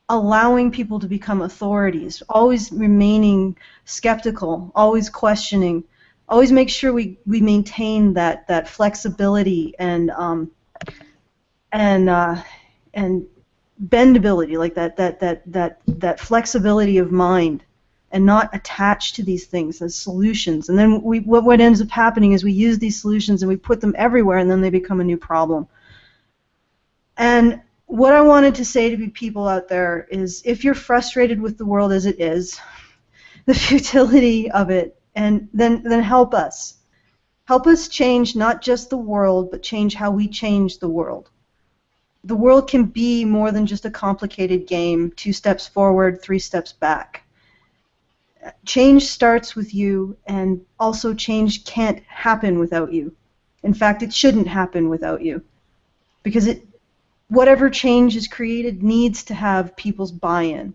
allowing people to become authorities, always remaining skeptical, always questioning, always make sure we maintain that flexibility and bendability, like that flexibility of mind, and not attached to these things as solutions. And then what ends up happening is we use these solutions and we put them everywhere, and then they become a new problem. And what I wanted to say to people out there is, if you're frustrated with the world as it is, the futility of it, and then help us. Help us change not just the world, but change how we change the world. The world can be more than just a complicated game, 2 steps forward, 3 steps back. Change starts with you, and also change can't happen without you. In fact, it shouldn't happen without you. Because whatever change is created needs to have people's buy-in.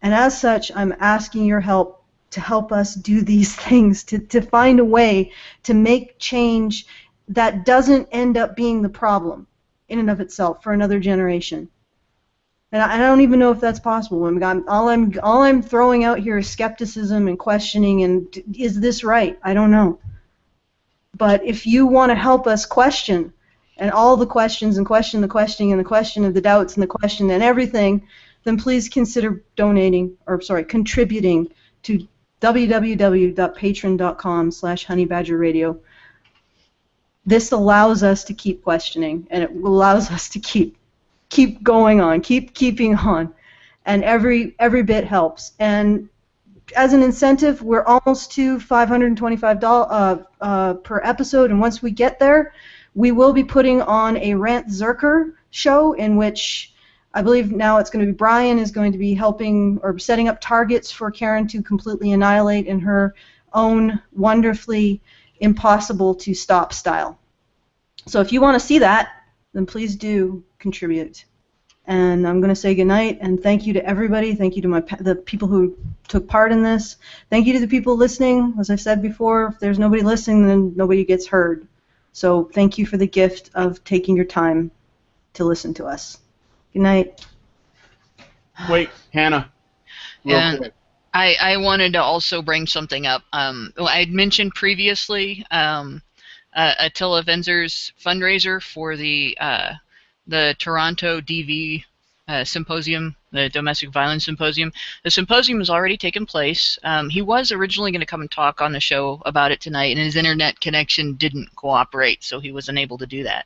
And as such, I'm asking your help to help us do these things, to find a way to make change that doesn't end up being the problem in and of itself for another generation. And I don't even know if that's possible. All I'm throwing out here is skepticism and questioning, and is this right? I don't know. But if you want to help us question, and all the questions, and question the questioning, and the question of the doubts, and the question and everything, then please consider contributing to www.patreon.com/honeybadgerradio. This allows us to keep questioning, and it allows us to keep going on, keeping on, and every bit helps. And as an incentive, we're almost to $525 per episode, and once we get there, we will be putting on a Rant Zerker show, in which I believe now it's going to be Brian is going to be helping or setting up targets for Karen to completely annihilate in her own wonderfully impossible to stop style. So if you want to see that, then please do contribute. And I'm going to say goodnight, and thank you to everybody. Thank you to the people who took part in this. Thank you to the people listening. As I said before, if there's nobody listening, then nobody gets heard. So thank you for the gift of taking your time to listen to us. Good night. Wait, Hannah. Real quick. I wanted to also bring something up. I'd mentioned previously Attila Venzer's fundraiser for the Toronto DV symposium, the Domestic Violence Symposium. The symposium has already taken place. He was originally going to come and talk on the show about it tonight, and his internet connection didn't cooperate, so he was unable to do that.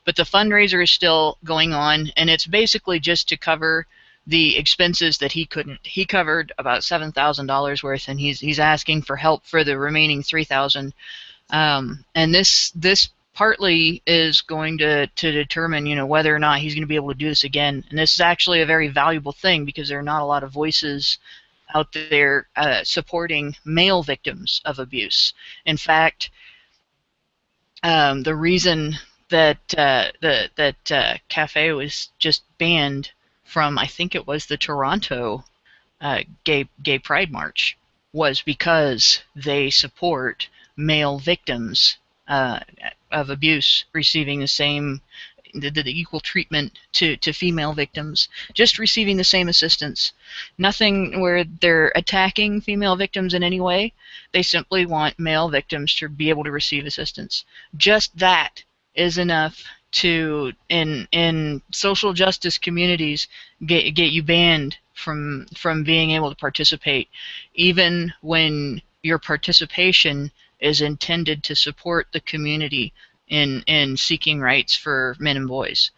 But the fundraiser is still going on, and it's basically just to cover the expenses that he couldn't. He covered about $7,000 worth, and he's asking for help for the remaining $3,000. And this partly is going to determine, whether or not he's going to be able to do this again. And this is actually a very valuable thing, because there are not a lot of voices out there supporting male victims of abuse. In fact, the reason that that cafe was just banned from, I think it was the Toronto gay pride march was because they support male victims of abuse receiving the equal treatment to female victims, just receiving the same assistance. Nothing where they're attacking female victims in any way. They simply want male victims to be able to receive assistance. Just that is enough to, in social justice communities, get you banned from being able to participate, even when your participation is intended to support the community in seeking rights for men and boys.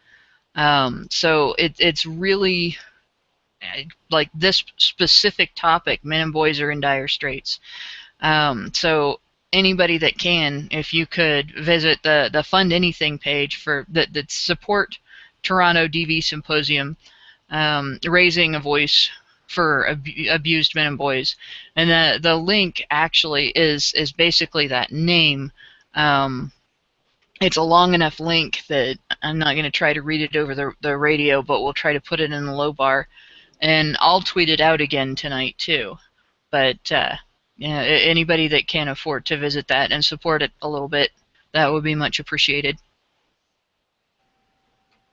So it's really like this specific topic, men and boys are in dire straits. So anybody that can, if you could visit the Fund Anything page for that support Toronto DV Symposium, raising a voice for abused men and boys, and the link actually is basically that name. It's a long enough link that I'm not going to try to read it over the radio, but we'll try to put it in the low bar, and I'll tweet it out again tonight too. But yeah, anybody that can afford to visit that and support it a little bit, that would be much appreciated.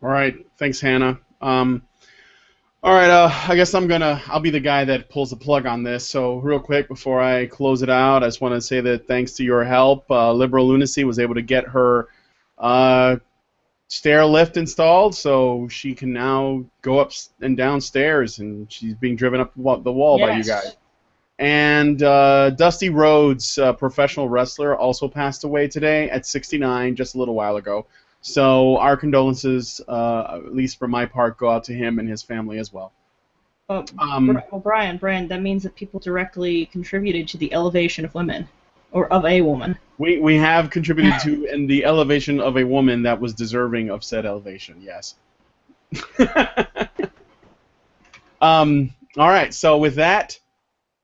All right, thanks, Hannah. All right, I guess I'll be the guy that pulls the plug on this. So real quick, before I close it out, I just want to say that thanks to your help, Liberal Lunacy was able to get her stair lift installed, so she can now go up and down stairs, and she's being driven up the wall by you guys. And Dusty Rhodes, professional wrestler, also passed away today at 69, just a little while ago. So our condolences, at least for my part, go out to him and his family as well. Well, Brian, that means that people directly contributed to the elevation of women, or of a woman. We have contributed to the elevation of a woman that was deserving of said elevation, yes. All right, so with that,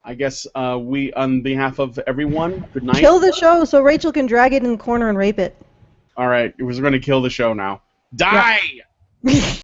I guess we, on behalf of everyone, good night. Kill the show so Rachel can drag it in the corner and rape it. All right, we're going to kill the show now. Die! Yeah.